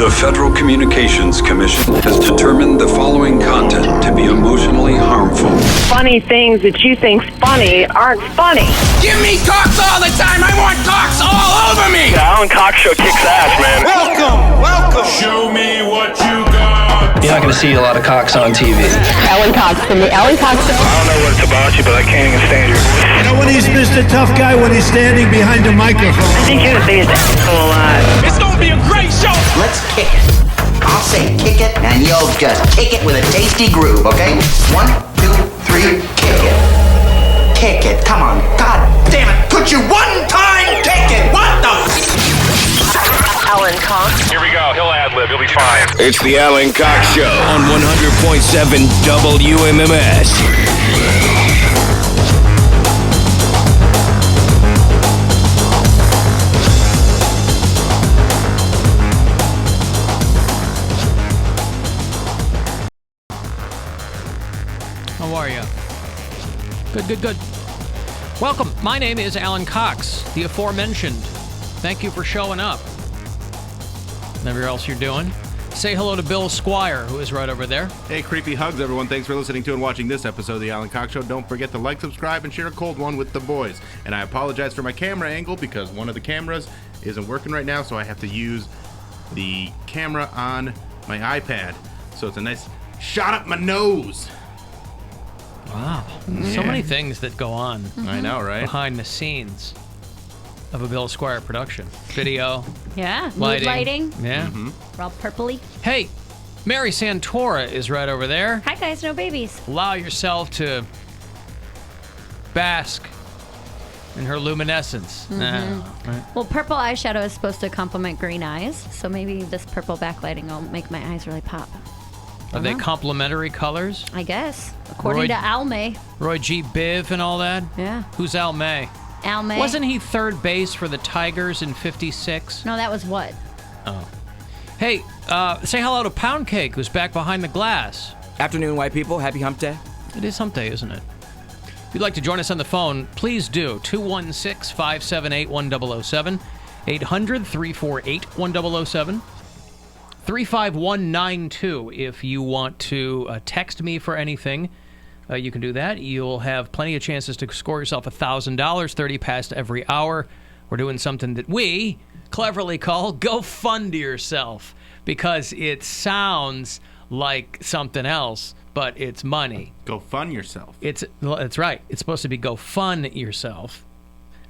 The Federal Communications Commission has determined the following content to be emotionally harmful. Funny things that you think's funny aren't funny. Give me cocks all the time. I want cocks all over me. The Alan Cox Show kicks ass, man. Welcome. Show me what you got. You're not going to see a lot of cocks on TV. Alan Cox from the Alan Cox Show. I don't know what it's about you, but I can't even stand your voice. You know when he's Mr. Tough Guy when he's standing behind a microphone. I think you're the biggest asshole alive. It's gonna be a great show. Let's kick it. I'll say kick it, and you'll just kick it with a tasty groove, okay? 1, 2, 3, kick it. Kick it, come on. God damn it. Could you one time kick it? What the? Alan Cox. Here we go. He'll ad-lib. He'll be fine. It's the Alan Cox Show on 100.7 WMMS. How are you? Good. Welcome. My name is Alan Cox, the aforementioned. Thank you for showing up. Whatever else you're doing. Say hello to Bill Squire, who is right over there. Hey, creepy hugs, everyone. Thanks for listening to and watching this episode of the Alan Cox Show. Don't forget to like, subscribe, and share a cold one with the boys. And I apologize for my camera angle because one of the cameras isn't working right now, so I have to use the camera on my iPad. So it's a nice shot up my nose. Wow. So many things that go on I know, right? behind the scenes of a Bill Squire production. Video, Yeah, mood lighting. lighting. Yeah. We're all purpley. Hey, Mary Santora is right over there. Hi guys, no babies. Allow yourself to bask in her luminescence. Right. Well, purple eyeshadow is supposed to complement green eyes, so maybe this purple backlighting will make my eyes really pop. Are they complementary colors? I guess, according to Al May. Roy G. Biv and all that? Yeah. Who's Al May? Al May. Wasn't he third base for the Tigers in 56? No, that was what? Oh. Hey, say hello to Poundcake, who's back behind the glass. Afternoon, white people. Happy hump day. It is hump day, isn't it? If you'd like to join us on the phone, please do. 216-578-1007. 800-348-1007. 35192 if you want to text me for anything. You can do that. You'll have plenty of chances to score yourself $1,000, 30 past every hour. We're doing something that we cleverly call Go Fund Yourself because it sounds like something else, but it's money. Go fun yourself. That's right. It's supposed to be Go Fun Yourself.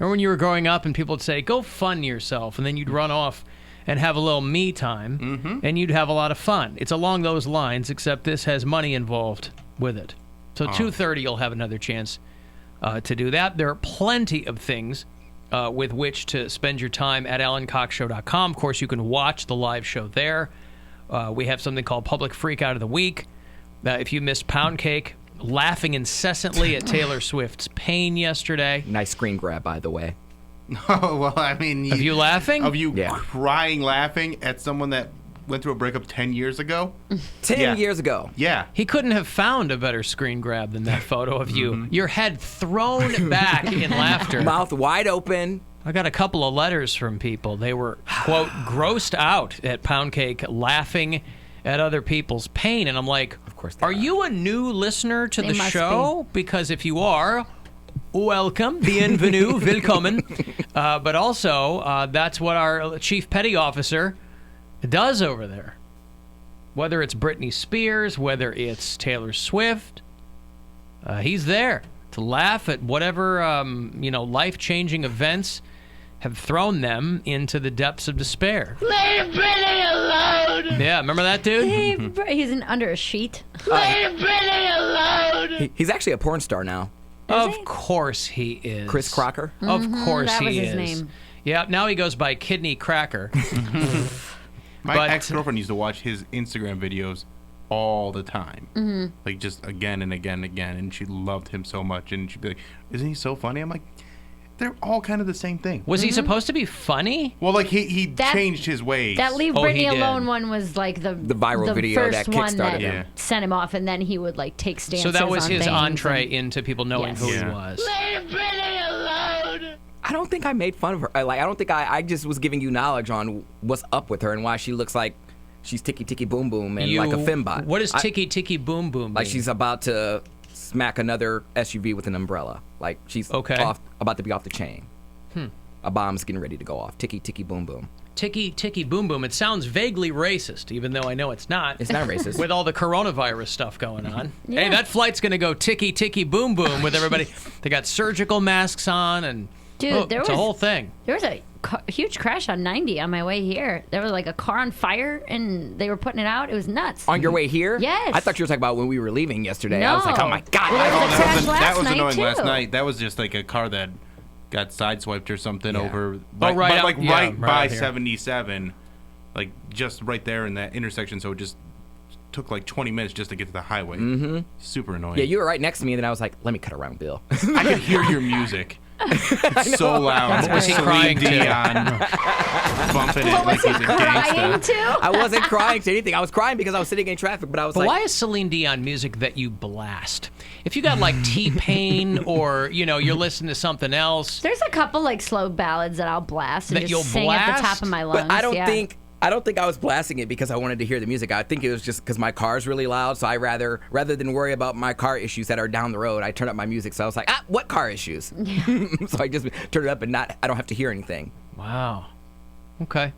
Remember when you were growing up and people would say, Go fun yourself, and then you'd run off and have a little me time, and you'd have a lot of fun. It's along those lines, except this has money involved with it. So 2:30, you'll have another chance to do that. There are plenty of things with which to spend your time at AlanCoxShow.com. Of course, you can watch the live show there. We have something called Public Freakout of the Week. If you missed Poundcake laughing incessantly at Taylor Swift's pain yesterday. Nice screen grab, by the way. Oh, well, I mean... Of you laughing? Of you crying laughing at someone that went through a breakup 10 years ago? 10 years ago. Yeah. He couldn't have found a better screen grab than that photo of you. Your head thrown back in laughter. Mouth wide open. I got a couple of letters from people. They were, quote, grossed out at Poundcake laughing at other people's pain. And I'm like, of course are you a new listener to the show? Because if you are... welcome, bienvenue, willkommen. But also, that's what our chief petty officer does over there. Whether it's Britney Spears, whether it's Taylor Swift, he's there to laugh at whatever life-changing events have thrown them into the depths of despair. Leave Britney alone! Yeah, remember that dude? He's under a sheet. Leave Britney alone! He's actually a porn star now. Of course he is. Chris Crocker? Of course that was he his is. name. Yeah, now he goes by Kidney Cracker. My ex-girlfriend used to watch his Instagram videos all the time. Like, just again and again and again. And she loved him so much. And she'd be like, isn't he so funny? I'm like, they're all kind of the same thing. Was he supposed to be funny? Well, like, he changed his ways. That Leave Britney Alone one was like the viral video first that one kickstarted that him. sent him off, and then he would like take stances. So that was on his things entree into people knowing who he was. Leave Britney alone! I don't think I made fun of her. I don't think I just was giving you knowledge on what's up with her and why she looks like she's ticky ticky boom boom and like a fembot. What is ticky ticky boom boom? Like she's about to smack another SUV with an umbrella. Like she's about to be off the chain. A bomb's getting ready to go off. Ticky ticky boom boom. Ticky ticky boom boom. It sounds vaguely racist, even though I know it's not. It's not racist. With all the coronavirus stuff going on. Hey, that flight's going to go ticky ticky boom boom with everybody. They got surgical masks on and Dude, it's a whole thing. There was a huge crash on 90 on my way here. There was like a car on fire and they were putting it out. It was nuts. On your way here? Yes. I thought you were talking about when we were leaving yesterday. No. I was like, oh my God. That was annoying too. last night. That was just like a car that got sideswiped or something over right by here. 77, like just right there in that intersection. So it just took like 20 minutes just to get to the highway. Super annoying. Yeah, you were right next to me, and then I was like, let me cut around, Bill. I could hear your music. It's so loud. What was he crying to? Bumping it What like was he he's a crying gangster. to? I wasn't crying to anything. I was crying because I was sitting in traffic, but I was But like... why is Celine Dion music that you blast? If you got like T-Pain or, you're listening to something else. There's a couple like slow ballads that I'll blast and That you'll just sing at the blast? top of my lungs. But I don't think I was blasting it because I wanted to hear the music. I think it was just because my car's really loud. So I rather than worry about my car issues that are down the road, I turn up my music. So I was like, what car issues? Yeah. So I just turn it up and I don't have to hear anything. Wow. Okay.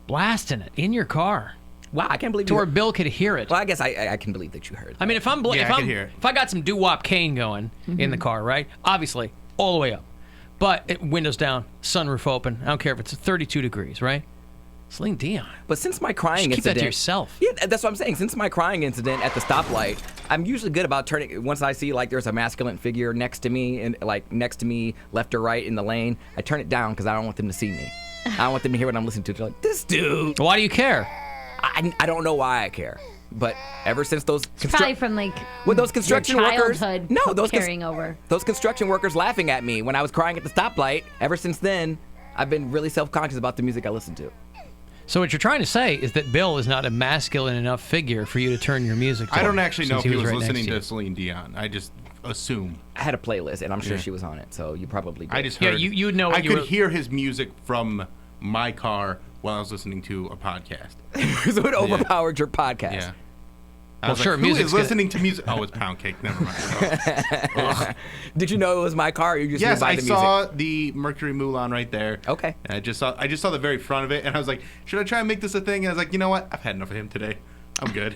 Blasting it in your car. Wow, I can't believe to where Bill could hear it. Well, I guess I can believe that you heard that. I mean, if I got some doo-wop Kane going in the car, right? Obviously, all the way up. But windows down, sunroof open. I don't care if it's 32 degrees, right? Celine Dion. But since my crying keep incident, that to yourself. Yeah, that's what I'm saying. Since my crying incident at the stoplight, I'm usually good about turning. Once I see like there's a masculine figure next to me and like next to me, left or right in the lane, I turn it down because I don't want them to see me. I don't want them to hear what I'm listening to. They're like, this dude. Why do you care? I don't know why I care. But ever since those probably from like those construction workers, those carrying over. Those construction workers laughing at me when I was crying at the stoplight. Ever since then, I've been really self-conscious about the music I listen to. So what you're trying to say is that Bill is not a masculine enough figure for you to turn your music to. I don't actually know if he was right listening to Celine Dion. I just assume. I had a playlist, and I'm sure she was on it, so you probably did. I just heard. you would know. I could hear his music from my car while I was listening to a podcast. So it overpowered your podcast. Yeah. Well, sure, music's listening to music. Oh, it's Poundcake. Never mind. Did you know it was my car? Or you just yes, knew by I the saw music? the Mercury Moulin right there. Okay. And I just saw the very front of it, and I was like, should I try and make this a thing? And I was like, you know what? I've had enough of him today. I'm good.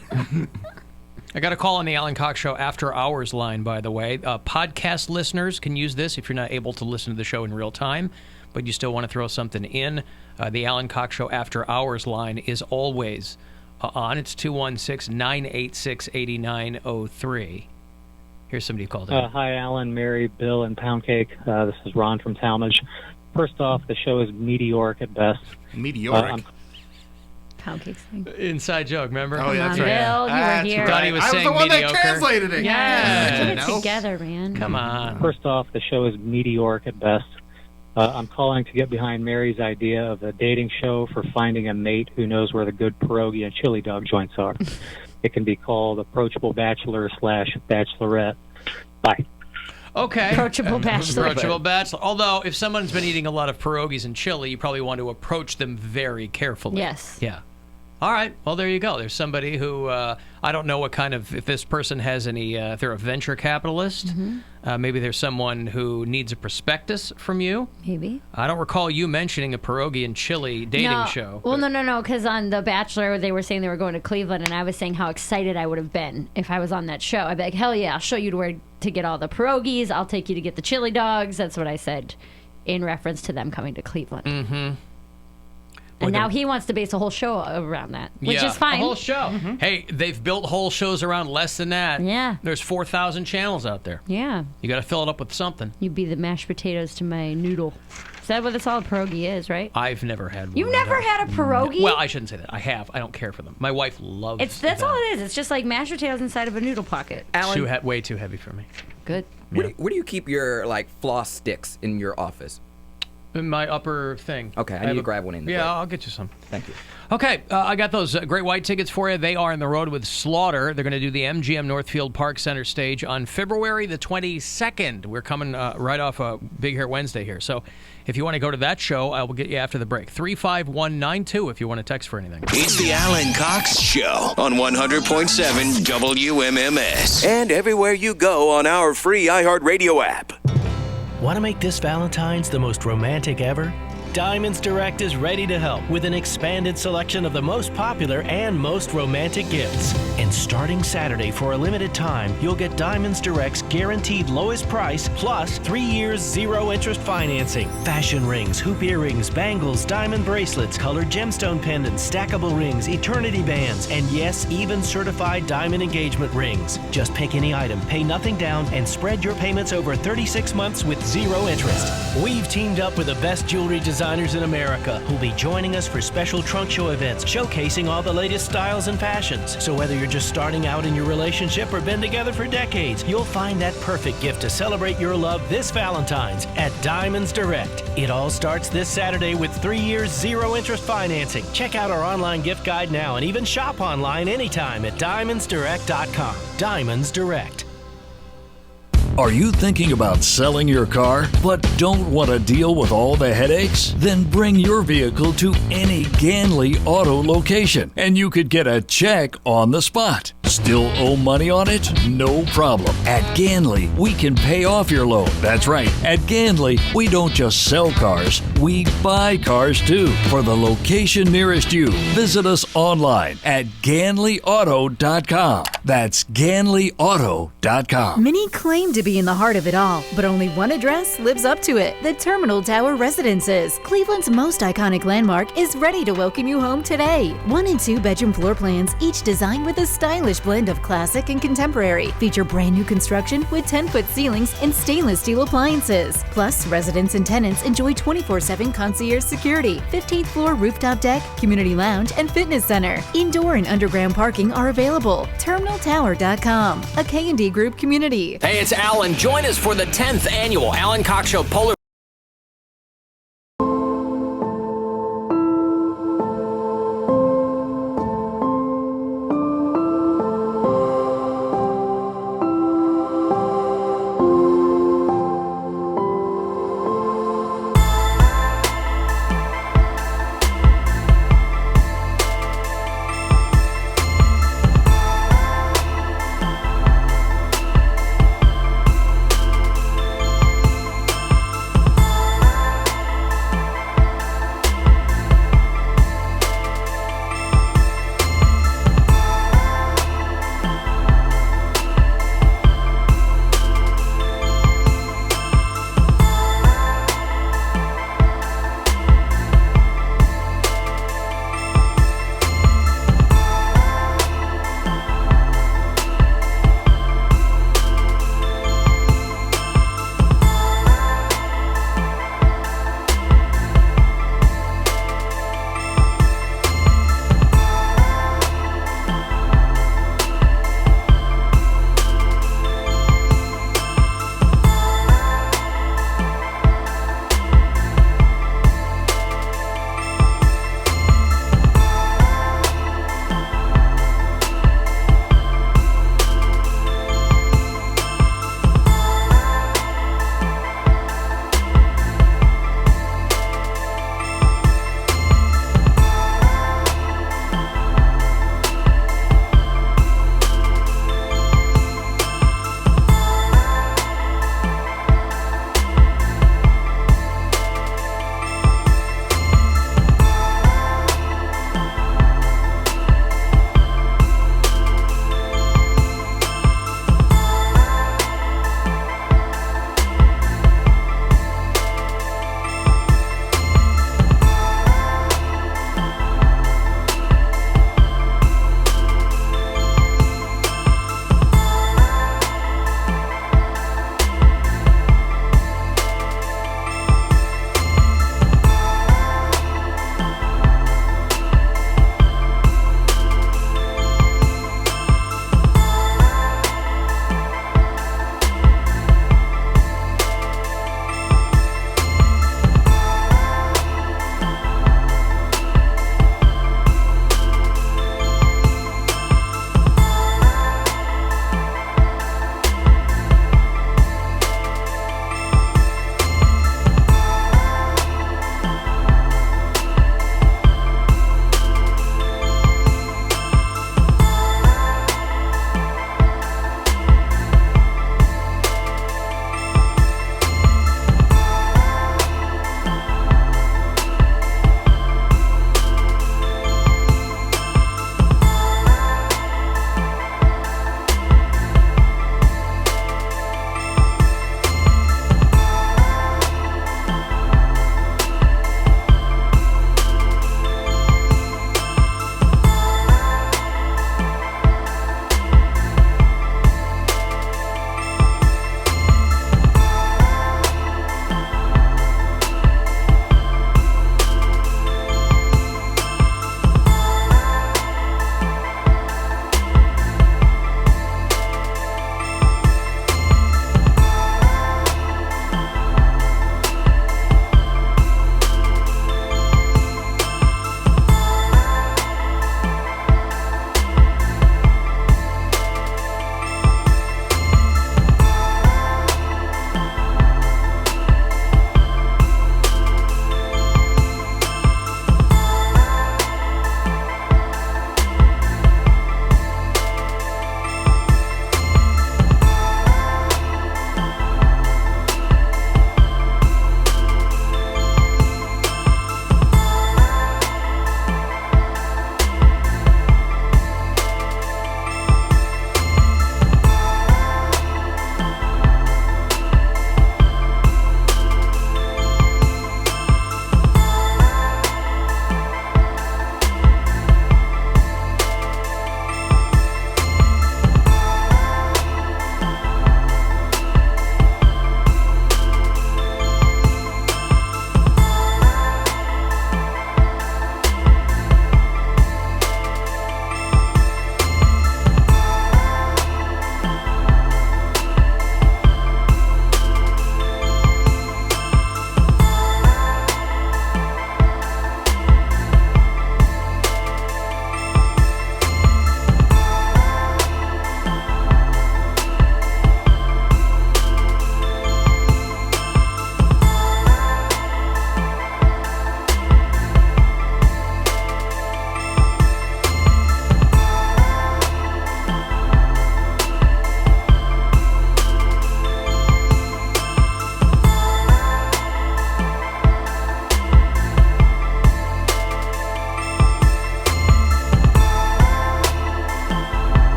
I got a call on the Alan Cox Show After Hours line, by the way. Podcast listeners can use this if you're not able to listen to the show in real time, but you still want to throw something in. The Alan Cox Show After Hours line is always on. It's 216-986-8903. Here's somebody who called in. Hi, Alan, Mary, Bill, and Poundcake. This is Ron from Talmadge. First off, the show is meteoric at best. Meteoric? Poundcake's thing. Inside joke, remember? Oh, yeah, that's Bill, right. you were here. Thought he was I was saying the one mediocre. that translated it. Yeah. Get it together, man. Come on. First off, the show is meteoric at best. I'm calling to get behind Mary's idea of a dating show for finding a mate who knows where the good pierogi and chili dog joints are. It can be called Approachable Bachelor / Bachelorette. Bye. Okay. Approachable Bachelor. Approachable Bachelor. Although, if someone's been eating a lot of pierogies and chili, you probably want to approach them very carefully. Yes. Yeah. All right. Well, there you go. There's somebody who, I don't know what kind of, if this person has any, if they're a venture capitalist, maybe there's someone who needs a prospectus from you. Maybe. I don't recall you mentioning a pierogi and chili dating show. Well, no, because on The Bachelor, they were saying they were going to Cleveland, and I was saying how excited I would have been if I was on that show. I'd be like, hell yeah, I'll show you where to get all the pierogies. I'll take you to get the chili dogs. That's what I said in reference to them coming to Cleveland. Mm-hmm. And now he wants to base a whole show around that, which is fine. A whole show. Hey, they've built whole shows around less than that. Yeah. There's 4,000 channels out there. Yeah. You got to fill it up with something. You'd be the mashed potatoes to my noodle. Is that what a solid pierogi is, right? I've never had one. You've never had a pierogi? Well, I shouldn't say that. I have. I don't care for them. My wife loves That's them. all it is. It's just like mashed potatoes inside of a noodle pocket. Alan, way too heavy for me. Good. Where do you keep your like floss sticks in your office? In my upper thing. Okay, I need to grab one in the Yeah, break. I'll get you some. Thank you. Okay, I got those Great White tickets for you. They are in the road with Slaughter. They're going to do the MGM Northfield Park Center stage on February the 22nd. We're coming right off Big Hair Wednesday here. So if you want to go to that show, I will get you after the break. 35192 if you want to text for anything. It's the Alan Cox Show on 100.7 WMMS. And everywhere you go on our free iHeartRadio app. Want to make this Valentine's the most romantic ever? Diamonds Direct is ready to help with an expanded selection of the most popular and most romantic gifts. And starting Saturday for a limited time, you'll get Diamonds Direct's guaranteed lowest price plus 3 years zero interest financing. Fashion rings, hoop earrings, bangles, diamond bracelets, colored gemstone pendants, stackable rings, eternity bands, and yes, even certified diamond engagement rings. Just pick any item, pay nothing down, and spread your payments over 36 months with zero interest. We've teamed up with the best jewelry designers in America who'll be joining us for special trunk show events showcasing all the latest styles and fashions. So whether you're just starting out in your relationship or been together for decades, you'll find that perfect gift to celebrate your love this Valentine's at Diamonds Direct. It all starts this Saturday with 3 years zero interest financing. Check out our online gift guide now and even shop online anytime at diamondsdirect.com. Diamonds Direct. Are you thinking about selling your car, but don't want to deal with all the headaches? Then bring your vehicle to any Ganley Auto location, and you could get a check on the spot. Still owe money on it? No problem. At Ganley, we can pay off your loan. That's right. At Ganley, we don't just sell cars, we buy cars too. For the location nearest you, visit us online at GanleyAuto.com. That's GanleyAuto.com. Many claim to be in the heart of it all, but only one address lives up to it: the Terminal Tower Residences. Cleveland's most iconic landmark is ready to welcome you home today. 1 and 2 bedroom floor plans, each designed with a stylish blend of classic and contemporary, feature brand new construction with 10-foot ceilings and stainless steel appliances. Plus, residents and tenants enjoy 24/7 concierge security, 15th floor rooftop deck, community lounge, and fitness center. Indoor and underground parking are available. TerminalTower.com, a K&D Group community. Hey, it's Alan. Join us for the 10th annual Alan Cox Show Polar.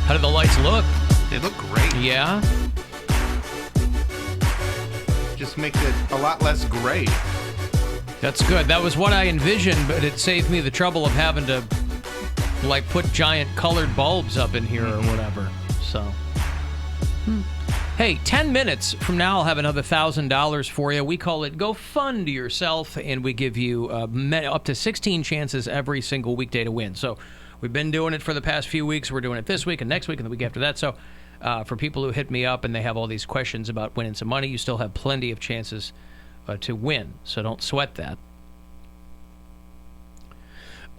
How do the lights look? They look great. Yeah? Just makes it a lot less gray. That's good. That was what I envisioned, but it saved me the trouble of having to, like, put giant colored bulbs up in here or whatever. So, Hey, 10 minutes from now, I'll have another $1,000 for you. We call it Go Fund Yourself, and we give you up to 16 chances every single weekday to win. So we've been doing it for the past few weeks. We're doing it this week and next week and the week after that. So for people who hit me up and they have all these questions about winning some money, you still have plenty of chances to win. So don't sweat that.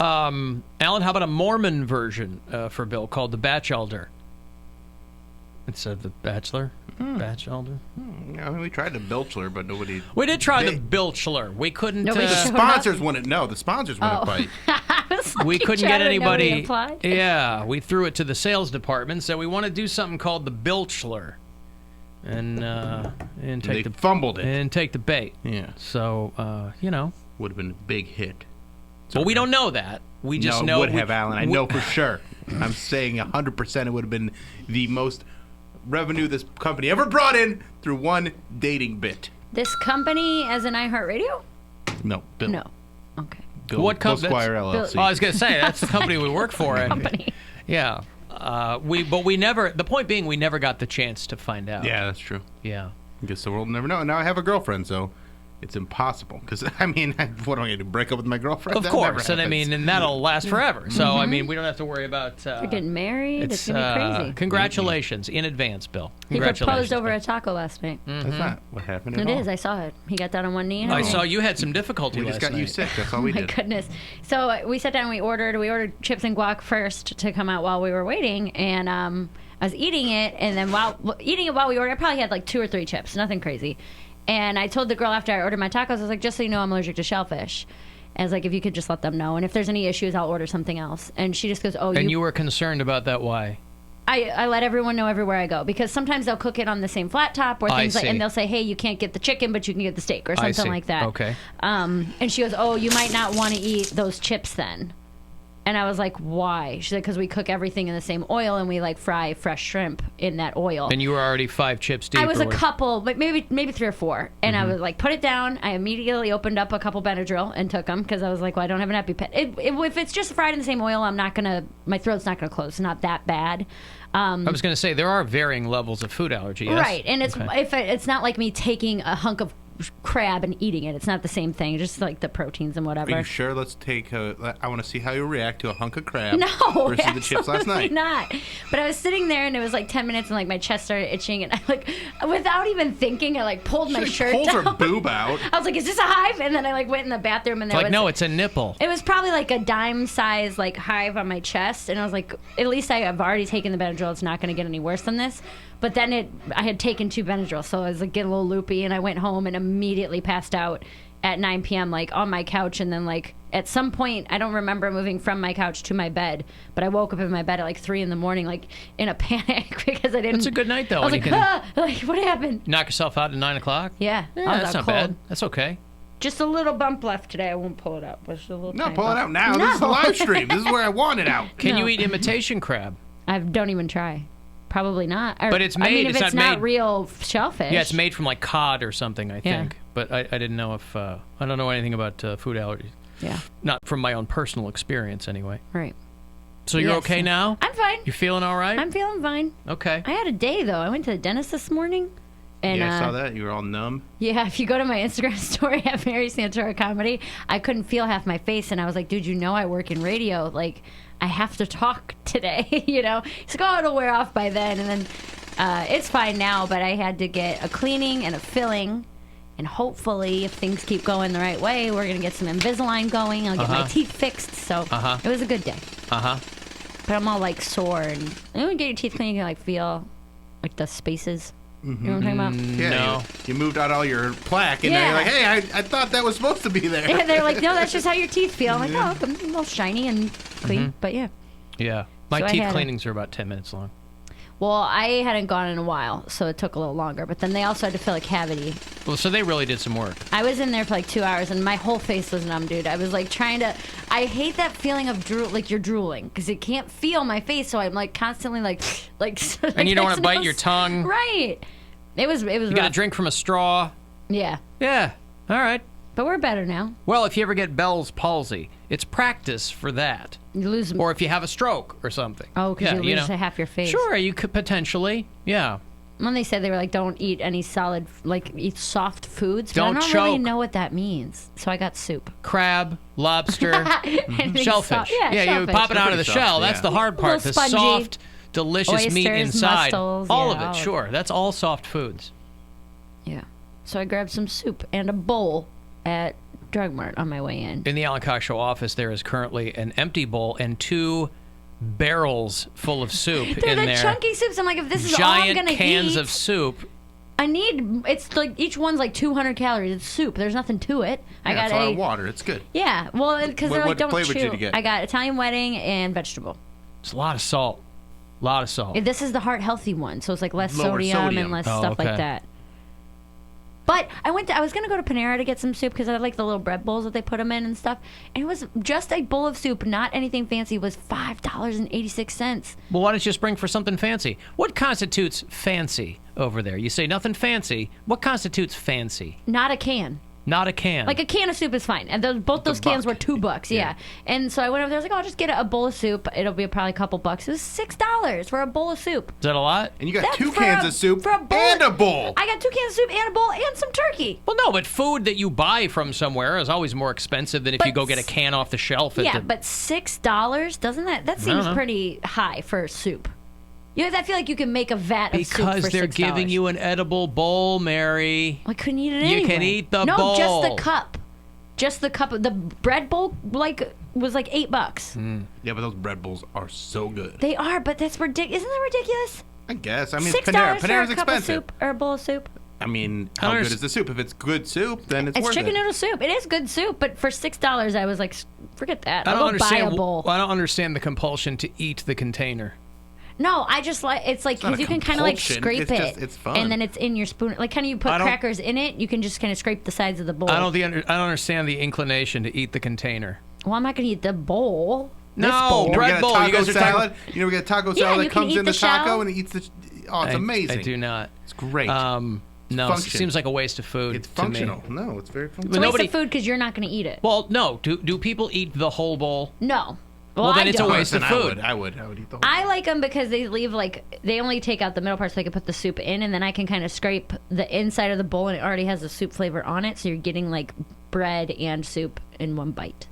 Alan, how about a Mormon version for Bill called The Batchelder? Instead of The Bachelor? Batchelder? I mean, we tried the Bilchler, but nobody... We did try the Bilchler. We couldn't... The sponsors wouldn't know. The sponsors wouldn't bite. We couldn't get anybody... Yeah, we threw it to the sales department, so we want to do something called the Bilchler. And take they fumbled it. And take the bait. Yeah. So, you know. Would have been a big hit. Well, we don't know that. We just know... would have, Alan. I know for sure. I'm saying 100% it would have been the most revenue this company ever brought in through one dating bit. This company as in iHeartRadio? No, Bill. No. Okay. What Bill company? Squire LLC. Oh, I was going to say, that's the company we work for. Company. Yeah. We never... The point being, we never got the chance to find out. Yeah, that's true. Yeah. I guess the world will never know. And now I have a girlfriend, so it's impossible. Because, I mean, what am I going to do? Break up with my girlfriend? Of That course. never And I happens. mean, and that'll last forever. So, I mean, we don't have to worry about... You're getting married? It's going to be crazy. Congratulations in advance, Bill. He Congratulations. proposed over a taco last night. That's not what happened at It all. is. I saw it. He got down on one knee. And I saw you had some difficulty We last just got you night. sick. That's all we My did. goodness. So we sat down and we ordered chips and guac first to come out while we were waiting. And I was eating it. And then while we ordered, I probably had like 2 or 3 chips. Nothing crazy. And I told the girl after I ordered my tacos, I was like, just so you know, I'm allergic to shellfish. And I was like, if you could just let them know. And if there's any issues, I'll order something else. And she just goes, oh, And you were concerned about that. Why? I let everyone know everywhere I go because sometimes they'll cook it on the same flat top or things like, and they'll say, hey, you can't get the chicken, but you can get the steak or something like that. Okay. And she goes, oh, you might not want to eat those chips then. And I was like, why? She said, because we cook everything in the same oil and we like fry fresh shrimp in that oil. And you were already 5 chips deep. I was or a what? couple, but maybe 3 or 4. And I was like, put it down. I immediately opened up a couple Benadryl and took them because I was like, well, I don't have an EpiPen. If it's just fried in the same oil, my throat's not going to close. It's not that bad. I was going to say, there are varying levels of food allergy. Yes? Right. And it's not like me taking a hunk of crab and eating it. It's not the same thing. Just like the proteins and whatever. Are you sure? Let's take I want to see how you react to a hunk of crab versus the chips last night. Not. But I was sitting there and it was like 10 minutes and like my chest started itching and I like, without even thinking, I like pulled my shirt pulled down. her boob out. I was like, is this a hive? And then I like went in the bathroom and there was... no, it's a nipple. It was probably like a dime size like hive on my chest. And I was like, at least I have already taken the Benadryl. It's not going to get any worse than this. But then I had taken 2 Benadryl, so I was like getting a little loopy, and I went home and immediately passed out at 9 p.m. like on my couch, and then like at some point I don't remember moving from my couch to my bed, but I woke up in my bed at like 3 in the morning, like in a panic because I didn't. That's a good night though. I was like, like what happened? Knock yourself out at 9 o'clock. Yeah, that's not bad. That's okay. Just a little bump left today. I won't pull it out. Just a little. No, tiny pull it bump. out now. This is a live stream. This is where I want it out. Can you eat imitation crab? I don't even try. Probably not. Or, But it's made. I mean, if it's not made, real shellfish. Yeah, it's made from like cod or something, I think. Yeah. But I didn't know if I don't know anything about food allergies. Yeah. Not from my own personal experience, anyway. Right. So you're Yes. okay now? I'm fine. You feeling all right? I'm feeling fine. Okay. I had a day though. I went to the dentist this morning. And, yeah, I saw that. You were all numb. Yeah, if you go to my Instagram story at Mary Santora Comedy, I couldn't feel half my face, and I was like, dude, you know I work in radio. Like, I have to talk today, you know? He's like, oh, it'll wear off by then. And then it's fine now, but I had to get a cleaning and a filling. And hopefully, if things keep going the right way, we're going to get some Invisalign going. I'll get my teeth fixed. So it was a good day. But I'm all, like, sore. And when you get your teeth cleaned, you can, like, feel, like, the spaces. You know what I'm talking about? Yeah, no. You moved out all your plaque, and now you're like, hey, I thought that was supposed to be there. Yeah, they're like, no, that's just how your teeth feel. I'm like, oh, I'm a little shiny and clean. But, yeah. Yeah. My So I teeth had cleanings are about 10 minutes long. Well, I hadn't gone in a while, so it took a little longer. But then they also had to fill a cavity. Well, so they really did some work. I was in there for like 2 hours, and my whole face was numb, dude. I was like trying to. I hate that feeling of like you're drooling because it can't feel my face, so I'm like constantly like. And you don't want to bite your tongue. Right. It was. You got to drink from a straw. Yeah. Yeah. All right. But we're better now. Well, if you ever get Bell's palsy, it's practice for that. You lose. Or if you have a stroke or something. Oh, because you lose half your face. Sure, you could potentially. Yeah. When they said they were like, don't eat any solid, like eat soft foods. But Don't I don't really choke. know what that means. So I got soup. Crab, lobster, Anything shellfish. soft- yeah, you shellfish. pop it out of the Pretty shell. soft, That's yeah. the hard A part. little The spongy. soft, delicious meat Oysters, inside. mussels, all yeah, of it, all of sure. That's all soft foods. Yeah. So I grabbed some soup and a bowl at Drug Mart on my way in. In the Alan Cox Show office, there is currently an empty bowl and 2 barrels full of soup They're in the there. chunky soups. I'm like, if this is all I'm Giant gonna cans eat, of soup. I need. It's like each one's like 200 calories. It's soup. There's nothing to it. I got it's a lot of water. It's good. Yeah, well, because they're What like don't flavor chew. did you get? I got Italian wedding and vegetable. It's a lot of salt. A lot of salt. This is the heart healthy one, so it's like less Lower sodium sodium. and less Oh, stuff okay. like that. But I was gonna go to Panera to get some soup because I like the little bread bowls that they put them in and stuff. And it was just a bowl of soup, not anything fancy. It was $5.86. Well, why don't you just bring for something fancy? What constitutes fancy over there? You say nothing fancy. What constitutes fancy? Not a can. Not a can. Like a can of soup is fine, and both those cans were $2. Yeah. And so I went over there. I was like, "Oh, I'll just get a bowl of soup. It'll be probably a couple bucks." It was $6 for a bowl of soup. Is that a lot? And you got That's 2 for cans a- of soup for a bowl. and a bowl. I got 2 cans of soup and a bowl and some turkey. Well, no, but food that you buy from somewhere is always more expensive than if you go get a can off the shelf. At Yeah, the, but $6 doesn't that seems know. pretty high for soup? I feel like you can make a vat of soup for $6. because they're giving you an edible bowl, Mary. I couldn't eat it You anyway. can eat the no, bowl. just the cup. Just the cup. The bread bowl was like $8. Yeah, but those bread bowls are so good. They are, but that's ridiculous. Isn't that ridiculous? I guess. I mean, $6 Panera. for Panera's a cup of expensive. soup or a bowl of soup. I mean, I how don't good is the soup? If it's good soup, then it's It's worth chicken it. noodle soup. It is good soup, but for $6, I was like, forget that. I I'll don't go buy a understand. bowl. I don't understand the compulsion to eat the container. No, I just like it's like not because a you can kind of like compulsion. scrape It's it, just- it's fun. and then it's in your spoon. Like kind of you put I don't- crackers in it, you can just kind of scrape the sides of the bowl. I don't understand the inclination to eat the container. Well, I'm not gonna eat the bowl. This No, bowl. You ever bread get a bowl. taco You guys are talking- salad? You never get a taco Yeah, salad you that can comes eat in the the taco shell. and it eats the. Oh, it's amazing. I do not. It's great. No, it function. seems like a waste of food. It's to me. functional. No, it's very It's functional. a But waste of food because you're not gonna eat it. Well, no. Do people eat the whole bowl? No. Well, then I it's don't. a waste of Listen, food. I would eat the whole. I like them because they leave they only take out the middle part so they can put the soup in, and then I can kind of scrape the inside of the bowl, and it already has the soup flavor on it, so you're getting like bread and soup in one bite.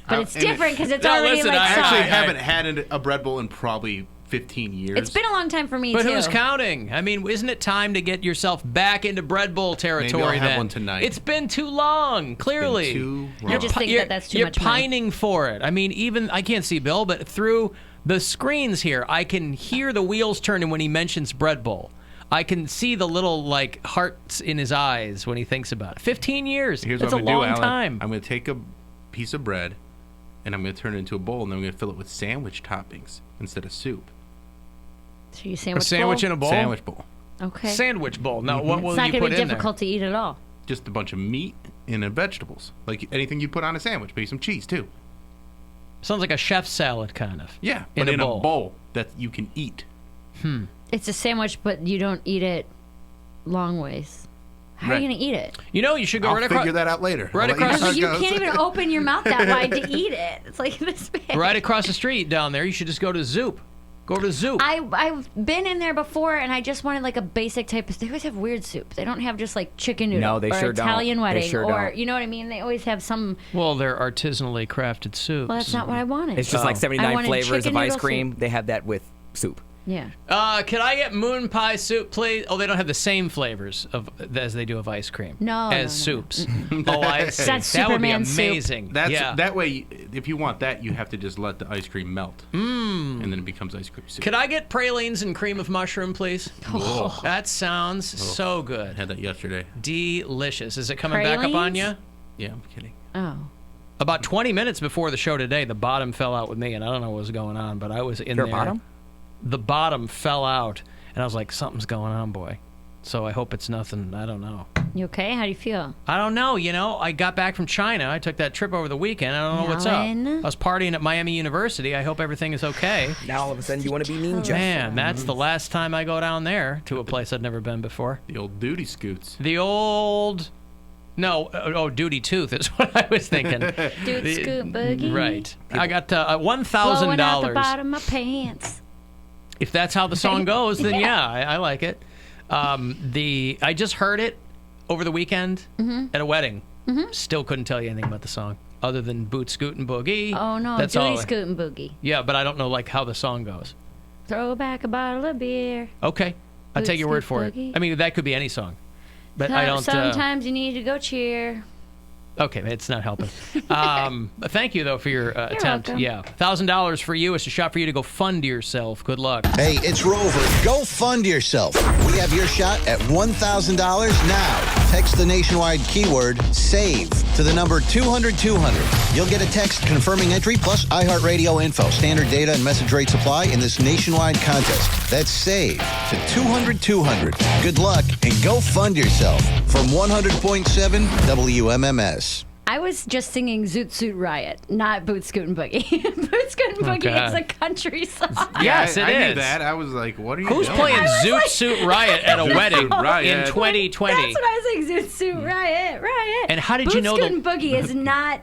But it's different because it's already listen, like I soft. actually haven't had a bread bowl in probably 15 years. It's been a long time for me But too. who's counting? I mean, isn't it time to get yourself back into bread bowl territory? Maybe I'll have then? one tonight. It's been too long. Clearly, too long. I just think you're- that's too you're much money. pining for it. I mean, even I can't see Bill, but through the screens here, I can hear the wheels turning when he mentions bread bowl. I can see the little like hearts in his eyes when he thinks about it. 15 years. Here's That's what a I'm gonna long do, Alan. time. I'm going to take a piece of bread, and I'm going to turn it into a bowl, and then I'm going to fill it with sandwich toppings instead of soup. So you sandwich A sandwich bowl? in a bowl. Sandwich bowl. Okay. Sandwich bowl. Now, what will It's not you gonna put be in difficult to eat at all. Just a bunch of meat and vegetables. Like anything you put on a sandwich. Maybe some cheese, too. there? Sounds like a chef's salad, kind of. Yeah, in but a in bowl. a bowl that you can eat. It's a sandwich, but you don't eat it long ways. How are Right. you gonna eat it? You know, you should go I'll right across. figure that out later. Right I'll let across know how the- it You goes. can't even open your mouth that wide to eat it. It's like this big. Right across the street down there. You should just go to Zoop. Go to Zoop. I've been in there before, and I just wanted like a basic type of. They always have weird soup. They don't have just like chicken noodle No, they or sure don't. Italian They wedding sure or don't. you know what I mean. They always have some. Well, they're artisanally crafted soups. Well, that's not what I wanted. It's just like I 79 wanted flavors chicken of ice noodle cream. soup. They have that with soup. Yeah. Can I get moon pie soup, please? Oh, they don't have the same flavors as they do of ice cream. No, as no, soups. Oh, I see. That's That would be Superman soup. amazing. That's yeah. that way. If you want that, you have to just let the ice cream melt, and then it becomes ice cream soup. Could I get pralines and cream of mushroom, please? Oh. That sounds so good. I had that yesterday. Delicious. Is it coming back up on Pralines? you? Yeah, I'm kidding. Oh. About 20 minutes before the show today, the bottom fell out with me, and I don't know what was going on, but I was in Your there. bottom? the bottom fell out, and I was like, something's going on, boy. So I hope it's nothing. I don't know. You okay? How do you feel? I don't know. I got back from China. I took that trip over the weekend. I don't know what's up. I was partying at Miami University. I hope everything is okay. Now all of a sudden you want to be ninja. Man, that's the last time I go down there to a place I'd never been before. The old duty scoots. The old... No, Duty Tooth is what I was thinking. Dude, scoot boogie. Right. I got Blowing out the bottom of my pants. If that's how the song goes, then yeah, I like it. I just heard it over the weekend at a wedding. Still couldn't tell you anything about the song other than Boot Scootin' Boogie. Oh no, that's Duty all. Scootin' Boogie. Yeah, but I don't know how the song goes. Throw back a bottle of beer. Okay, I'll take your word for it. I mean, that could be any song, but I don't. Sometimes you need to go cheer. Okay, it's not helping. Thank you, though, for your attempt. Welcome. Yeah, $1,000 for you. It's a shot for you to go fund yourself. Good luck. Hey, it's Rover. Go fund yourself. We have your shot at $1,000 now. Text the nationwide keyword SAVE to the number 200-200. You'll get a text confirming entry plus iHeartRadio info. Standard data and message rates apply in this nationwide contest. That's SAVE to 200-200. Good luck and go fund yourself from 100.7 WMMS. I was just singing Zoot Suit Riot, not Boot Scootin' Boogie. Boot Scootin' Boogie is a country song. Yes, it I is. knew that. I was like, what are you Who's doing? playing Zoot Suit Riot at a wedding in 2020? That's what I was saying, Zoot Suit Riot. And how did you know Boot Scootin' Boogie is not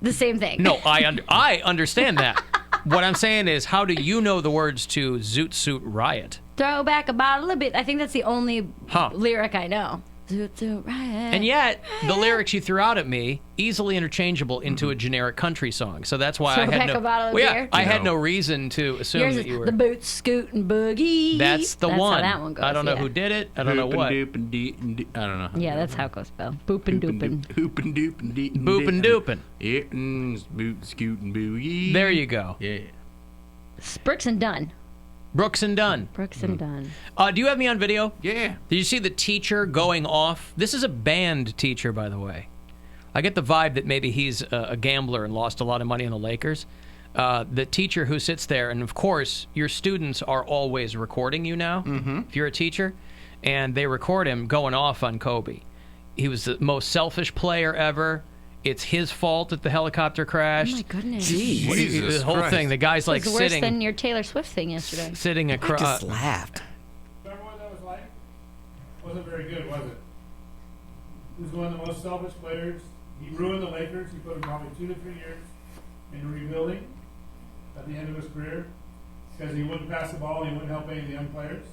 the same thing. No, I understand that. What I'm saying is, how do you know the words to Zoot Suit Riot? Throw back a bottle of bit. I think that's the only lyric I know. Zoot Suit Riot. And yet, the lyrics you threw out at me, easily interchangeable into a generic country song. So that's why Throw I had back no... a bottle of Well, beer? I had no reason to assume Yours that is you were... the Boot Scootin' Boogie. That's the That's one. how that one goes. I don't know yeah. who did it. I don't know what. I don't know. Yeah, that's how it goes, Bill. Boopin' doopin'. Hoopin' doopin' deepin'. Boopin' doopin'. It's boot scootin' boogie. There you go. Yeah. Brooks and Dunn. Brooks and Dunn. Brooks and Dunn. Do you have me on video? Yeah. Did you see the teacher going off? This is a band teacher, by the way. I get the vibe that maybe he's a gambler and lost a lot of money on the Lakers. The teacher who sits there, and of course, your students are always recording you now, if you're a teacher, and they record him going off on Kobe. He was the most selfish player ever. It's his fault that the helicopter crashed. Oh my goodness. The whole thing. The guy's like It was worse sitting. than your Taylor Swift thing yesterday. Sitting across. I just laughed. Remember what that was like? Wasn't very good, was it? He was one of the most selfish players. He ruined the Lakers. He put them probably 2 to 3 years into rebuilding at the end of his career because he wouldn't pass the ball. He wouldn't help any of the young players.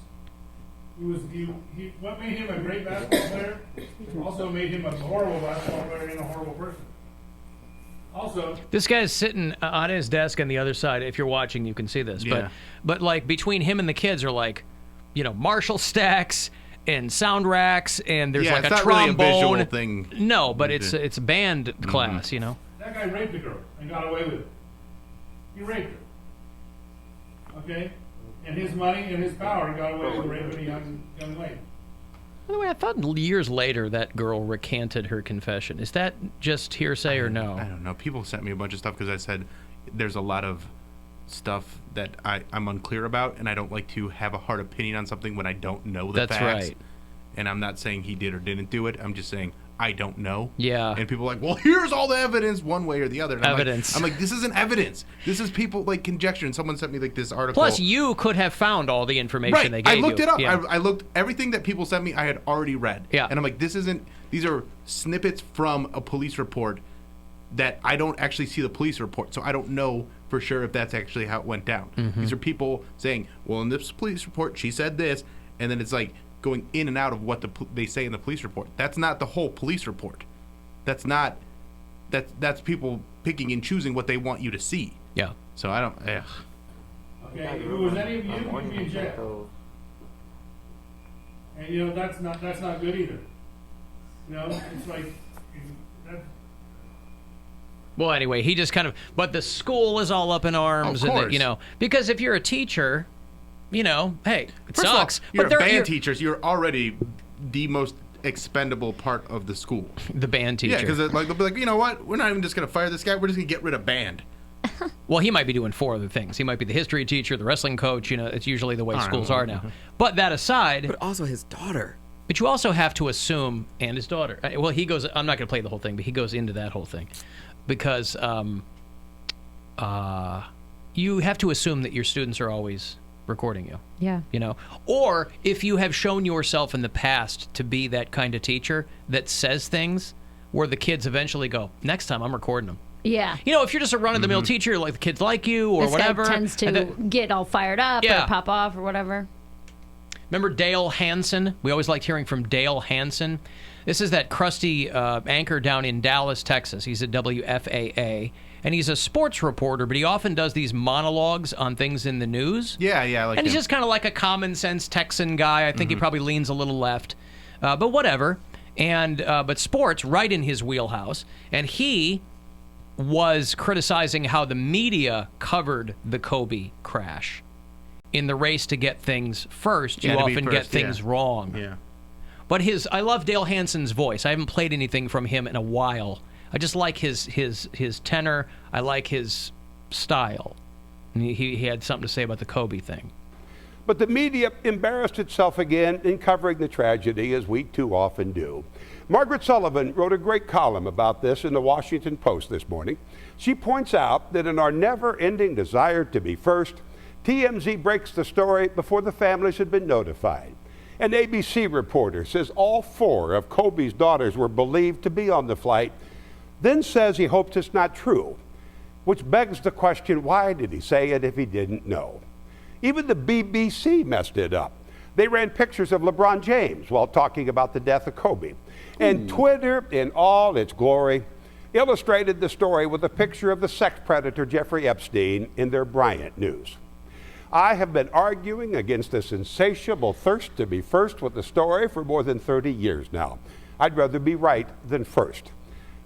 What made him a great basketball player also made him a horrible basketball player and a horrible person. Also, this guy's sitting on his desk on the other side. If you're watching, you can see this. Yeah. But like between him and the kids are like, Marshall stacks and sound racks, and there's like it's a not trombone. really a visual thing. No, but it's a band class, that guy raped a girl and got away with it. He raped her. Okay? And his money and his power got away with raping a young lady. By the way, I thought years later that girl recanted her confession. Is that just hearsay or no? I don't know. People sent me a bunch of stuff because I said there's a lot of stuff that I'm unclear about, and I don't like to have a hard opinion on something when I don't know the That's facts. right. And I'm not saying he did or didn't do it. I'm just saying I don't know. Yeah. And people are like, well, here's all the evidence one way or the other. And Evidence. I'm like, this isn't evidence. This is people like conjecture. And someone sent me like this article. Plus, you could have found all the information they gave you. I looked it up. Yeah. I looked everything that people sent me. I had already read. Yeah. And I'm like, these are snippets from a police report that I don't actually see the police report, so I don't know for sure if that's actually how it went down. Mm-hmm. These are people saying, well, in this police report, she said this, and then it's like going in and out of what they say in the police report. That's not the whole police report. That's people picking and choosing what they want you to see. Yeah. So I don't. Okay, if it was any of you, you'd be in jail. And that's not good either. It's like Well, anyway, he just kind of. But the school is all up in arms, Of and course. because if you're a teacher, hey, it First sucks. of all, you're but a band teacher. You're already the most expendable part of the school. The band teacher. Yeah, because they'll be like, you know what? We're not even just going to fire this guy. We're just going to get rid of band. Well, he might be doing 4 other things. He might be the history teacher, the wrestling coach. It's usually the way schools are now. But that aside... But also his daughter. But you also have to assume... And his daughter. Well, he goes... I'm not going to play the whole thing, but he goes into that whole thing. Because you have to assume that your students are always recording you. Yeah. Or if you have shown yourself in the past to be that kind of teacher that says things where the kids eventually go, next time I'm recording them. Yeah. If you're just a run-of-the-mill teacher, like the kids like you or this whatever. Guy tends to get all fired up or pop off or whatever. Remember Dale Hansen? We always liked hearing from Dale Hansen. This is that crusty anchor down in Dallas, Texas. He's at WFAA. And he's a sports reporter, but he often does these monologues on things in the news. Yeah, I like And he's him. just kind of like a common-sense Texan guy. I think he probably leans a little left. But whatever. And but sports, right in his wheelhouse. And he was criticizing how the media covered the Kobe crash. In the race to get things first, you often get things wrong. Yeah. But I love Dale Hansen's voice. I haven't played anything from him in a while. I just like his tenor. I like his style. And he had something to say about the Kobe thing. But the media embarrassed itself again in covering the tragedy, as we too often do. Margaret Sullivan wrote a great column about this in the Washington Post this morning. She points out that in our never-ending desire to be first, TMZ breaks the story before the families had been notified. An ABC reporter says all 4 of Kobe's daughters were believed to be on the flight, then says he hopes it's not true, which begs the question, why did he say it if he didn't know? Even the BBC messed it up. They ran pictures of LeBron James while talking about the death of Kobe. And Twitter, in all its glory, illustrated the story with a picture of the sex predator Jeffrey Epstein in their Bryant news. I have been arguing against this insatiable thirst to be first with the story for more than 30 years now. I'd rather be right than first.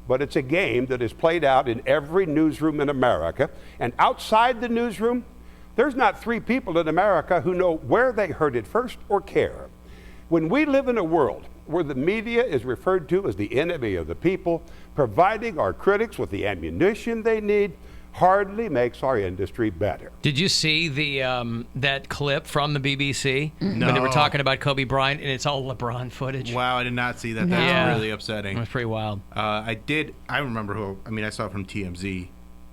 But it's a game that is played out in every newsroom in America. And outside the newsroom, there's not 3 people in America who know where they heard it first or care. When we live in a world where the media is referred to as the enemy of the people, providing our critics with the ammunition they need hardly makes our industry better. Did you see that clip from the BBC No. when they were talking about Kobe Bryant, and it's all LeBron footage? Wow, I did not see that. That's really upsetting. It was pretty wild. I remember I saw it from TMZ,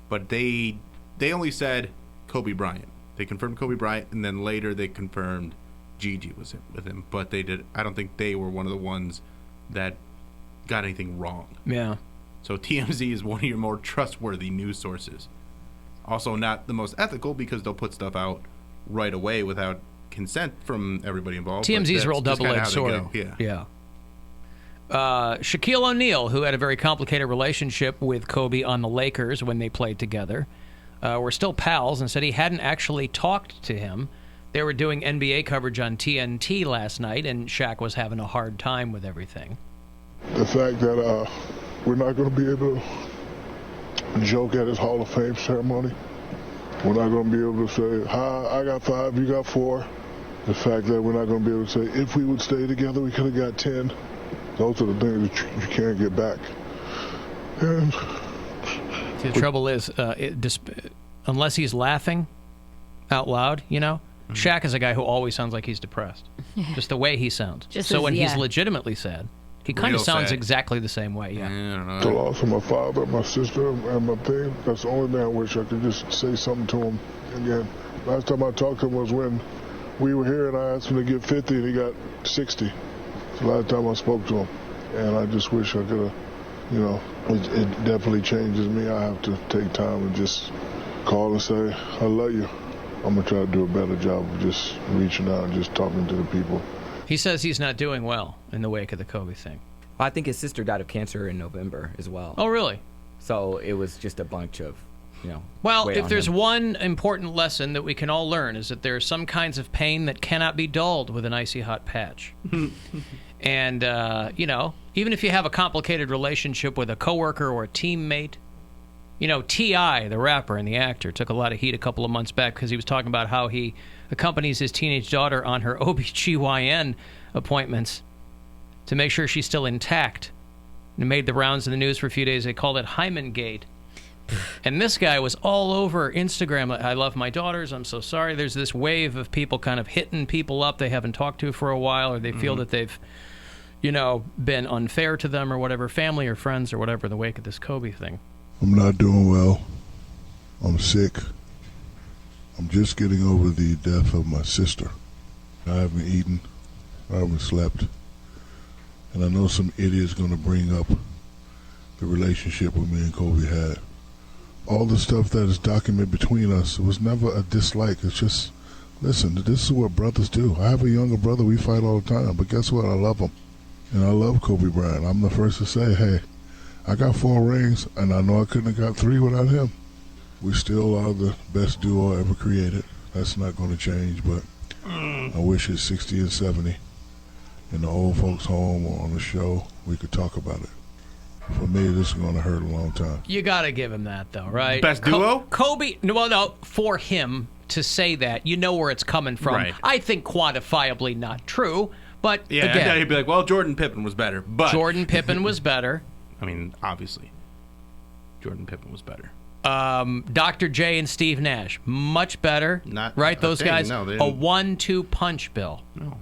but they only said Kobe Bryant. They confirmed Kobe Bryant, and then later they confirmed Gigi was with him. But I don't think they were one of the ones that got anything wrong. Yeah. So TMZ is one of your more trustworthy news sources. Also not the most ethical because they'll put stuff out right away without consent from everybody involved. TMZ's a real double-edged sword. Yeah. Shaquille O'Neal, who had a very complicated relationship with Kobe on the Lakers when they played together, were still pals and said he hadn't actually talked to him. They were doing NBA coverage on TNT last night, and Shaq was having a hard time with everything. The fact that we're not going to be able to joke at his Hall of Fame ceremony. We're not going to be able to say, hi, I got 5, you got 4. The fact that we're not going to be able to say, if we would stay together, we could have got 10. Those are the things that you can't get back. And See, the trouble is, unless he's laughing out loud, Shaq is a guy who always sounds like he's depressed. Just the way he sounds. So when he's legitimately sad, he kind of sounds exactly the same way. Yeah. I don't know. The loss of my father, my sister, and my thing, that's the only thing I wish I could just say something to him again. Last time I talked to him was when we were here and I asked him to get 50 and he got 60. It's the last time I spoke to him. And I just wish I could have, it definitely changes me. I have to take time and just call and say, I love you. I'm going to try to do a better job of just reaching out and just talking to the people. He says he's not doing well in the wake of the Kobe thing. I think his sister died of cancer in November as well. Oh, really? So it was just a bunch of, Well, weight if on there's him. one important lesson that we can all learn is that there are some kinds of pain that cannot be dulled with an icy hot patch. And, even if you have a complicated relationship with a coworker or a teammate, T.I., the rapper and the actor, took a lot of heat a couple of months back because he was talking about how he accompanies his teenage daughter on her OBGYN appointments to make sure she's still intact. And it made the rounds in the news for a few days. They called it Hymen Gate. And this guy was all over Instagram. I love my daughters. I'm so sorry. There's this wave of people kind of hitting people up they haven't talked to for a while, or they feel that they've, been unfair to them or whatever, family or friends or whatever, in the wake of this Kobe thing. I'm not doing well. I'm sick. I'm just getting over the death of my sister. I haven't eaten. I haven't slept. And I know some idiot's going to bring up the relationship with me and Kobe had. All the stuff that is documented between us, it was never a dislike. It's just, listen, this is what brothers do. I have a younger brother. We fight all the time. But guess what? I love him. And I love Kobe Bryant. I'm the first to say, hey, I got 4 rings, and I know I couldn't have got 3 without him. We still are the best duo ever created. That's not going to change, but I wish at 60 and 70 in the old folks' home or on the show, we could talk about it. For me, this is going to hurt a long time. You got to give him that, though, right? Best duo? Kobe, no, for him to say that, you know where it's coming from. Right. I think quantifiably not true, but Yeah, again, he'd be like, well, Jordan Pippen was better. But Jordan Pippen was better. I mean, obviously, Jordan Pippen was better. Dr. J and Steve Nash, much better. Not right? a Those thing, guys, no, they a didn't. 1-2 punch, Bill. No.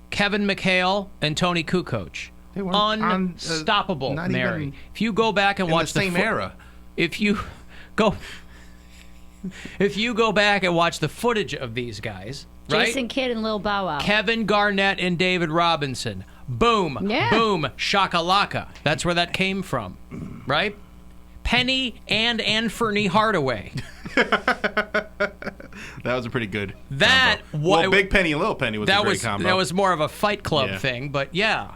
Kevin McHale and Tony Kukoc. They weren't on, unstoppable, not Mary. even If you go back and in watch the same era. If you go back and watch the footage of these guys, right? Jason Kidd and Lil Bow Wow. Kevin Garnett and David Robinson. Boom. Yeah. Boom. Shakalaka. That's where that came from, right? Penny and Anthony Hardaway. That was a pretty good That combo. Well, Big Penny and Little Penny was a great combo. That was more of a Fight Club thing, but yeah.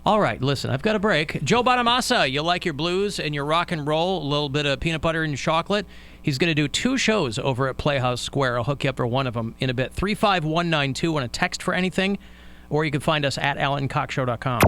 All right, listen, I've got a break. Joe Bonamassa, you like your blues and your rock and roll, a little bit of peanut butter and chocolate. He's going to do 2 shows over at Playhouse Square. I'll hook you up for one of them in a bit. 35192 on a text for anything, or you can find us at AlanCoxShow.com.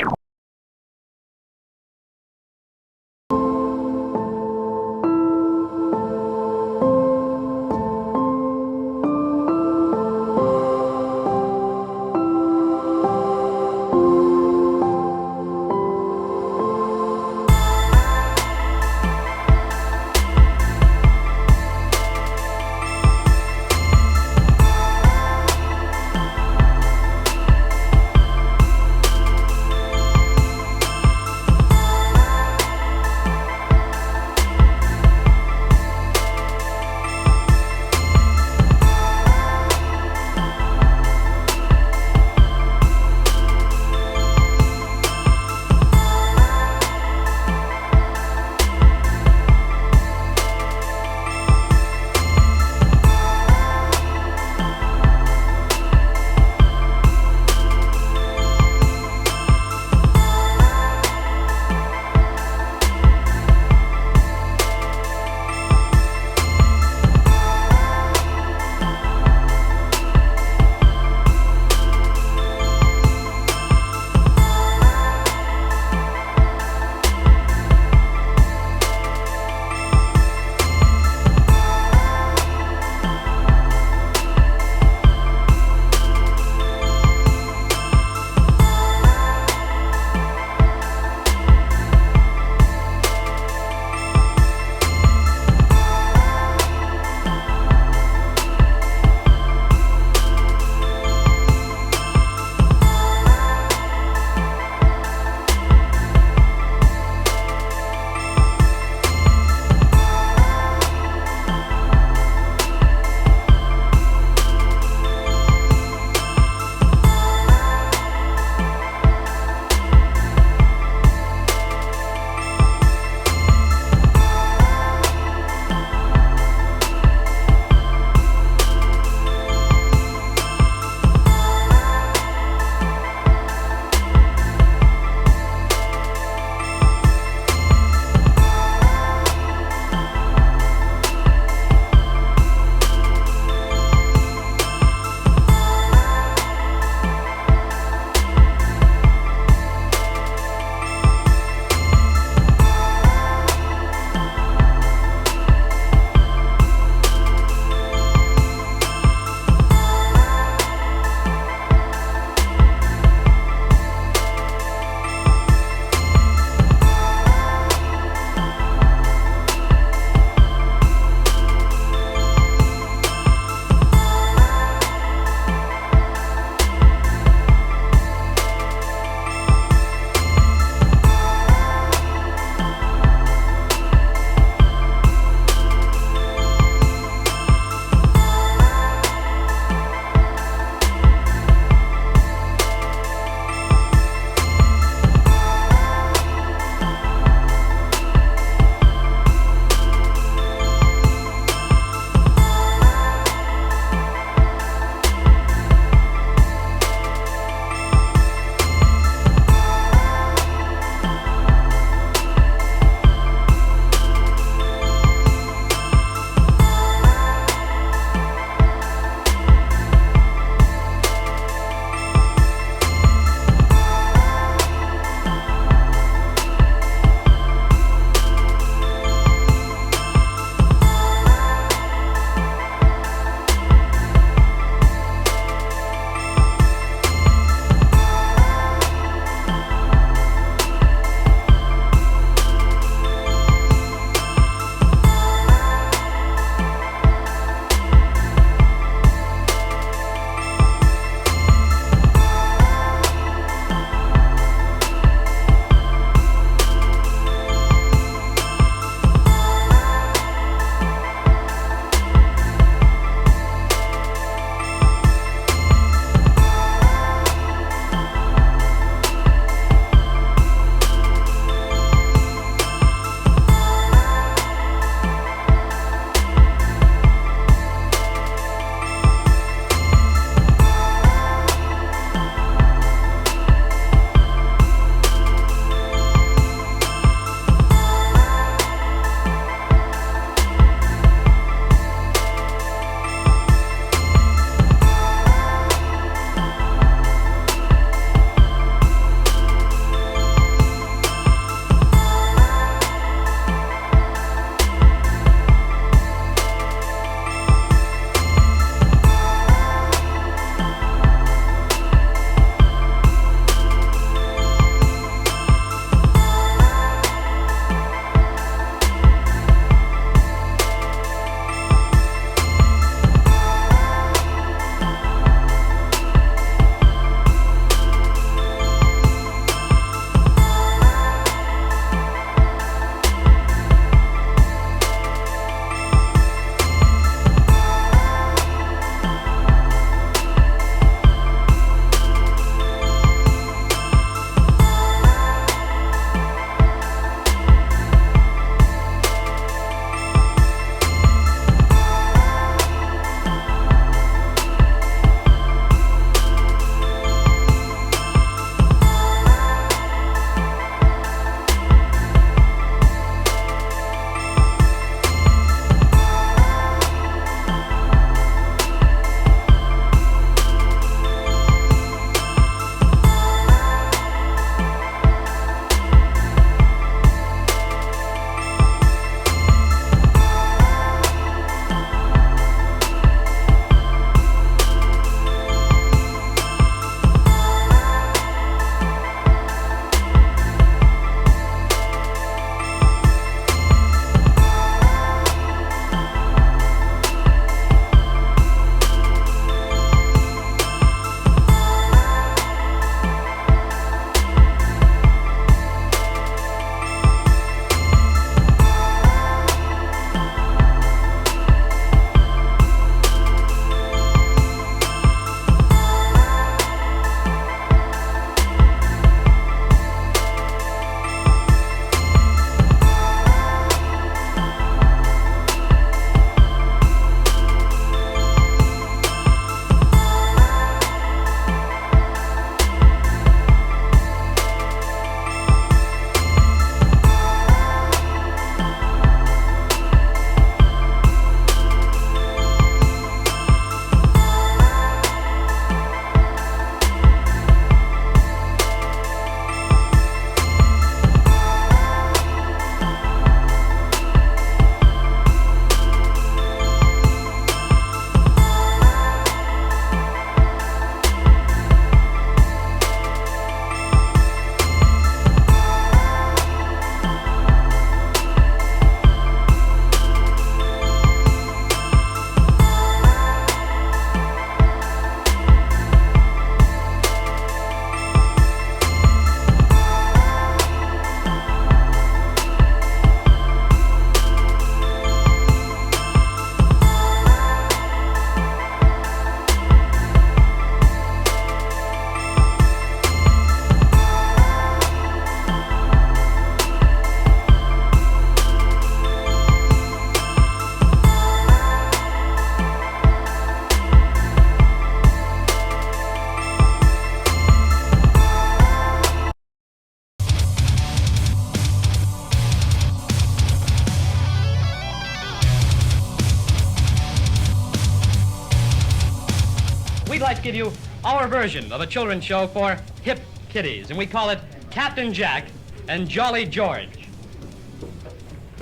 we'd like to give you our version of a children's show for hip kiddies, and we call it Captain Jack and Jolly George.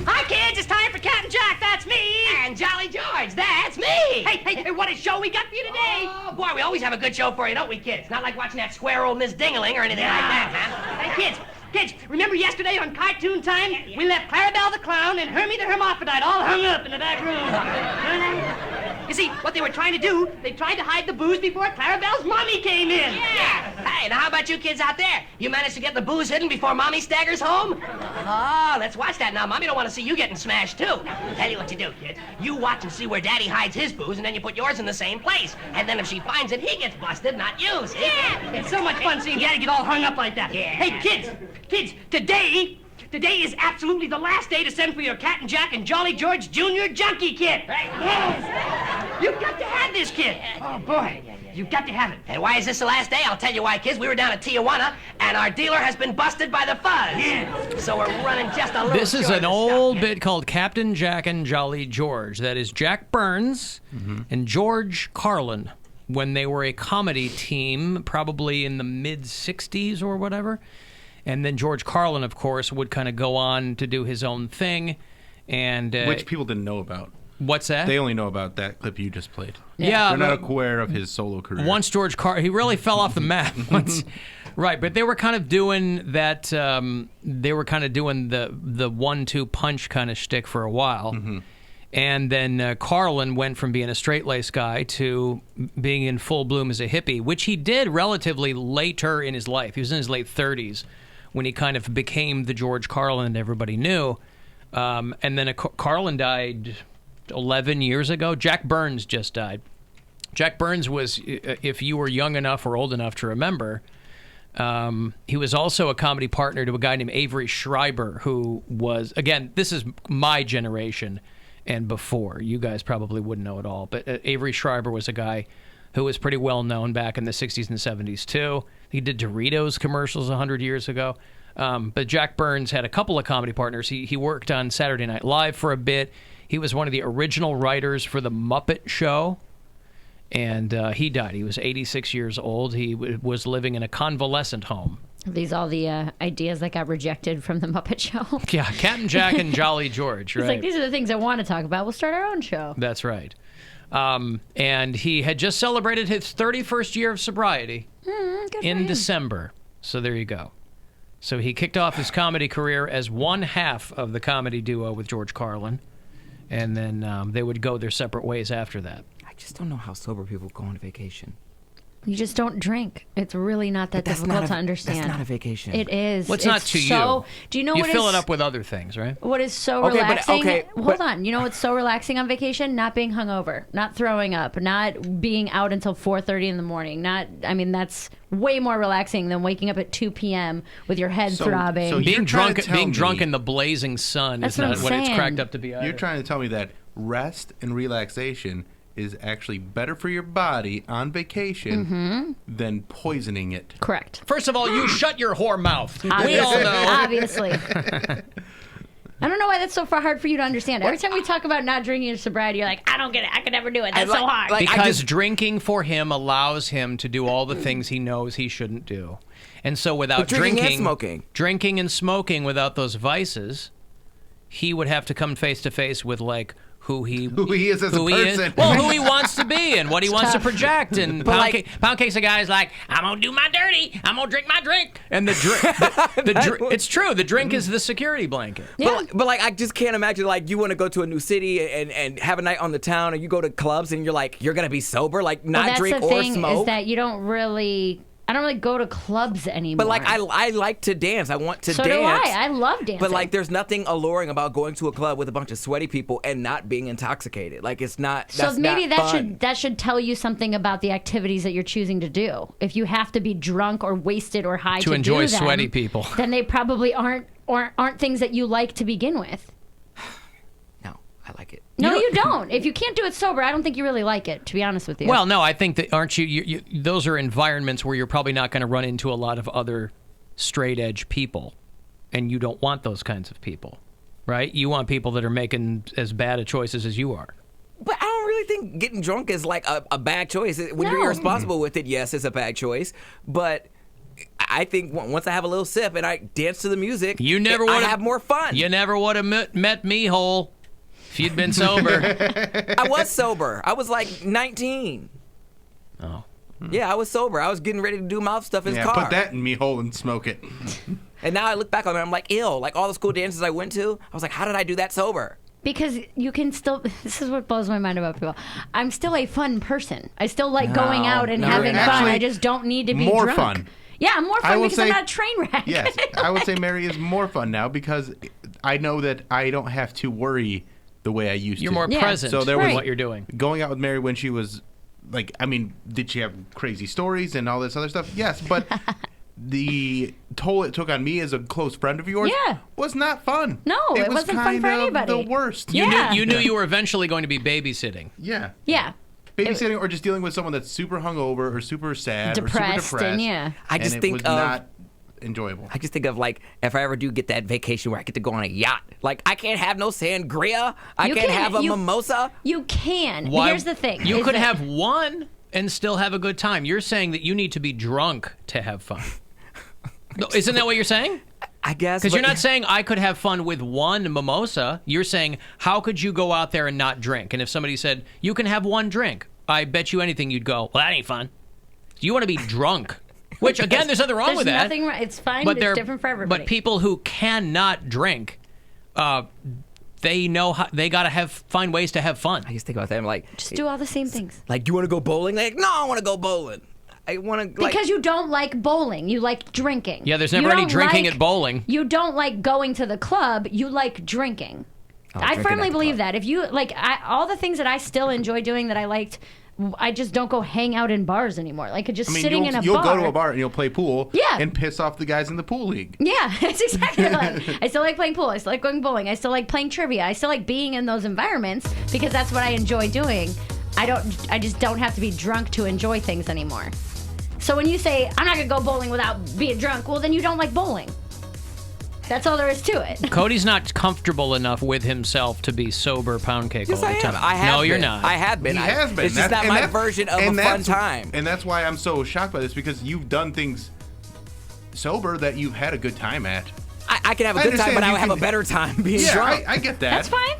Hi, kids. It's time for Captain Jack. That's me. And Jolly George. That's me. Hey, what a show we got for you today. Oh, boy, we always have a good show for you, don't we, kids? Not like watching that square old Miss Dingaling or anything like that, huh? Hey, kids, remember yesterday on Cartoon Time? We left Clarabelle the Clown and Hermie the Hermaphrodite all hung up in the back room. You see, what they were trying to do, they tried to hide the booze before Clarabelle's mommy came in. Yeah. Hey, now how about you kids out there? You managed to get the booze hidden before mommy staggers home? Oh, let's watch that now. Mommy don't want to see you getting smashed, too. Now, I'll tell you what you do, kids. You watch and see where Daddy hides his booze, and then you put yours in the same place. And then if she finds it, he gets busted, not you, see? Yeah. It's so much fun seeing Daddy get all hung up like that. Yeah. Hey, kids, today is absolutely the last day to send for your Captain Jack and Jolly George Jr. Junkie Kit. Right? Yes. You've got to have this kit. Oh, boy. You've got to have it. And why is this the last day? I'll tell you why, kids. We were down at Tijuana, and our dealer has been busted by the fuzz. Yeah. So we're running just a little This is short an of old stuff. bit called Captain Jack and Jolly George. That is Jack Burns and George Carlin when they were a comedy team, probably in the mid-'60s or whatever. And then George Carlin, of course, would kind of go on to do his own thing. And which people didn't know about. What's that? They only know about that clip you just played. Yeah. They're not aware of his solo career. Once George Carlin, he really fell off the map once. Right, but they were kind of doing that, they were kind of doing the 1-2 punch kind of shtick for a while. And then Carlin went from being a straight-laced guy to being in full bloom as a hippie, which he did relatively later in his life. He was in his late 30s when he kind of became the George Carlin everybody knew. And then Carlin died 11 years ago. Jack Burns just died. Jack Burns was, if you were young enough or old enough to remember, he was also a comedy partner to a guy named Avery Schreiber, who was, again, this is my generation and before. You guys probably wouldn't know it all. But Avery Schreiber was a guy who was pretty well known back in the 60s and 70s, too. He did Doritos commercials 100 years ago. But Jack Burns had a couple of comedy partners. He worked on Saturday Night Live for a bit. He was one of the original writers for The Muppet Show. And he died. He was 86 years old. He was living in a convalescent home. Are these all the ideas that got rejected from the Muppet Show? Yeah, Captain Jack and Jolly George, right? It's like, these are the things I want to talk about. We'll start our own show. That's right. And he had just celebrated his 31st year of sobriety in December. So there you go. So he kicked off his comedy career as one half of the comedy duo with George Carlin. And then they would go their separate ways after that. I just don't know how sober people go on vacation. You just don't drink. It's really not that difficult to understand. That's not a vacation. It is. Well, it's not to you. Do you know you what fill is, it up with other things, right? What is so Okay, but- relaxing? okay, Hold on. You know what's so relaxing on vacation? Not being hungover, not throwing up, not being out until 4:30 in the morning. That's way more relaxing than waking up at 2 p.m. with your head throbbing. So being drunk me- in the blazing sun That's is what not I'm what it's saying. cracked up to be. Either. You're trying to tell me that rest and relaxation is actually better for your body on vacation than poisoning it. Correct. First of all, you shut your whore mouth. We Obviously. all know. Obviously. I don't know why that's so hard for you to understand. Every time we talk about not drinking or sobriety, you're like, I don't get it. I could never do it. That's so hard. Because drinking for him allows him to do all the things he knows he shouldn't do. And so without But drinking and smoking without those vices, he would have to come face to face with who he is as a person. Well, who he wants to be and what he wants to project. And But Poundcake's a guy's like, I'm going to do my dirty. I'm going to drink my drink. And the drink, it's true. The drink is the security blanket. Yeah. But I just can't imagine, you want to go to a new city and have a night on the town, or you go to clubs and you're like, you're going to be sober, not drink or smoke. Is that you don't really... I don't really go to clubs anymore. But I like to dance. I want to so dance. So do I. I love dancing. But there's nothing alluring about going to a club with a bunch of sweaty people and not being intoxicated. It's not. So maybe not fun. that should tell you something about the activities that you're choosing to do. If you have to be drunk or wasted or high to enjoy do them, sweaty people, then they probably aren't things that you like to begin with. I like it. No, you don't. If you can't do it sober, I don't think you really like it, to be honest with you. Well, no, I think that aren't you those are environments where you're probably not going to run into a lot of other straight edge people, and you don't want those kinds of people, right? You want people that are making as bad a choices as you are. But I don't really think getting drunk is like a bad choice. When you're irresponsible with it, yes, it's a bad choice. But I think once I have a little sip and I dance to the music, I have more fun. You never would have met me whole if you'd been sober. I was sober. I was like 19. Oh. Yeah, I was sober. I was getting ready to do mouth stuff in his car. Put that in me hole and smoke it. And now I look back on it, I'm like, ew. Like all the school dances I went to, I was like, how did I do that sober? Because you can still, this is what blows my mind about people. I'm still a fun person. I still like going out and having fun. I just don't need to be more drunk. fun. Yeah, I'm more fun because I'm not a train wreck. Yes, I would say Mary is more fun now because I know that I don't have to worry the way I used to. You're more present so there was what you're doing. Going out with Mary when she was like, I mean, did she have crazy stories and all this other stuff? Yes, but the toll it took on me as a close friend of yours was not fun. No, it wasn't fun for anybody. The worst. You knew you were eventually going to be babysitting. Yeah. Yeah. Babysitting or just dealing with someone that's super hungover or super sad or super depressed. I just and think it was of not enjoyable. I just think of like if I ever do get that vacation where I get to go on a yacht. Like I can't have no sangria. I can't have a mimosa. You can. Why- Here's the thing. You is could that- have one and still have a good time. You're saying that you need to be drunk to have fun. No, isn't that what you're saying? I guess. Because you're not saying I could have fun with one mimosa. You're saying how could you go out there and not drink? And if somebody said you can have one drink, I bet you anything you'd go, well, that ain't fun. You want to be drunk. Which, again, there's nothing wrong with that. There's nothing wrong. It's fine. But It's different for everybody. But people who cannot drink, they know how, they got to find ways to have fun. I just think about that. I'm like, just do all the same things. Like, do you want to go bowling? Like, no, I want to go bowling. I want to. Like, Because you don't like bowling. You like drinking. Yeah, there's You never any don't drinking like- at bowling. You don't like going to the club. You like drinking. I drinking firmly at the believe that. If you like all the things that I still enjoy doing that I liked, I just don't go hang out in bars anymore. Like just sitting in a you'll bar. go to a bar and you'll play pool Yeah. and piss off the guys in the pool league. Yeah, it's exactly like I still like playing pool. I still like going bowling. I still like playing trivia. I still like being in those environments because that's what I enjoy doing. I just don't have to be drunk to enjoy things anymore. So when you say I'm not gonna go bowling without being drunk, well then you don't like bowling. That's all there is to it. Cody's not comfortable enough with himself to be sober pound cake Yes, all the I am. time. I have no, you're been. not. I have been. He has been. It's just not my version of a fun time. And that's why I'm so shocked by this because you've done things sober that you've had a good time at. I can have a good time, but I would have a better time being drunk. I get that. That's fine.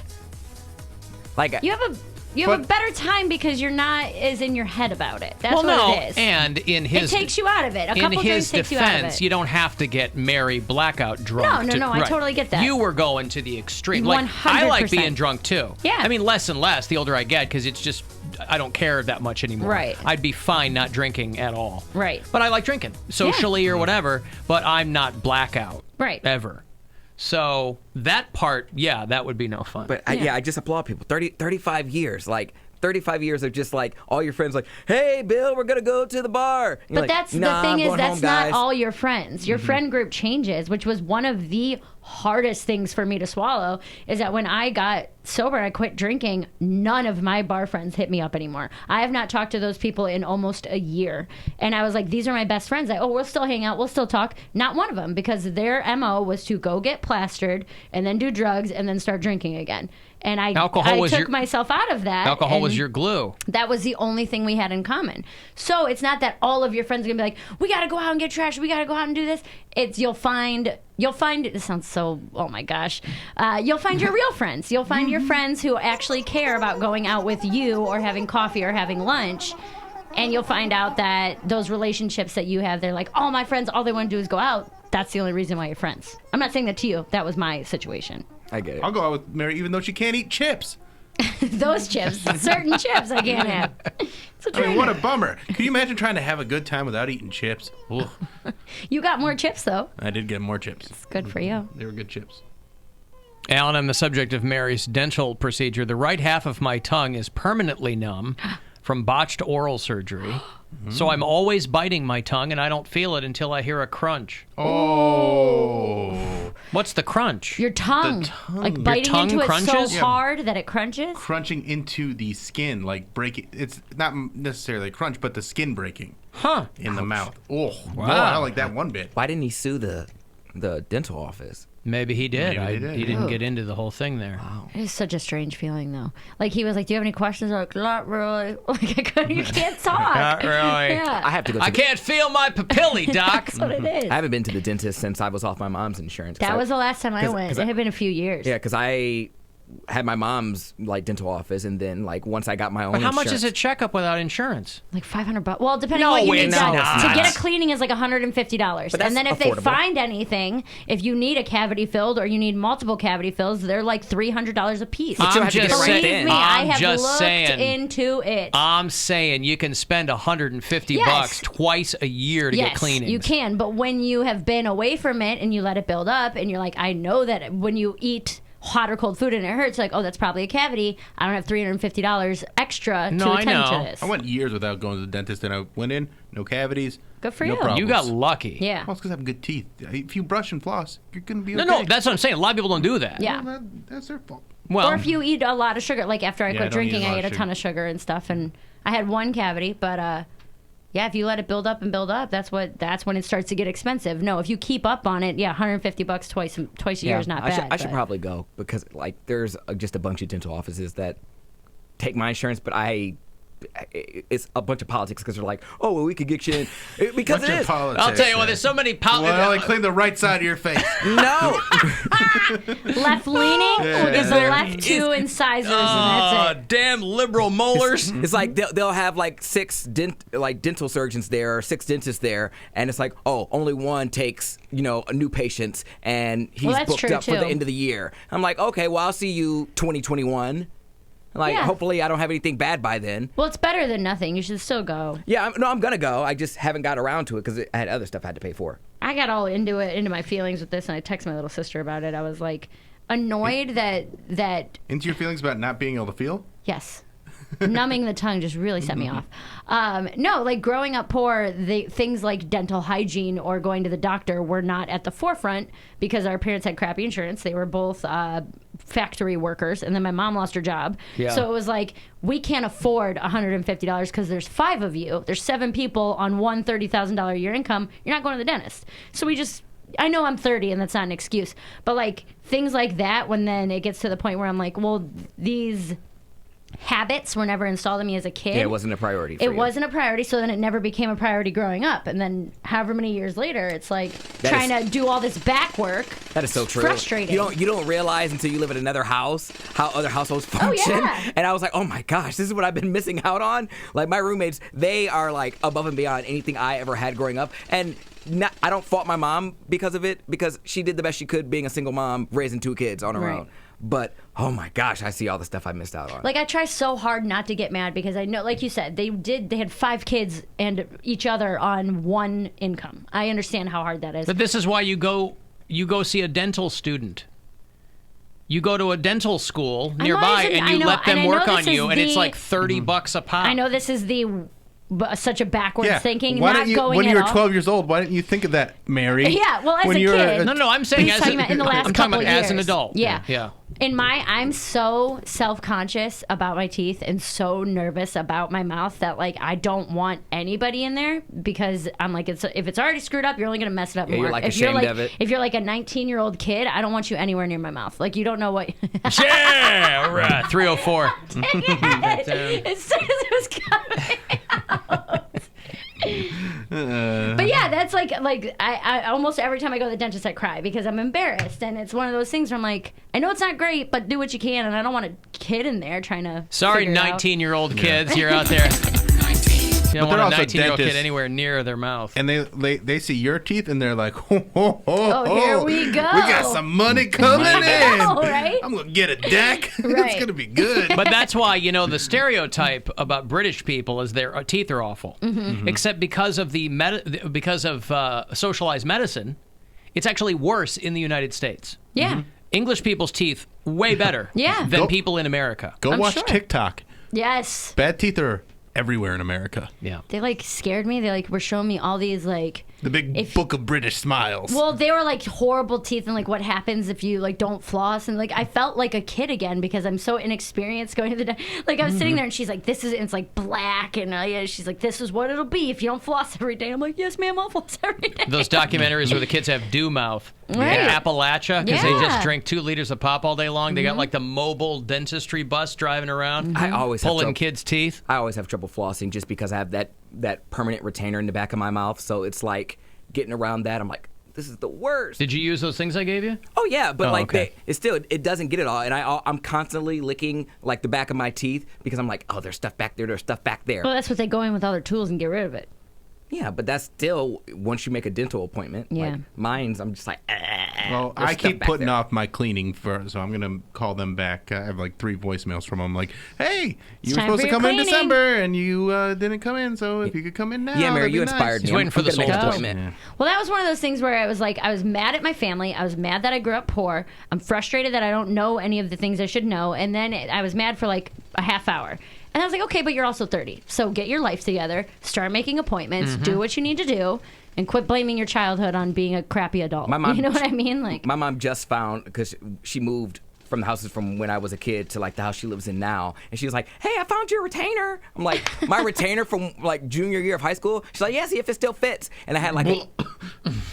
Like You have a better time because you're not as in your head about it. That's well, what no, it is. and in his it takes you out of it. A in couple his drinks takes you out of defense, it. you don't have to get Mary blackout drunk. No, I totally get that. You were going to the extreme. Like I like 100%. being drunk too. Yeah. I mean, less and less the older I get because it's just I don't care that much anymore. Right. I'd be fine not drinking at all. Right. But I like drinking socially or whatever. But I'm not blackout. Right. Ever. So that part, yeah, that would be no fun. But I just applaud people. 35 years, like 35 years of just like all your friends, like, hey, Bill, we're gonna go to the bar. And you're But like, that's nah, the thing I'm is going that's home, not guys. all your friends. Your friend group changes, which was one of the hardest things for me to swallow. Is that when I got sober and I quit drinking, none of my bar friends hit me up anymore. I have not talked to those people in almost a year, and I was like, these are my best friends. We'll still hang out, we'll still talk. Not one of them, because their MO was to go get plastered and then do drugs and then start drinking again. And I took myself out of that. Alcohol was and your glue. That was the only thing we had in common. So it's not that all of your friends are gonna be like, we gotta go out and get trashed, we gotta go out and do this. It's you'll find it sounds so, oh my gosh. You'll find your real friends. You'll find your friends who actually care about going out with you or having coffee or having lunch. And you'll find out that those relationships that you have, they're like, all my friends, all they want to do is go out. That's the only reason why you're friends. I'm not saying that to you. That was my situation. I get it. I'll go out with Mary even though she can't eat chips. Those chips, certain chips I can't have. It's a I mean, what a trainer. bummer. Can you imagine trying to have a good time without eating chips? Ugh. You got more chips, though. I did get more chips. It's good for you. They were good chips. Alan, on the subject of Mary's dental procedure, the right half of my tongue is permanently numb from botched oral surgery. So I'm always biting my tongue, and I don't feel it until I hear a crunch. Oh. What's the crunch? Your tongue. The tongue. Like Your biting tongue into it crunches? so hard that it crunches. Crunching into the skin, like breaking. It's not necessarily a crunch, but the skin breaking. Huh. In the mouth. Oh, Wow. wow. I don't like that one bit. Why didn't he sue the dental office? Maybe he did. Maybe they did, He didn't yeah. get into the whole thing there. It is such a strange feeling, though. Like, he was like, do you have any questions? I'm like, not really. Like, you can't talk. Not really. Yeah. I have to go. I can't feel my papillae, Doc. That's what it is. I haven't been to the dentist since I was off my mom's insurance. That was the last time I 'cause- went. 'cause It had been a few years. Yeah, because I had my mom's like dental office, and then like once I got my own. But how much insurance- is a checkup without insurance? Like $500. Well, depending No, on what you it's need done. not. To get a cleaning is like $150. But And then that's if they affordable. find anything, if you need a cavity filled or you need multiple cavity fills, they're like $300 a piece. But you I'm have to get just it right Believe then. me, I I'm have just looked saying. into it. I'm saying you can spend $150 Yes. twice a year to Yes, get cleanings. you can. But when you have been away from it and you let it build up and you're like, I know that when you eat hot or cold food and it hurts, like, oh, that's probably a cavity. I don't have $350 extra No, to I attend know. to this. I went years without going to the dentist, and I went in, no cavities. Good for no you. Problems. You got lucky. Yeah. Well, it's because I have good teeth. If you brush and floss, you're going to be No, okay. no, that's what I'm saying. A lot of people don't do that. Yeah. Well, that's their fault. Well, Or if you eat a lot of sugar, like after I Yeah, I quit don't eat a drinking, lot I of ate a ton sugar. of sugar and stuff, and I had one cavity. But yeah, if you let it build up and build up, that's when it starts to get expensive. No, if you keep up on it, yeah, $150 twice a year is not I bad. I should but- probably go because like there's just a bunch of dental offices that take my insurance, but it's a bunch of politics because they're like, oh, well, we could get you in because Bunch it of is. politics, I'll tell you what, man. there's so many Well, I clean the right side of your face. No. Left leaning is the left two incisors, and that's it. damn liberal molars. It's like they'll have like six dental surgeons there or six dentists there, and it's like, oh, only one takes new patients, and he's that's booked true, up for the too. end of the year. I'm like, okay, well, I'll see you 2021. Like, Yeah. hopefully, I don't have anything bad by then. Well, it's better than nothing. You should still go. Yeah, I'm gonna go. I just haven't got around to it because I had other stuff I had to pay for. I got all into my feelings with this, and I texted my little sister about it. I was like annoyed that Into your feelings about not being able to feel? yes. Numbing the tongue just really set me off. No, like growing up poor, things like dental hygiene or going to the doctor were not at the forefront because our parents had crappy insurance. They were both factory workers, and then my mom lost her job. Yeah. So it was like, we can't afford $150 because there's 5 of you. There's 7 people on one $30,000 a year income. You're not going to the dentist. So we just... I know I'm 30 and that's not an excuse, but like things like that, when then it gets to the point where I'm like, well, these habits were never installed in me as a kid. Yeah, it wasn't a priority for It you. wasn't a priority, so then it never became a priority growing up. And then however many years later, it's like trying to do all this back work. That is so true. Frustrating. You don't realize until you live in another house how other households function. yeah. And I was like, oh my gosh, this is what I've been missing out on. Like my roommates, they are like above and beyond anything I ever had growing up. And I don't fault my mom because of it, because she did the best she could being a single mom, raising 2 kids on her Right. own. But oh my gosh, I see all the stuff I missed out on. Like I try so hard not to get mad because I know, like you said, they had 5 kids and each other on one income. I understand how hard that is. But this is why you go see a dental student. You go to a dental school nearby and you let them work on you, and it's like $30 a pop. I know this is such a backwards thinking. Why not don't you, going when at you were all. 12 years old, why didn't you think of that, Mary? Yeah, well, as when a you were kid. No, I'm saying He's as talking about in the last I'm talking couple about as an years. adult. Yeah. Yeah. I'm so self-conscious about my teeth and so nervous about my mouth that like I don't want anybody in there because I'm like, if it's already screwed up, you're only gonna mess it up Yeah, more. you're, like, if you're ashamed like of it. if you're like a 19-year-old kid, I don't want you anywhere near my mouth. Like you don't know what. Yeah, all right. 304. As soon as it was coming out. But yeah, that's like I almost every time I go to the dentist I cry because I'm embarrassed, and it's one of those things where I'm like, I know it's not great, but do what you can, and I don't want a kid in there trying to. Sorry, figure it out. 19-year-old kids, you're out there. You don't But they're want a also 19-year-old kid dentists. anywhere near their mouth. And they see your teeth and they're like, ho, ho, ho, Oh, here we go. We got some money coming in. I know, right? I'm going to get a deck. It's Right. going to be good. But that's why, the stereotype about British people is their teeth are awful. Mhm. Except because of socialized medicine, it's actually worse in the United States. Yeah. English people's teeth way better Yeah. than Go- people in America. Go I'm watch sure. TikTok. Yes. Bad teeth are everywhere in America. Yeah. They scared me. They were showing me all these The big book of British smiles. Well, they were like horrible teeth, and like what happens if you like don't floss, and like I felt like a kid again because I'm so inexperienced going to the like I was sitting there and she's like, this is, and it's like black, and yeah, she's like, this is what it'll be if you don't floss every day. I'm like, yes, ma'am, I'll floss every day. Those documentaries where the kids have dew mouth Right. in Appalachia because they Yeah. just drink 2 liters of pop all day long. They got like the mobile dentistry bus driving around. I always have pulling trouble- kids' teeth. I always have trouble flossing just because I have that permanent retainer in the back of my mouth. So it's like getting around that. I'm like, this is the worst. Did you use those things I gave you? Oh yeah, but Oh, like okay. it doesn't get it all, and I'm constantly licking like the back of my teeth because I'm like, oh, there's stuff back there, there's stuff back there. Well, that's what they go in with all their tools and get rid of it. Yeah, but that's still once you make a dental appointment. Yeah. Like mine's, I'm just like, Well, there's I stuff keep back putting there. off my cleaning so I'm gonna call them back. I have like 3 voicemails from them. Like, hey, you were time supposed for to your come in cleaning. December and you didn't come in. So if you could come in now, Yeah, Mary, that'd be you nice. inspired me. He's waiting for the I'm gonna make an soul. appointment. Well, that was one of those things where I was like, I was mad at my family. I was mad that I grew up poor. I'm frustrated that I don't know any of the things I should know. And then I was mad for like a half hour. And I was like, okay, but you're also 30. So get your life together, start making appointments, Mm-hmm. do what you need to do, and quit blaming your childhood on being a crappy adult. My mom- you know what I mean? Like, My mom just found, because she moved from the houses from when I was a kid to like the house she lives in now, and she was like, hey, I found your retainer. I'm like, my retainer from like junior year of high school? She's like, yeah, see if it still fits. And I had like,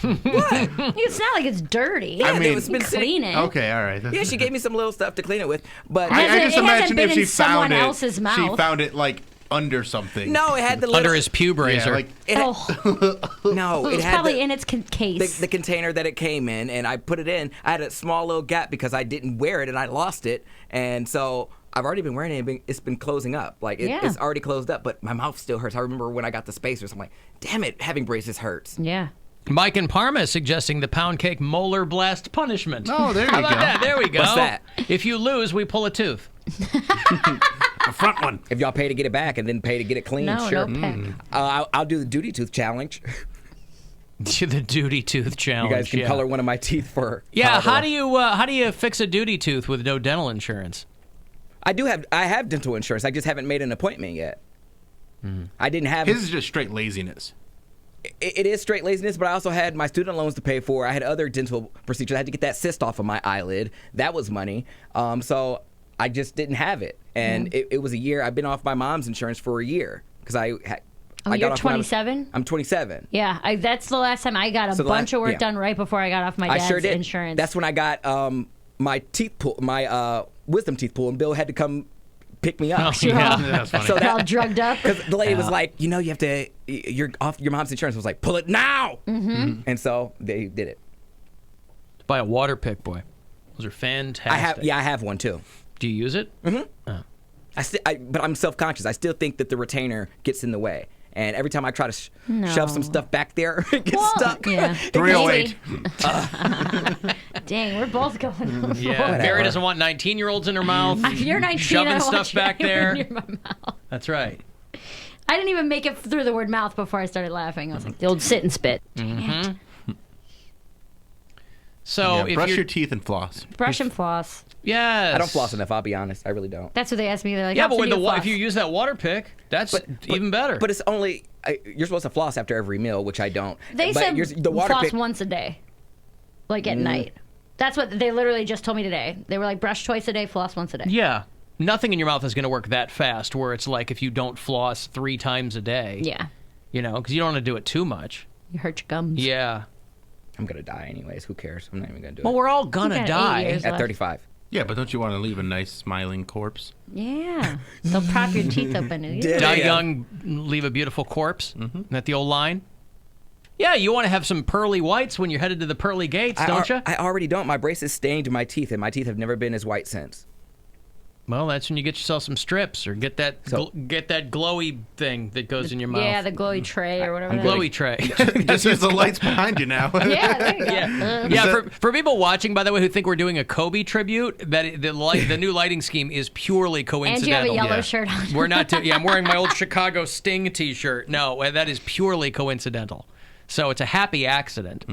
it's not like it's dirty. Yeah, I mean- it's been You clean it. Okay, all right. yeah, she gave me some little stuff to clean it with, but I just It hasn't imagine been if she in someone found it, else's she mouth. found it like under something. no, it had the little, Under his pube Yeah, razor. like no, it It's had probably the, in its case. the container that it came in, and I put it in. I had a small little gap because I didn't wear it and I lost it, and so I've already been wearing it. It's been closing up, like Yeah. it's already closed up, but my mouth still hurts. I remember when I got the spacers, I'm like, damn it, having braces hurts. yeah. Mike in Parma is suggesting the pound cake molar blast punishment. Oh, there How you about go. that? There we go. What's that? If you lose, we pull a tooth. the front one. If y'all pay to get it back and then pay to get it clean, No, sure. no pay. I'll do the duty tooth challenge. The duty tooth challenge. You guys can yeah. color one of my teeth for. Yeah, however how do you fix a duty tooth with no dental insurance? I have dental insurance. I just haven't made an appointment yet. I didn't have. His is just straight laziness. It is straight laziness, but I also had my student loans to pay for. I had other dental procedures. I had to get that cyst off of my eyelid. That was money. So I just didn't have it, and it was a year. I've been off my mom's insurance for a year because I got You're off when I was- 27? I'm 27. Yeah, that's the last time I got a So the bunch of work yeah. done right before I got off my dad's I sure did. insurance. That's when I got my teeth pulled, my wisdom teeth pulled, and Bill had to come pick me up. Oh, yeah, that's funny. So all drugged up. because the lady was like, you have to, you're off your mom's insurance. I was like, pull it now. Mm-hmm. And so they did it. Buy a water pick, boy. Those are fantastic. I have one too. Do you use it? Mm-hmm. Oh. But I'm self-conscious. I still think that the retainer gets in the way. And every time I try to No. shove some stuff back there, it gets stuck. Yeah. 308. Dang, we're both going. Yeah, Whatever. Barry doesn't want 19-year-olds in her mouth. If you're 19, I shoving don't stuff want you back anywhere there. near my mouth. That's right. I didn't even make it through the word mouth before I started laughing. I was like, the old sit and spit. Mm-hmm. So Yeah, if brush you're, your teeth and floss. Brush and floss. yes, I don't floss enough, I'll be honest. I really don't. That's what they asked me. They're like, Yeah, how but often when do you floss? if you use that water pick, that's even better. But it's only, you're supposed to floss after every meal, which I don't. They but said the water floss pick, once a day, like at night. That's what they literally just told me today. They were like, brush twice a day, floss once a day. yeah, nothing in your mouth is going to work that fast. Where it's like if you don't floss 3 times a day. Yeah. Because you don't want to do it too much. You hurt your gums. Yeah. I'm going to die anyways. Who cares? I'm not even going to do Well, it. we're all gonna got 8 die. years At left. 35. Yeah, but don't you want to leave a nice smiling corpse? Yeah. They'll prop your teeth open. Die young, leave a beautiful corpse. Mm-hmm. Isn't that the old line? Yeah, you want to have some pearly whites when you're headed to the pearly gates, don't you? I already don't. My braces stained my teeth, and my teeth have never been as white since. Well, that's when you get yourself some strips or get that get that glowy thing that goes in your mouth. Yeah, the glowy tray or whatever. that glowy is. tray. Just use the lights behind you now. Yeah, there you go. Yeah, for people watching, by the way, who think we're doing a Kobe tribute, that the new lighting scheme is purely coincidental. And you have a yellow shirt on. We're not. I'm wearing my old Chicago Sting T-shirt. No, that is purely coincidental. So it's a happy accident,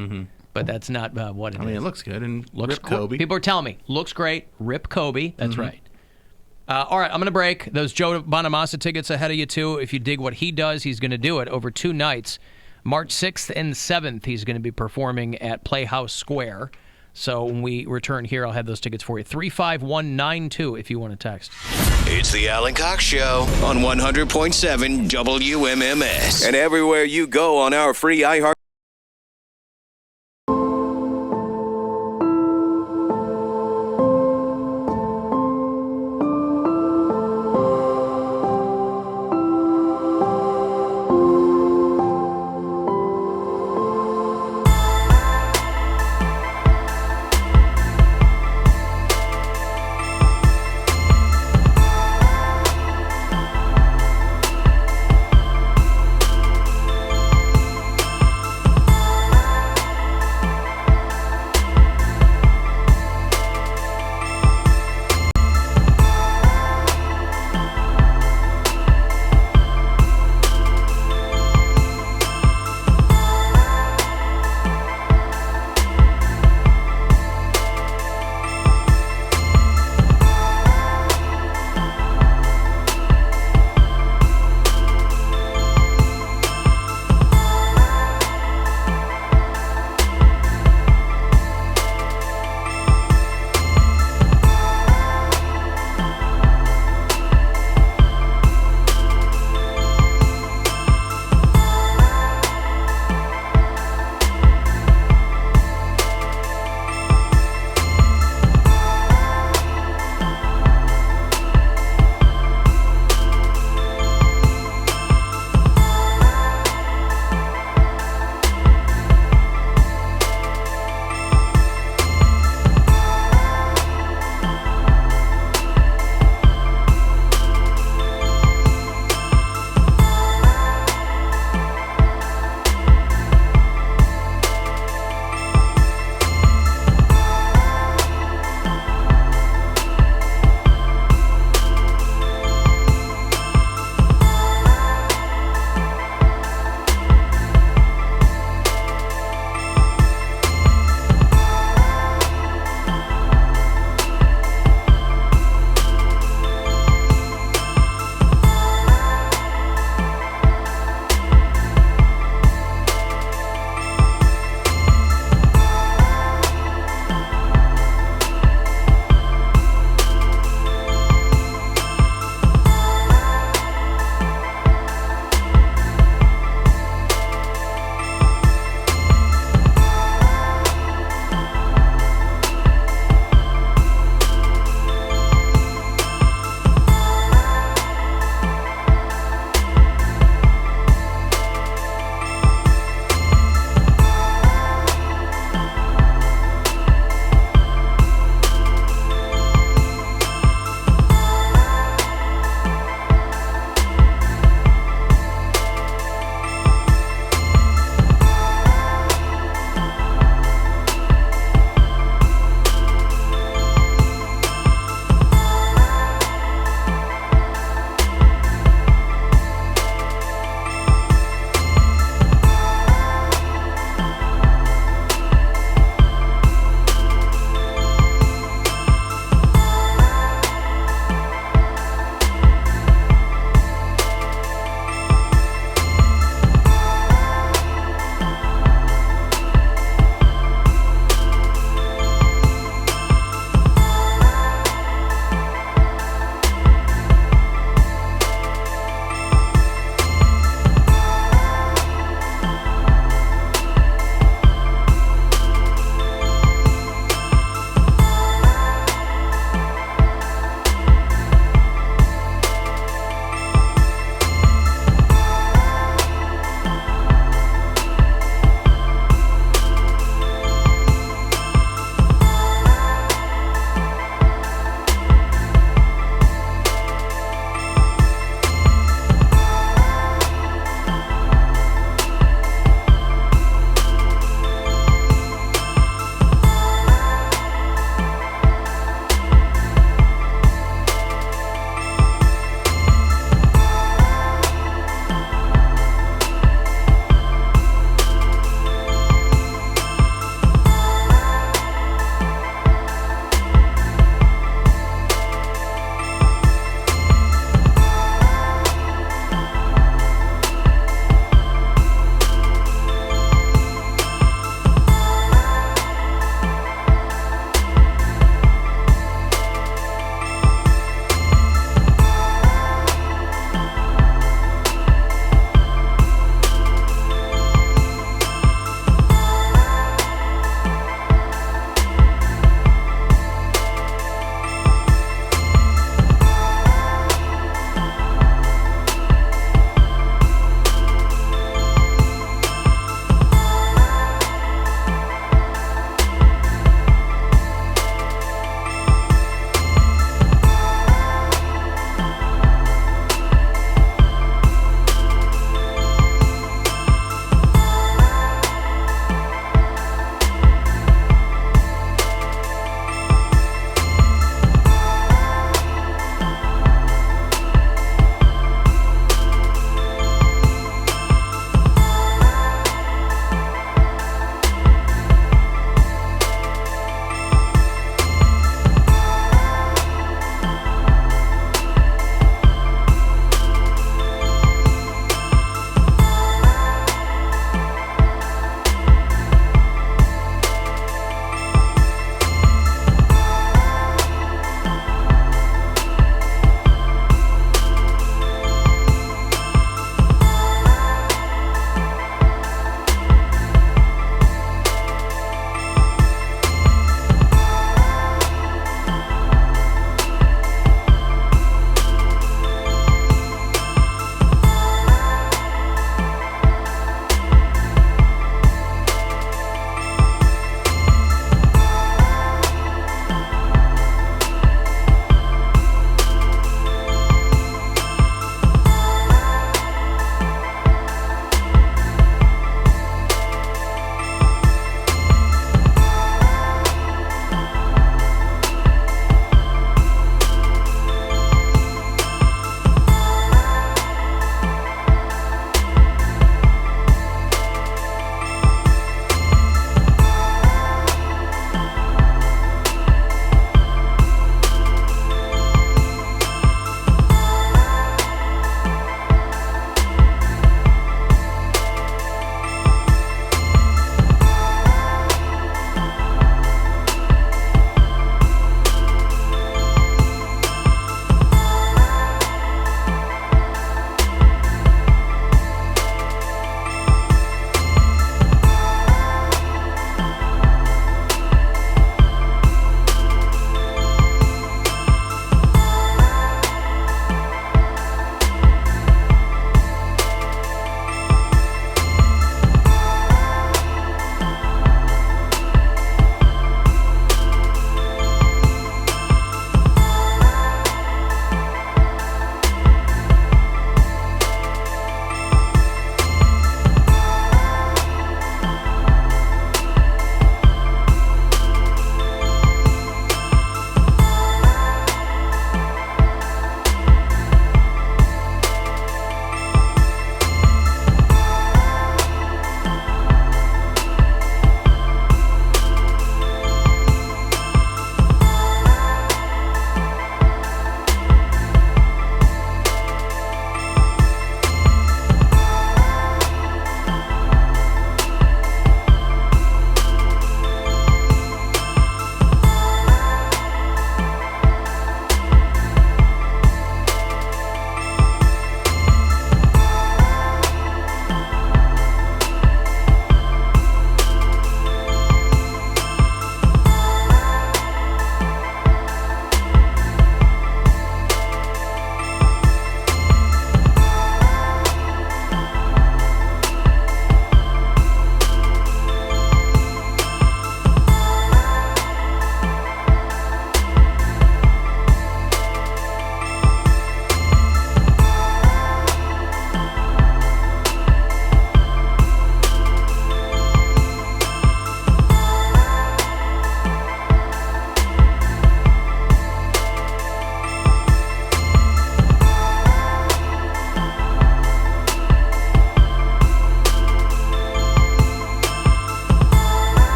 but that's not what it is. I mean, it looks good. And Looks rip Kobe. People are telling me looks great. Rip Kobe. That's right. All right, I'm going to break. Those Joe Bonamassa tickets ahead of you, too. If you dig what he does, he's going to do it over 2 nights. March 6th and 7th, he's going to be performing at Playhouse Square. So when we return here, I'll have those tickets for you. 35192 if you want to text. It's the Alan Cox Show on 100.7 WMMS. And everywhere you go on our free iHeart.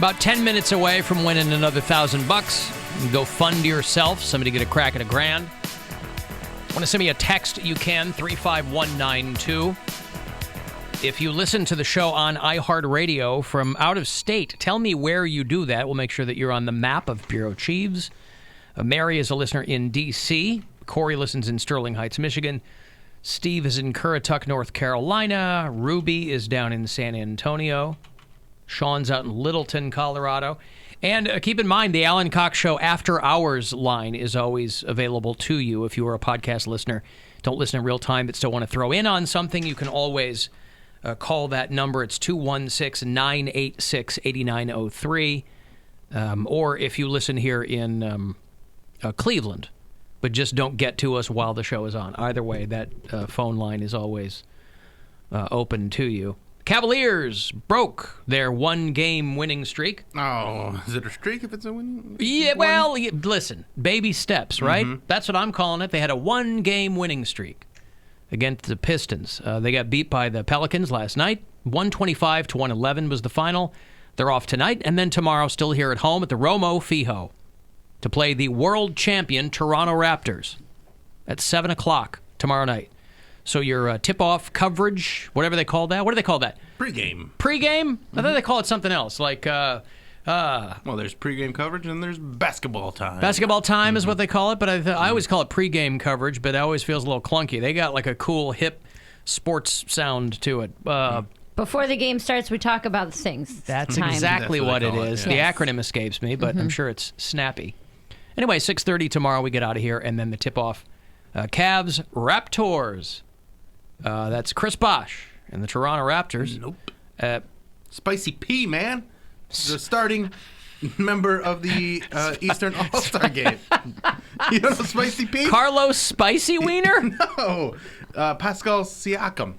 About 10 minutes away from winning another $1,000. You go fund yourself. Somebody get a crack at $1,000. Want to send me a text? You can, 35192. If you listen to the show on iHeartRadio from out of state, tell me where you do that. We'll make sure that you're on the map of Bureau Chiefs. Mary is a listener in D.C. Corey listens in Sterling Heights, Michigan. Steve is in Currituck, North Carolina. Ruby is down in San Antonio. Sean's out in Littleton, Colorado. And keep in mind, the Alan Cox Show After Hours line is always available to you if you are a podcast listener. Don't listen in real time but still want to throw in on something. You can always call that number. It's 216-986-8903. Or if you listen here in Cleveland, but just don't get to us while the show is on. Either way, that phone line is always open to you. Cavaliers broke their one-game winning streak. Oh, is it a streak if it's a win? Yeah, well, listen, baby steps, right? Mm-hmm. That's what I'm calling it. They had a one-game winning streak against the Pistons. They got beat by the Pelicans last night. 125-111 was the final. They're off tonight, and then tomorrow still here at home at the Romo Fijo to play the world champion Toronto Raptors at 7 o'clock tomorrow night. So your tip-off coverage, whatever they call that. What do they call that? Pre-game. Pre-game? I thought they call it something else, like... well, there's pre-game coverage and there's basketball time. Basketball time is what they call it, but I always call it pre-game coverage, but it always feels a little clunky. They got like a cool, hip sports sound to it. Before the game starts, we talk about things. That's exactly what it is. The Yes. acronym escapes me, but I'm sure it's snappy. Anyway, 6:30 tomorrow we get out of here, and then the tip-off. Cavs, Raptors. That's Chris Bosh and the Toronto Raptors. Nope. Spicy P, man. The starting member of the Eastern All-Star game. You don't know Spicy P? Carlos Spicy Wiener? No. Pascal Siakam.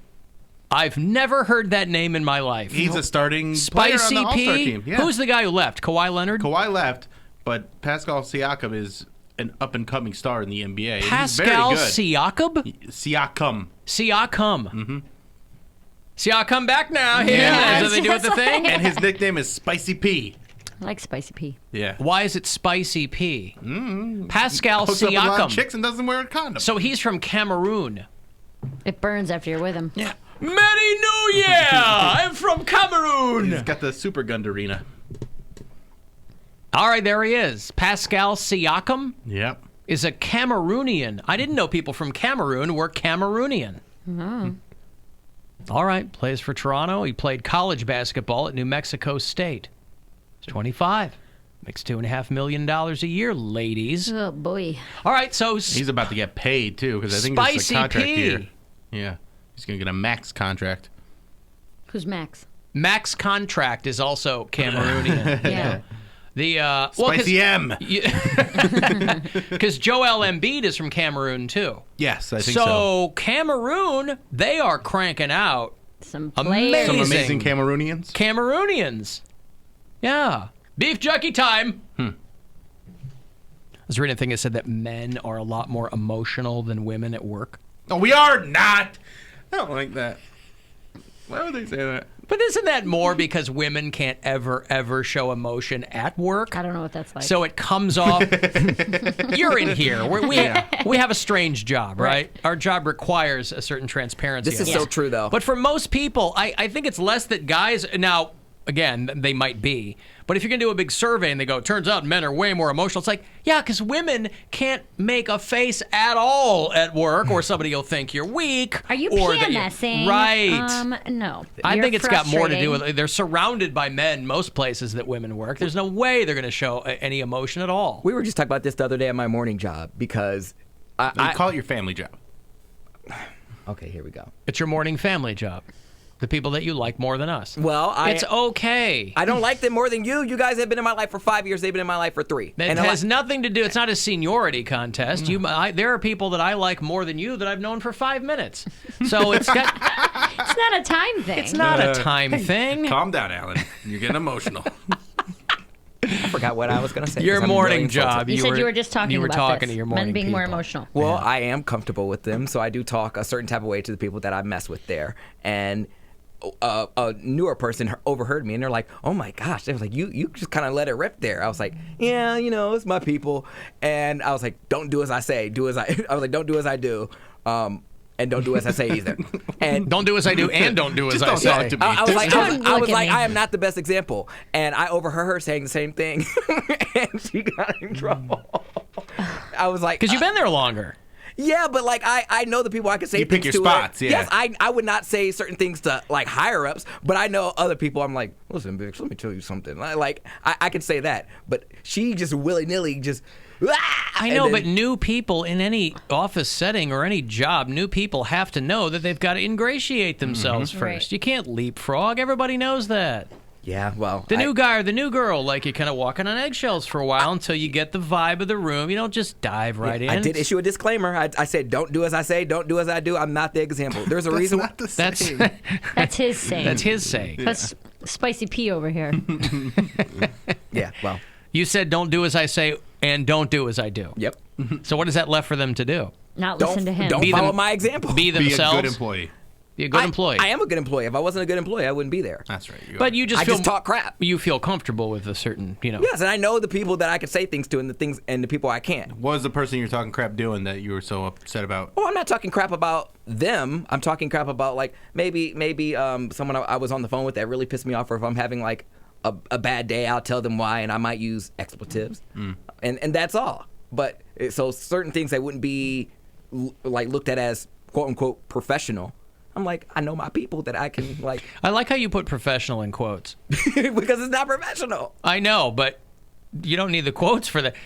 I've never heard that name in my life. He's a starting Spicy player on the All-Star P? team. Yeah. Who's the guy who left? Kawhi Leonard? Kawhi left, but Pascal Siakam is an up-and-coming star in the NBA. And Pascal he's very good. Siakam? Siakam. Mm-hmm. Siakam back now. Here. Yeah. That's what they do with the thing. And his nickname is Spicy P. I like Spicy P. Yeah. Why is it Spicy P? Pascal Hooks up with a lot of Siakam. chicks and doesn't wear a condom. So he's from Cameroon. It burns after you're with him. Yeah. Merry New Year! I'm from Cameroon. He's got the super Gundarina. All right, there he is. Pascal Siakam Yep. is a Cameroonian. I didn't know people from Cameroon were Cameroonian. Oh. All right, plays for Toronto. He played college basketball at New Mexico State. He's 25. Makes $2.5 million a year, ladies. Oh, boy. All right, so... He's about to get paid, too, because I think this is Spicy a contract P. year. Yeah. He's going to get a max contract. Who's Max? Max Contract is also Cameroonian. Yeah. The Spicy M. Because Joel Embiid is from Cameroon too. Yes, I think so. So Cameroon, they are cranking out some players. Some amazing Cameroonians. Cameroonians. Yeah. Beef jerky time. I was reading a thing that said that men are a lot more emotional than women at work. Oh, we are not. I don't like that. Why would they say that? But isn't that more because women can't ever show emotion at work? I don't know what that's like. So it comes off. You're in here. We have a strange job, right? Our job requires a certain transparency. This is so true, though. But for most people, I think it's less that guys. Now, again, they might be. But if you're going to do a big survey and they go, turns out men are way more emotional, it's like, yeah, because women can't make a face at all at work, or somebody will think you're weak. Are you or PMSing? Right. No. I You're think it's got more to do frustrating. with they're surrounded by men most places that women work. There's no way they're going to show any emotion at all. We were just talking about this the other day at my morning job because I call it your family job. Okay, here we go. It's your morning family job. The people that you like more than us. Well, it's okay. I don't like them more than you. You guys have been in my life for 5 years. They've been in my life for 3. It has nothing to do. It's not a seniority contest. There are people that I like more than you that I've known for 5 minutes. So it's got. It's not a time thing. It's not a time thing. Calm down, Alan. You're getting emotional. I forgot what I was going to say. Your 'cause I'm morning really insulted. job. You said you were just talking You were about talking this. to your morning Men being more people. emotional. Well, I am comfortable with them, so I do talk a certain type of way to the people that I mess with there. And a newer person overheard me, and they're like, "Oh my gosh!" They was like, "You just kind of let it rip there." I was like, "Yeah, it's my people," and I was like, "Don't do as I say, do as I." I was like, "Don't do as I do." And don't do as I say either. And don't do as I do, and don't do as I say. I was like, I am not the best example, and I overheard her saying the same thing, and she got in trouble. I was like, because you've been there longer. Yeah, but like I know the people I can say you things pick your to. spots. Yeah. Yes, I would not say certain things to like higher ups, but I know other people. I'm like, listen, bitch, let me tell you something. Like I can say that, but she just willy nilly just. I know, but new people in any office setting or any job, new people have to know that they've got to ingratiate themselves first. Right. You can't leapfrog. Everybody knows that. Yeah, well, the new guy or the new girl, like you're kind of walking on eggshells for a while until you get the vibe of the room. You don't just dive right in. I did issue a disclaimer. I said, don't do as I say, don't do as I do. I'm not the example. There's a reason. That's his saying. That's his saying. That's Spicy P over here. Yeah, well. You said don't do as I say and don't do as I do. Yep. So what is that left for them to do? Not listen to him. Don't follow my example. Be themselves. Be a good employee. Be a good employee. I am a good employee. If I wasn't a good employee, I wouldn't be there. That's right. But you just I just talk crap. You feel comfortable with a certain, Yes, and I know the people that I can say things to, and the people I can't. What was the person you're talking crap doing that you were so upset about? Oh, I'm not talking crap about them. I'm talking crap about like maybe someone I was on the phone with that really pissed me off, or if I'm having like a bad day, I'll tell them why, and I might use expletives, and that's all. But so certain things that wouldn't be like looked at as quote unquote professional. I'm like, I know my people that I can like. I like how you put professional in quotes. Because it's not professional. I know, but you don't need the quotes for that.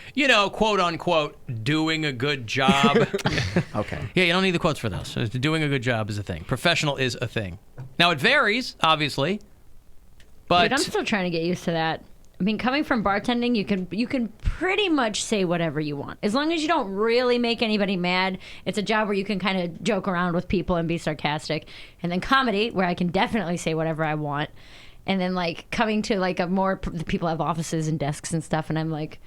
Quote unquote, doing a good job. Okay. Yeah, you don't need the quotes for those. Doing a good job is a thing. Professional is a thing. Now, it varies, obviously. But Dude, I'm still trying to get used to that. I mean, coming from bartending, you can pretty much say whatever you want. As long as you don't really make anybody mad, it's a job where you can kind of joke around with people and be sarcastic. And then comedy, where I can definitely say whatever I want. And then, like, coming to, like, the people have offices and desks and stuff, and I'm like,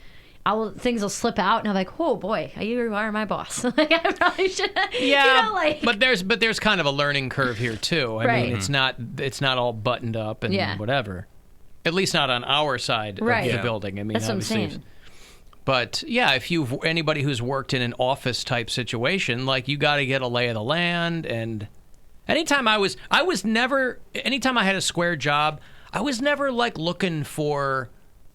things will slip out, and I'm like, oh, boy, you are my boss. Like, I probably should. Yeah, but there's kind of a learning curve here, too. I mean, it's not all buttoned up and whatever. At least not on our side of the building. I mean, that's what I'm saying. But yeah, if anybody who's worked in an office type situation, like you got to get a lay of the land. And anytime I had a square job, I was never like looking for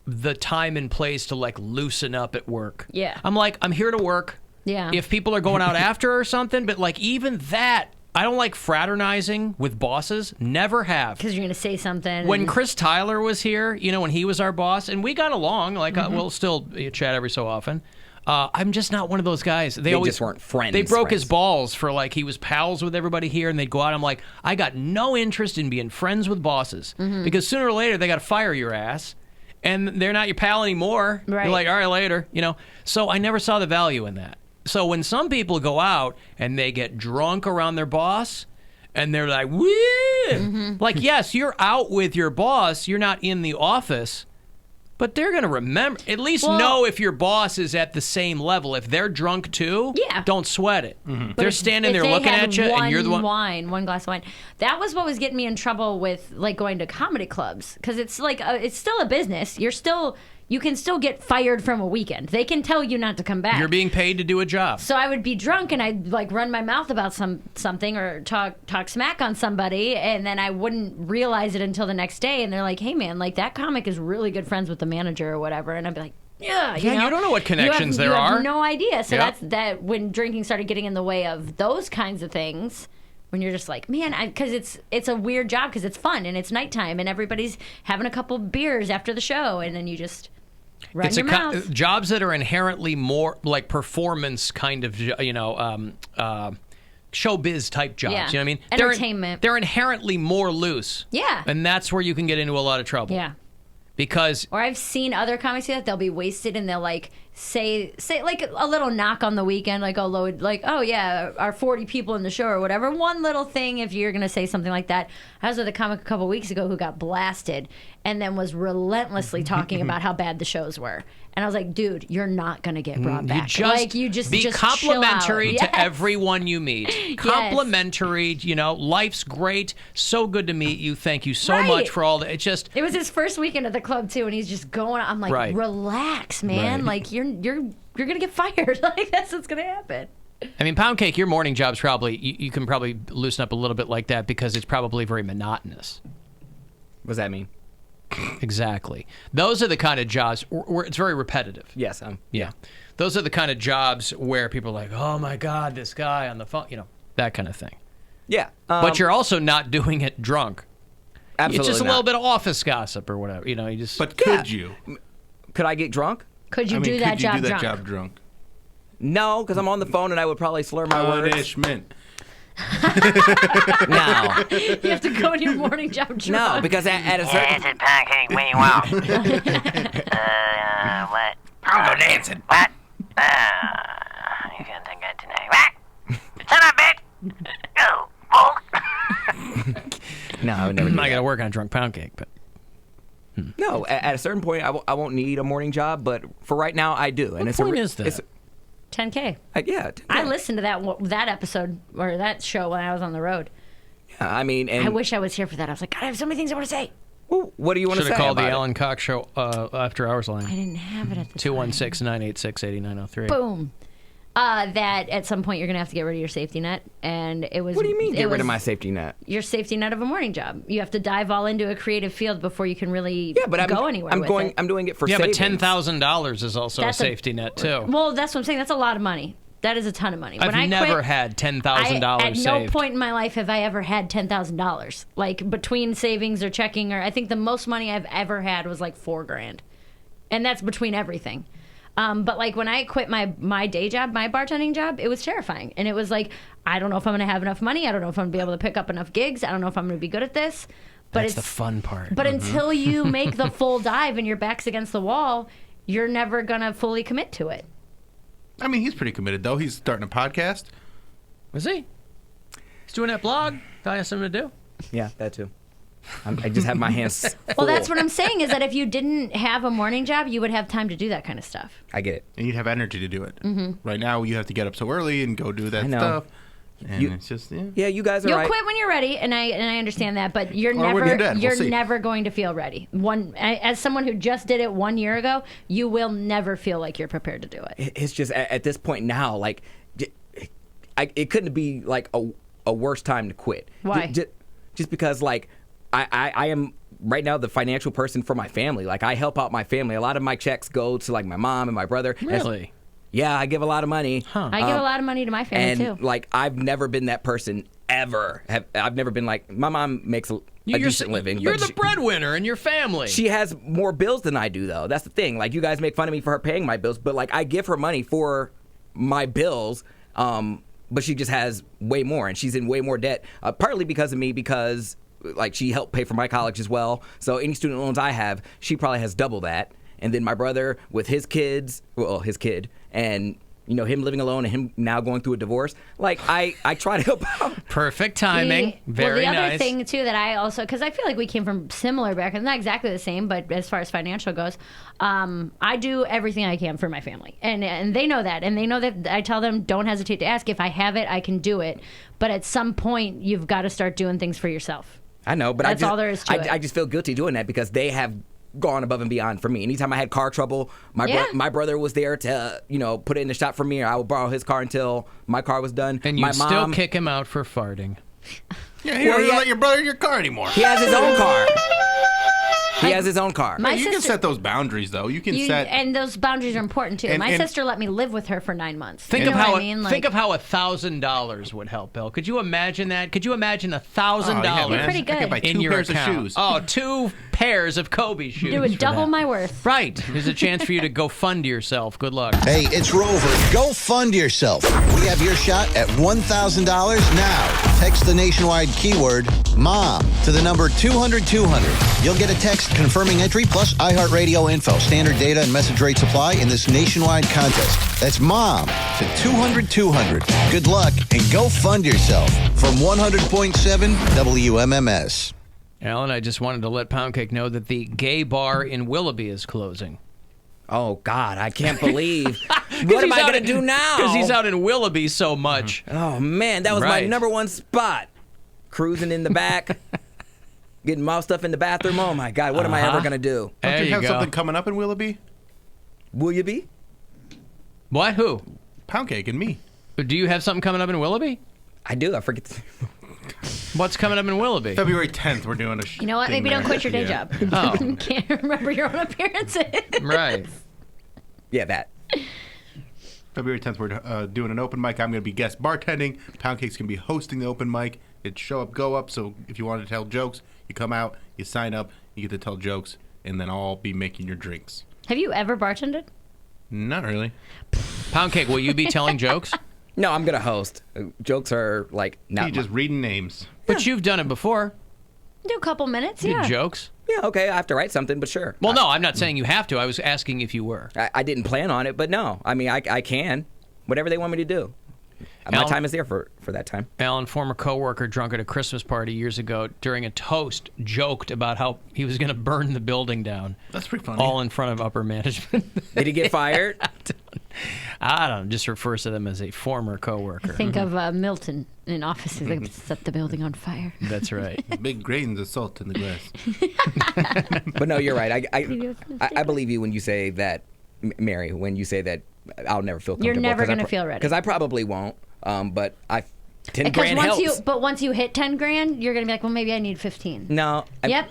the time and place to like loosen up at work. Yeah, I'm like, I'm here to work. Yeah. If people are going out after or something, but like even that. I don't like fraternizing with bosses. Never have. Because you're going to say something. When Chris Tyler was here, when he was our boss, and we got along, like we'll still chat every so often. I'm just not one of those guys. They always just weren't friends. They broke his balls for like he was pals with everybody here, and they'd go out. I'm like, I got no interest in being friends with bosses because sooner or later they got to fire your ass, and they're not your pal anymore. Right. You're like, all right, later. So I never saw the value in that. So when some people go out and they get drunk around their boss and they're like, woo! Like, yes, you're out with your boss. You're not in the office. But they're going to remember, at least know if your boss is at the same level. If they're drunk too, don't sweat it. They're standing there looking at you and you're the one. One glass of wine. That was what was getting me in trouble with like going to comedy clubs. Because it's like, it's still a business. You can still get fired from a weekend. They can tell you not to come back. You're being paid to do a job. So I would be drunk and I'd like run my mouth about something or talk smack on somebody, and then I wouldn't realize it until the next day. And they're like, "Hey man, like that comic is really good friends with the manager or whatever." And I'd be like, "Yeah, you don't know what connections you are. have no idea." So that's when drinking started getting in the way of those kinds of things. When you're just like, man, because it's a weird job because it's fun and it's nighttime and everybody's having a couple beers after the show, and then you just run your mouth. Jobs that are inherently more like performance kind of, showbiz type jobs. Yeah. You know what I mean? Entertainment. They're inherently more loose. Yeah. And that's where you can get into a lot of trouble. Yeah. Because or I've seen other comics do that. They'll be wasted and they'll like say like a little knock on the weekend, like oh yeah, our 40 people in the show or whatever. One little thing, if you're gonna say something like that. I was with a comic a couple weeks ago who got blasted and then was relentlessly talking about how bad the shows were. And I was like, dude, you're not gonna get brought back. You just be complimentary to everyone you meet. Complimentary, life's great. So good to meet you. Thank you so much for all that. It was his first weekend at the club too, and he's just going. I'm like, relax, man. Like you're gonna get fired. Like that's what's gonna happen. I mean, Poundcake, your morning job's probably you can probably loosen up a little bit like that because it's probably very monotonous. What does that mean? Exactly. Those are the kind of jobs where it's very repetitive. Yes. Yeah. Those are the kind of jobs where people are like, oh my God, this guy on the phone, that kind of thing. Yeah. But you're also not doing it drunk. Absolutely It's just a not. little bit of office gossip or whatever. You just. But could you? Could I get drunk? Could you do that job drunk? No, because I'm on the phone and I would probably slur my words. Punishment. No. You have to go in your morning job drunk. No, because at a certain... It's a Pancake, what do you want? What? I'll go dancing. What? You can't think that tonight. What? Shut up, bitch! Go, bull! No, I would never do I that. got to work on drunk Poundcake, but... No, at a certain point, I won't need a morning job, but for right now, I do. And What point is that? 10K. Yeah. 10K. I listened to that episode or that show when I was on the road. I mean, and I wish I was here for that. I was like, God, I have so many things I want to say. Well, what do you want to say? Should have called the about it? Alan Cox Show after hours line. I didn't have it at the time. 216-986-8903. Boom. That at some point you're going to have to get rid of your safety net. And it was. What do you mean, get rid of my safety net? Your safety net of a morning job. You have to dive all into a creative field before you can really go anywhere with it. I'm doing it for yeah, savings. but $10,000 is also That's a safety net, too. Well, that's what I'm saying. That's a lot of money. That is a ton of money. I've never had $10,000 saved. At no point in my life have I ever had $10,000. Like between savings or checking, or I think the most money I've ever had was like $4,000, and that's between everything. But like when I quit my day job, my bartending job, it was terrifying, and it was like I don't know if I'm going to have enough money. I don't know if I'm going to be able to pick up enough gigs. I don't know if I'm going to be good at this. But That's the fun part. But until you make the full dive and your back's against the wall, you're never going to fully commit to it. I mean, he's pretty committed, though. He's starting a podcast. Is he? He's doing that blog that I asked him to do. Yeah, that too. I just have my hands full. Well, that's what I'm saying is that if you didn't have a morning job, you would have time to do that kind of stuff. I get it. And you'd have energy to do it. Mm-hmm. Right now, you have to get up so early and go do that I know. stuff. And it's just, Yeah, you guys are You'll right. quit when you're ready, and I understand that, but you're Or when you're dead. We'll see. never going to feel ready. As someone who just did it 1 year ago, you will never feel like you're prepared to do it. It's just at this point now, like, it couldn't be like a worse time to quit. Why? Just because, like, I am right now the financial person for my family. Like, I help out my family. A lot of my checks go to like my mom and my brother. Really? Yeah, I give a lot of money. I give a lot of money to my family and too. like I've never been that person ever. I've never been like my mom makes a decent living. You're but the breadwinner in your family. She has more bills than I do, though. That's the thing. Like, you guys make fun of me for her paying my bills, but like I give her money for my bills. But she just has way more, and she's in way more debt. Partly because of me, because like she helped pay for my college as well. So any student loans I have, she probably has double that. And then my brother with his kids, his kid, and him living alone and him now going through a divorce. Like I try to help out. Perfect timing. Very the other nice. thing too that I also, because I feel like we came from similar backgrounds, not exactly the same, but as far as financial goes, I do everything I can for my family, and they know that, and they know that I tell them don't hesitate to ask. If I have it, I can do it. But at some point, you've got to start doing things for yourself. I know, but that's all there is to it. I just feel guilty doing that because they have gone above and beyond for me. Anytime I had car trouble, my brother was there to put it in the shop for me, or I would borrow his car until my car was done. And you still kick him out for farting. Yeah, you don't let your brother in your car anymore. He has his own car. He has his own car. You can set those boundaries, though. You can set, and those boundaries are important too. My and- sister let me live with her for 9 months. Think You of know how what I mean? think of how $1,000 would help, Bill. Could you imagine that? Could you imagine $1,000 pretty good. I could buy in two your pairs of account? shoes. Oh, two pairs of Kobe shoes. Do it for double that. my worth. Right. There's a chance for you to go fund yourself. Good luck. Hey, it's Rover. Go fund yourself. We have your shot at $1,000 now. Text the nationwide keyword MOM to the number 200-200. You'll get a text confirming entry plus iHeartRadio info. Standard data and message rates apply in this nationwide contest. That's MOM to 200-200. Good luck and go fund yourself from 100.7 WMMS. Alan, I just wanted to let Poundcake know that the gay bar in Willoughby is closing. Oh, God, I can't believe. What am I going to do now? Because he's out in Willoughby so much. Oh, man, that was my number one spot. Cruising in the back, getting my stuff in the bathroom. Oh, my God, what am I ever going to do? Don't you have something coming up in Willoughby? Will you be? What? Who? Poundcake and me. Do you have something coming up in Willoughby? I do. I forget. What's coming up in Willoughby? February 10th, we're doing a You know what? Maybe don't quit your day job. Oh. Can't remember your own appearances. Right. Yeah, that. February 10th, we're doing an open mic. I'm going to be guest bartending. Poundcake's going to be hosting the open mic. It's show up, go up. So if you want to tell jokes, you come out, you sign up, you get to tell jokes, and then I'll be making your drinks. Have you ever bartended? Not really. Poundcake, will you be telling jokes? No, I'm going to host. Jokes are like not. You just reading names. But you've done it before. Do a couple minutes, Did yeah. jokes? Yeah, okay. I have to write something, but sure. Well, no, I'm not saying you have to. I was asking if you were. I didn't plan on it, but no. I mean, I can. Whatever they want me to do. My Alan- time is there for that time. Alan, former coworker, drunk at a Christmas party years ago, during a toast, joked about how he was going to burn the building down. That's pretty funny. All in front of upper management. Did he get fired? I don't know. Just refers to them as a former coworker. Think of Milton in Office. He's like, set the building on fire. That's right. Big grains of salt in the glass. But no, you're right. I believe you when you say that, Mary, when you say that I'll never feel comfortable. You're never going to feel ready. Because I probably won't. But 10 grand helps. But once you hit 10 grand, you're going to be like, well, maybe I need 15. No. Yep.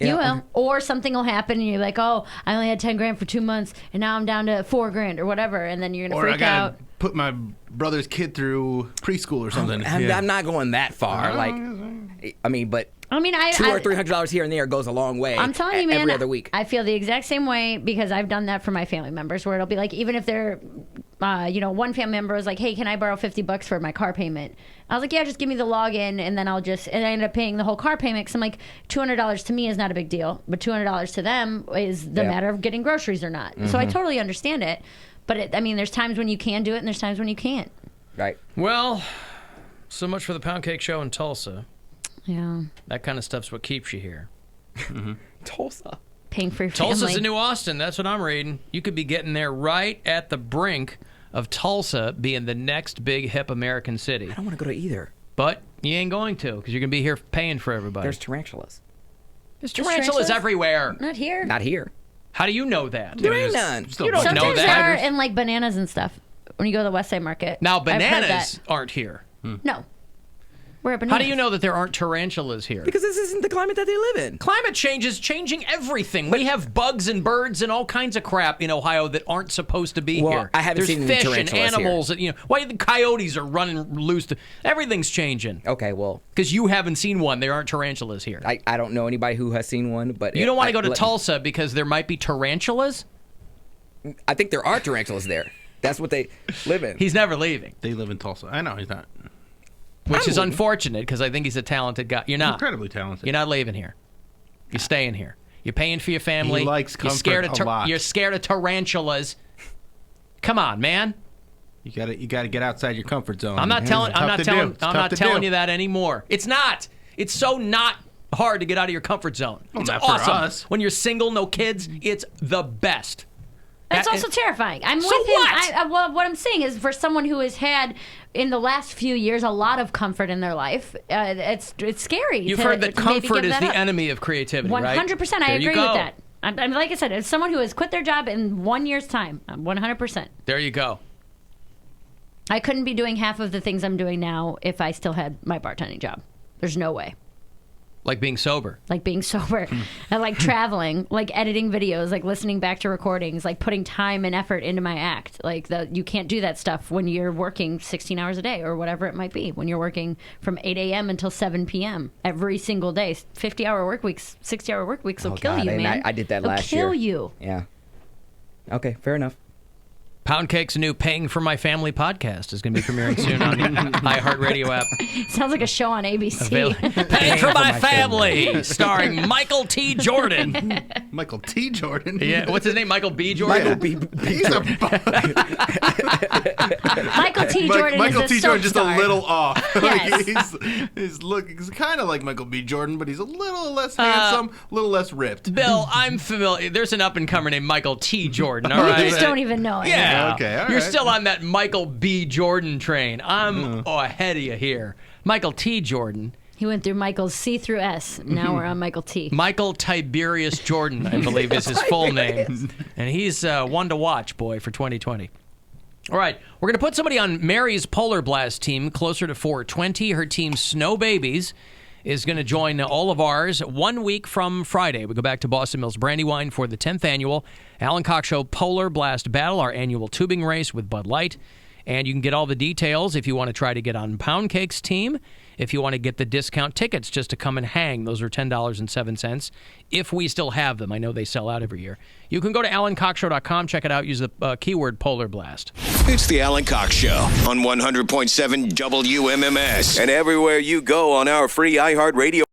You will. Or something will happen and you're like, oh, I only had 10 grand for 2 months and now I'm down to 4 grand or whatever. And then you're going to freak out. Or I got to put my brother's kid through preschool or something. I'm not going that far. But $200 or $300 here and there goes a long way. I'm telling you, man. Every other week. I feel the exact same way because I've done that for my family members where it'll be like, even if they're, one family member was like, hey, can I borrow $50 for my car payment? I was like, yeah, just give me the login and then and I ended up paying the whole car payment because I'm like, $200 to me is not a big deal, but $200 to them is the matter of getting groceries or not. Mm-hmm. So I totally understand it. But there's times when you can do it and there's times when you can't. Right. Well, so much for the Poundcake Show in Tulsa. Yeah. That kind of stuff's what keeps you here. Mm-hmm. Tulsa. Paying for your family. Tulsa's the new Austin. That's what I'm reading. You could be getting there right at the brink of Tulsa being the next big hip American city. I don't want to go to either. But you ain't going to because you're going to be here paying for everybody. There's tarantulas. There's tarantulas everywhere. Not here. Not here. How do you know that? There ain't none. You don't Sometimes know that. there are in like bananas and stuff when you go to the West Side Market. Now, I've heard bananas that. aren't here. No. Where are bananas? How do you know that there aren't tarantulas here? Because this isn't the climate that they live in. Climate change is changing everything. We have bugs and birds and all kinds of crap in Ohio that aren't supposed to be here. I haven't There's seen fish and tarantulas animals. And, why the coyotes are running loose. Everything's changing. Okay, well. Because you haven't seen one. There aren't tarantulas here. I don't know anybody who has seen one. But you don't want to go to Tulsa because there might be tarantulas? I think there are tarantulas there. That's what they live in. He's never leaving. They live in Tulsa. I know he's not. Which is unfortunate because I think he's a talented guy. You're not. Incredibly talented. You're not leaving here. You're staying here. You're paying for your family. He likes comfort a lot. You're scared of tarantulas. Come on, man. You got to get outside your comfort zone. I'm not telling you you that anymore. It's not. It's so not hard to get out of your comfort zone. Well, it's not for awesome. us. When you're single, no kids, it's the best. It's also terrifying. I'm So with him. what? Well, what I'm saying is, for someone who has had in the last few years a lot of comfort in their life, it's scary. You've to heard that maybe comfort give is that the up. enemy of creativity, right? 100%. I agree with that. I'm like I said, as someone who has quit their job in 1 year's time, 100%. There you go. I couldn't be doing half of the things I'm doing now if I still had my bartending job. There's no way. Like being sober. Like being sober. I like traveling, like editing videos, like listening back to recordings, like putting time and effort into my act. Like you can't do that stuff when you're working 16 hours a day or whatever it might be. When you're working from 8 a.m. until 7 p.m. every single day. 50-hour work weeks, 60-hour work weeks will kill you, man. I did that It'll last year. kill you. Yeah. Okay, fair enough. Poundcake's new Paying for My Family podcast is going to be premiering soon on the iHeartRadio app. Sounds like a show on ABC. Paying for My Family, starring Michael T. Jordan. Michael T. Jordan? Yeah, what's his name? Michael B. Jordan? Michael B. He's a... Michael T. Jordan Michael is T. a Jordan just soap a little off. Yes. He's kind of like Michael B. Jordan, but he's a little less handsome, a little less ripped. Bill, I'm familiar. There's an up-and-comer named Michael T. Jordan, all We right? just don't even know it. Yeah. Okay, all You're right. still on that Michael B. Jordan train. I'm ahead of you here. Michael T. Jordan. He went through Michael's C through S. Now we're on Michael T. Michael Tiberius Jordan, I believe, is his full name. And he's one to watch, boy, for 2020. All right, we're going to put somebody on Mary's Polar Blast team closer to 420. Her team, Snow Babies, is going to join all of ours 1 week from Friday. We go back to Boston Mills Brandywine for the 10th annual Alan Cox Show Polar Blast Battle, our annual tubing race with Bud Light. And you can get all the details if you want to try to get on Poundcake's team. If you want to get the discount tickets just to come and hang, those are $10.07. If we still have them. I know they sell out every year. You can go to AlanCoxShow.com, check it out, use the keyword Polar Blast. It's the Alan Cox Show on 100.7 WMMS and everywhere you go on our free iHeartRadio.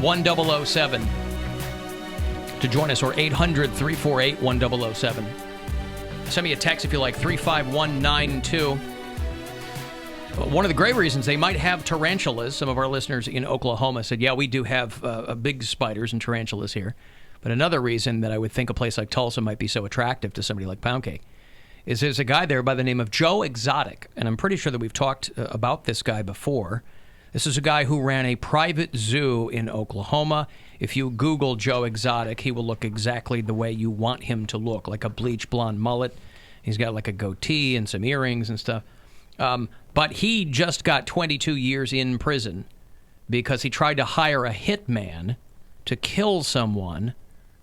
1007 to join us, or 800-348-1007. Send me a text if you like, 35192. One of the great reasons they might have tarantulas, some of our listeners in Oklahoma said, yeah, we do have big spiders and tarantulas here. But another reason that I would think a place like Tulsa might be so attractive to somebody like Poundcake is there's a guy there by the name of Joe Exotic. And I'm pretty sure that we've talked about this guy before. This is a guy who ran a private zoo in Oklahoma. If you Google Joe Exotic, he will look exactly the way you want him to look, like a bleach blonde mullet. He's got like a goatee and some earrings and stuff. But he just got 22 years in prison because he tried to hire a hitman to kill someone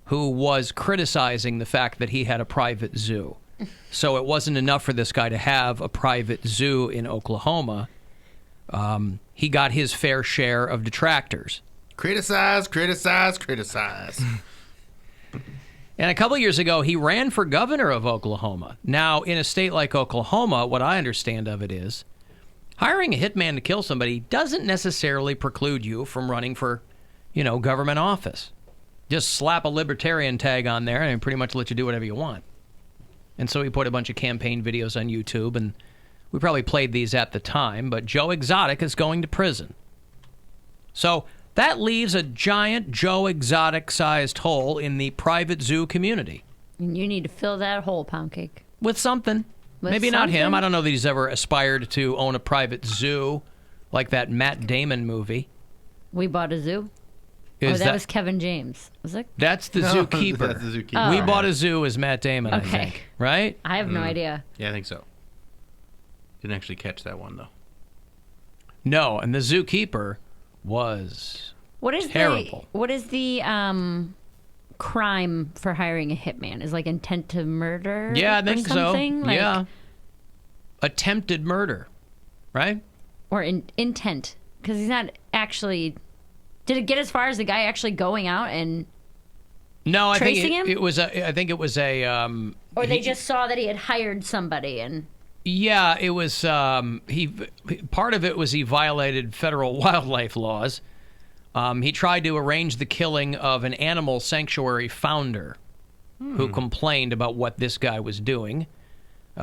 who was criticizing the fact that he had a private zoo. So it wasn't enough for this guy to have a private zoo in Oklahoma. He got his fair share of detractors. Criticize, criticize, criticize. And a couple years ago, he ran for governor of Oklahoma. Now, in a state like Oklahoma, what I understand of it is hiring a hitman to kill somebody doesn't necessarily preclude you from running for, government office. Just slap a libertarian tag on there and pretty much let you do whatever you want. And so he put a bunch of campaign videos on YouTube, and we probably played these at the time, but Joe Exotic is going to prison. So that leaves a giant Joe Exotic-sized hole in the private zoo community. And you need to fill that hole, Poundcake. With something. Maybe not him. I don't know that he's ever aspired to own a private zoo like that Matt Damon movie. We Bought a Zoo? That was Kevin James. Was it? That's the zookeeper. That's the zookeeper. We Bought a Zoo is Matt Damon, I think. Right? I have no idea. Yeah, I think so. Didn't actually catch that one, though. No, and the zookeeper was terrible. What is the crime for hiring a hitman? Is like intent to murder? Yeah, I think so. Yeah. Attempted murder, right? Or intent. Because he's not actually... Did it get as far as the guy actually going out and tracing him? I think it was a... or they just saw that he had hired somebody and... Yeah, it was... part of it was he violated federal wildlife laws. He tried to arrange the killing of an animal sanctuary founder who complained about what this guy was doing.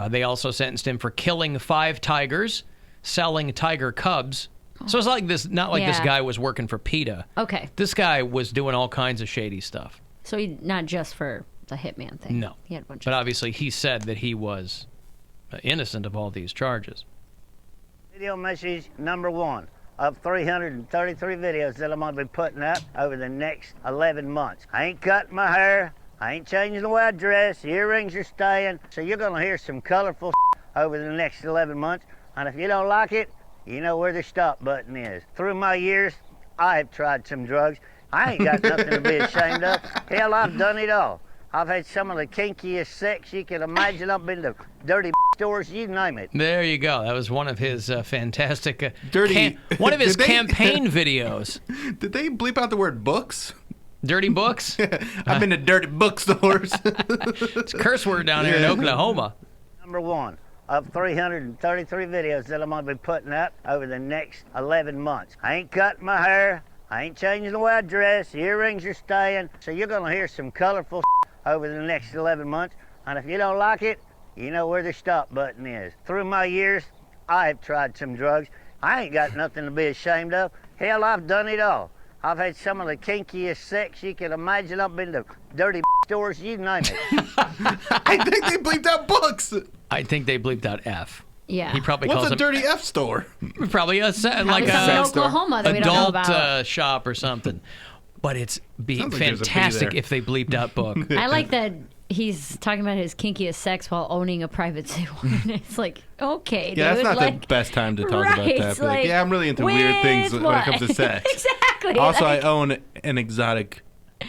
They also sentenced him for killing 5 tigers, selling tiger cubs. So it's like this, not like this guy was working for PETA. Okay. This guy was doing all kinds of shady stuff. So he not just for the hitman thing. No. He had a bunch but obviously he said that he was innocent of all these charges. Video message number 1 of 333 videos that I'm going to be putting up over the next 11 months. I ain't cutting my hair. I ain't changing the way I dress. The earrings are staying. So you're going to hear some colorful over the next 11 months. And if you don't like it, you know where the stop button is. Through my years, I have tried some drugs. I ain't got nothing to be ashamed of. Hell, I've done it all. I've had some of the kinkiest sex you can imagine. I've been to dirty stores, you name it. There you go. That was one of his fantastic one of his campaign videos. Did they bleep out the word books? Dirty books? I've been to dirty bookstores. It's a curse word down here in Oklahoma. Number 1 of 333 videos that I'm going to be putting up over the next 11 months. I ain't cutting my hair. I ain't changing the way I dress. The earrings are staying. So you're going to hear some colorful over the next 11 months. And if you don't like it, you know where the stop button is. Through my years, I have tried some drugs. I ain't got nothing to be ashamed of. Hell, I've done it all. I've had some of the kinkiest sex you can imagine. I've been to dirty stores, you name it. I think they bleeped out books. I think they bleeped out F. Yeah. He probably What's calls a them dirty F store? Probably a like a Oklahoma that we don't know adult about. Shop or something. But it's Sounds like there's a fee fantastic there. if they bleeped out book. I like that he's talking about his kinkiest sex while owning a private zoo. It's like, okay, Yeah, dude. that's not like, the best time to talk right, about that. it's But like, yeah, I'm really into weird things when it comes to sex. Exactly. Also, like, I own an exotic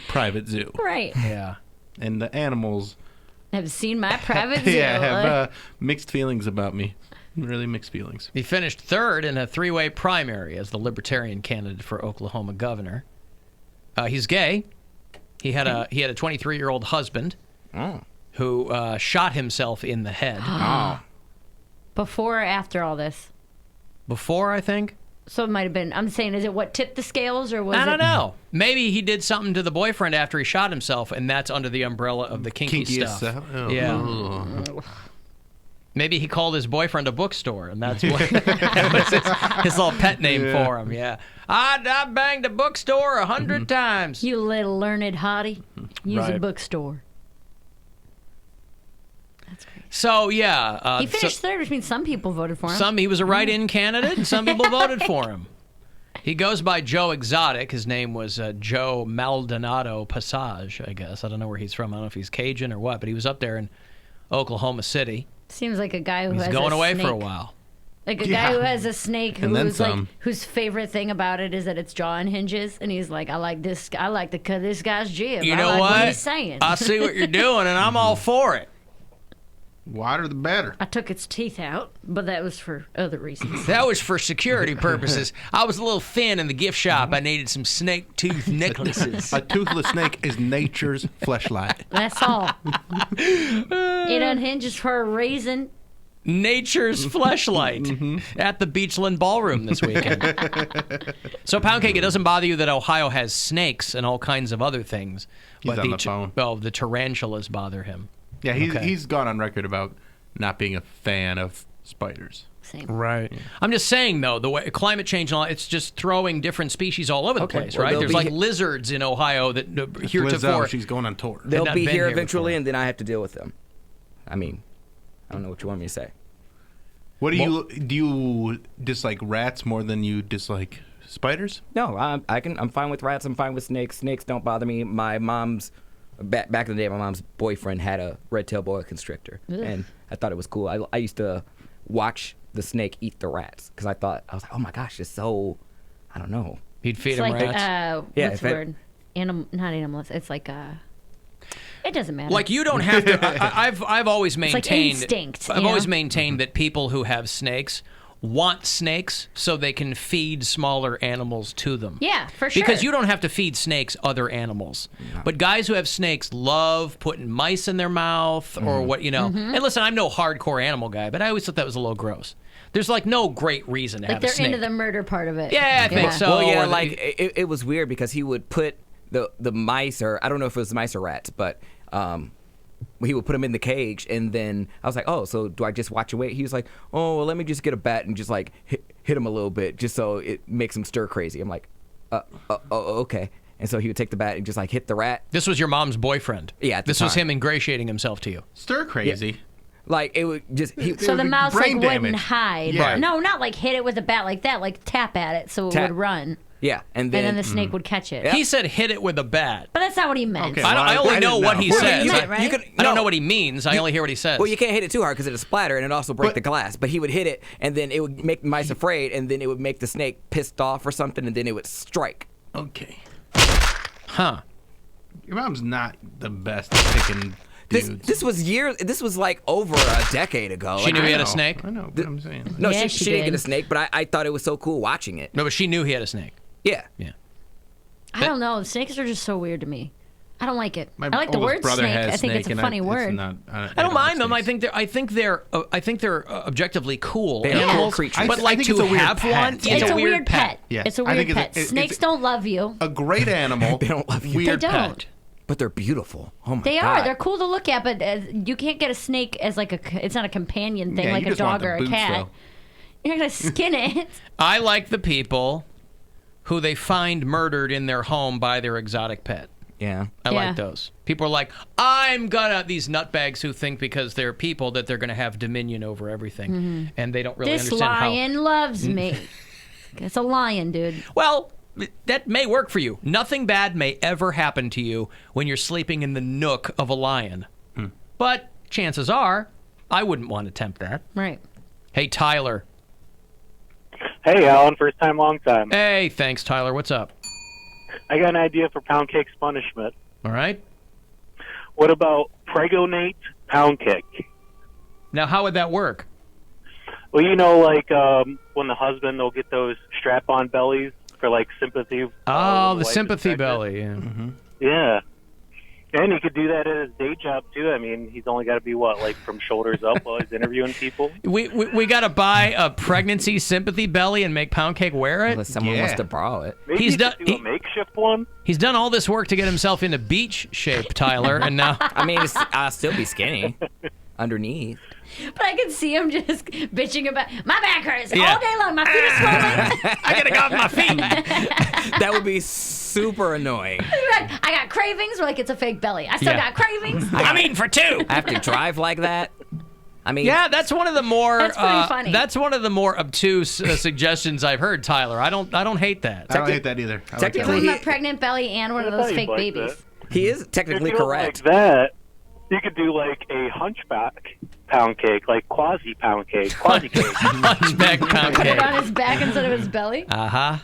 private zoo. Right. Yeah. And the animals... I've seen my private zoo. Yeah, have mixed feelings about me. Really mixed feelings. He finished third in a 3-way primary as the Libertarian candidate for Oklahoma governor. He's gay. He had a 23-year-old husband who shot himself in the head. Before or after all this? Before, I think. So it might have been. I'm saying, is it what tipped the scales, or was it? I don't know. Maybe he did something to the boyfriend after he shot himself, and that's under the umbrella of the kinky stuff. Oh. Yeah. Maybe he called his boyfriend a bookstore, and that's what that was his little pet name for him. Yeah. I banged a bookstore 100 times. You little learned hottie. Use a Right. bookstore. So yeah, He finished third, which means some people voted for him. He was a write-in candidate, and some people voted for him. He goes by Joe Exotic. His name was Joe Maldonado Passage, I guess. I don't know where he's from. I don't know if he's Cajun or what, but he was up there in Oklahoma City. Seems like a guy who He's has going a away snake. for a while. Like a guy who has a snake And then who's like some. whose favorite thing about it is that its jaw unhinges, and he's like, I like this. I like to cut this guy's jib. You I know like what? he's saying. I see what you're doing, and I'm all for it. Wider the better. I took its teeth out, but that was for other reasons. That was for security purposes. I was a little thin in the gift shop. I needed some snake tooth necklaces. A toothless snake is nature's fleshlight. That's all. It unhinges for a reason. Nature's fleshlight at the Beachland Ballroom this weekend. So, Poundcake, it doesn't bother you that Ohio has snakes and all kinds of other things. He's on the phone. Oh, the tarantulas bother him. Yeah, he's, Okay. he's gone on record about not being a fan of spiders. Same. Right. I'm just saying, though, the way climate change and all, it's just throwing different species all over the place, well, right? they'll There's be like he- lizards in Ohio that heretofore... Lizzo, she's going on tour. They'll not be been here here eventually, and then I have to deal with them. I mean, I don't know what you want me to say. What do you dislike rats more than you dislike spiders? No, I'm fine with rats. I'm fine with snakes. Snakes don't bother me. My mom's back in the day, my mom's boyfriend had a red-tailed boa constrictor, Ugh. and I thought it was cool. I used to watch the snake eat the rats because I was like, oh my gosh, it's so, I don't know. He'd feed It's him like, rats. Yeah, what's the word? Not animalist. It's like, it doesn't matter. Like you don't have to. I've always It's like maintained. instinct, I've you always know? maintained that people who have snakes want snakes so they can feed smaller animals to them. Yeah, for sure. Because you don't have to feed snakes other animals. But guys who have snakes love putting mice in their mouth or what, you know. Mhm. And listen, I'm no hardcore animal guy, but I always thought that was a little gross. There's like no great reason to Like have they're a snake. into the murder part of it. Yeah, I think so. Well, yeah, or like it was weird because he would put the mice, or I don't know if it was mice or rats, but he would put them in the cage, and then I was like, oh, so do I just watch and wait? He was like, oh, well, let me just get a bat and just like hit him a little bit just so it makes him stir crazy. I'm like, okay. And so he would take the bat and just like hit the rat. This was your mom's boyfriend. Yeah, at the This was time. him ingratiating himself to you. Stir crazy. Like it would just. So the mouse like wouldn't hide. Yeah. Right. No, not like hit it with a bat like that. Like tap at it so it Tap. would run, Yeah, and then then the snake would catch it. He said hit it with a bat. But that's not what he meant. I only know what he Well, says. you I- can- you can- I don't no. know what he means. I only hear what he says. Well, you can't hit it too hard because it'll splatter and it also break the glass. But he would hit it, and then it would make mice afraid, and then it would make the snake pissed off or something, and then it would strike. Okay. Huh. Your mom's not the best at picking dudes. This was years. This was like over a decade ago. She Like, knew he I had a know. snake? I know, but I'm saying. No, Yeah, she she didn't did. get a snake, but I thought it was so cool watching it. No, but she knew he had a snake. Yeah. Yeah. I don't know. Snakes are just so weird to me. I don't like it. My I like the oldest word brother snake. has I think snake, it's a and funny word. I don't mind them. I think they're objectively cool They are cool animals. creatures. But I like think to it's a weird have pet. one, It's a weird pet. Yeah. It's a I weird think pet. Snakes don't love you. A great animal. They don't love you. Weird They don't. pet. But they're beautiful. Oh my They god. are. They're cool to look at, but you can't get a snake as like it's not a companion thing Yeah, like you a just want dog or the a boots, cat. though. You're not gonna skin it. I like the people who they find murdered in their home by their exotic pet. Yeah. I Yeah. like those. People are like, these nutbags who think because they're people that they're going to have dominion over everything. Mhm. And they don't really This understand how. lion loves me. It's a lion, dude. Well, that may work for you. Nothing bad may ever happen to you when you're sleeping in the nook of a lion. But chances are, I wouldn't want to tempt that. Right. Hey, Tyler. Hey, Alan. First time, long time. Hey, thanks, Tyler. What's up? I got an idea for Poundcake's punishment. All right. What about pregonate Poundcake? Now, how would that work? Well, you know, like when the husband, they'll get those strap-on bellies for like sympathy. Oh, when the wife is sympathy pregnant. belly. Yeah. Yeah. And he could do that at his day job, too. I mean, he's only got to be, like from shoulders up while he's interviewing people? We got to buy a pregnancy sympathy belly and make Poundcake wear it? Unless someone wants to borrow it. Maybe He's he done. could do a makeshift one? He's done all this work to get himself into beach shape, Tyler, and now... I mean, I'll still be skinny underneath. But I can see him just bitching about, my back hurts Yeah. all day long. My feet are swollen. I gotta go off my feet. That would be super annoying. Like, I got cravings. We're like, it's a fake belly. I still got cravings. I'm eating for two. I have to drive like that. I mean, yeah, that's one of the more. That's pretty funny. That's one of the more obtuse suggestions I've heard, Tyler. I don't hate that. I don't hate that either. I like Give Technically, him a pregnant belly and one of those fake babies. he is technically If you correct. like that, you could do like a hunchback pound cake, like quasi pound cake, quasi cake. Hunchback pound Put cake. it on his back instead of his belly. Uh-huh.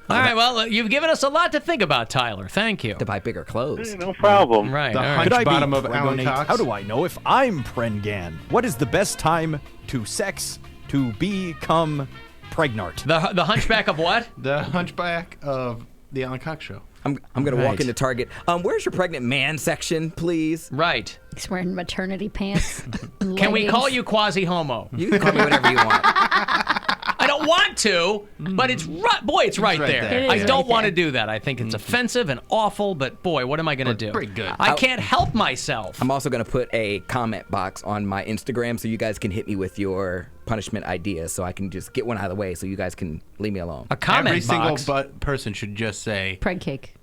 All right, well, you've given us a lot to think about, Tyler. Thank you. To buy bigger clothes. No problem. Right. The all right. hunch Could I be bottom of Alan pregnant? Cox. How do I know if I'm prengan? What is the best time to sex to become pregnant? The hunchback of what? The hunchback of the Alan Cox Show. I'm gonna walk Right. into Target. Where's your pregnant man section, please? Right. He's wearing maternity pants. Can we call you quasi-homo? You can call me whatever you want. I don't want to, but it's right. Boy, it's right there. there. It I is don't right want to there. do that. I think it's offensive and awful, but boy, what am I going to do? Pretty good. I can't help myself. I'm also gonna put a comment box on my Instagram so you guys can hit me with your punishment ideas, so I can just get one out of the way, so you guys can leave me alone. A comment Every single box. person should just say Preg cake.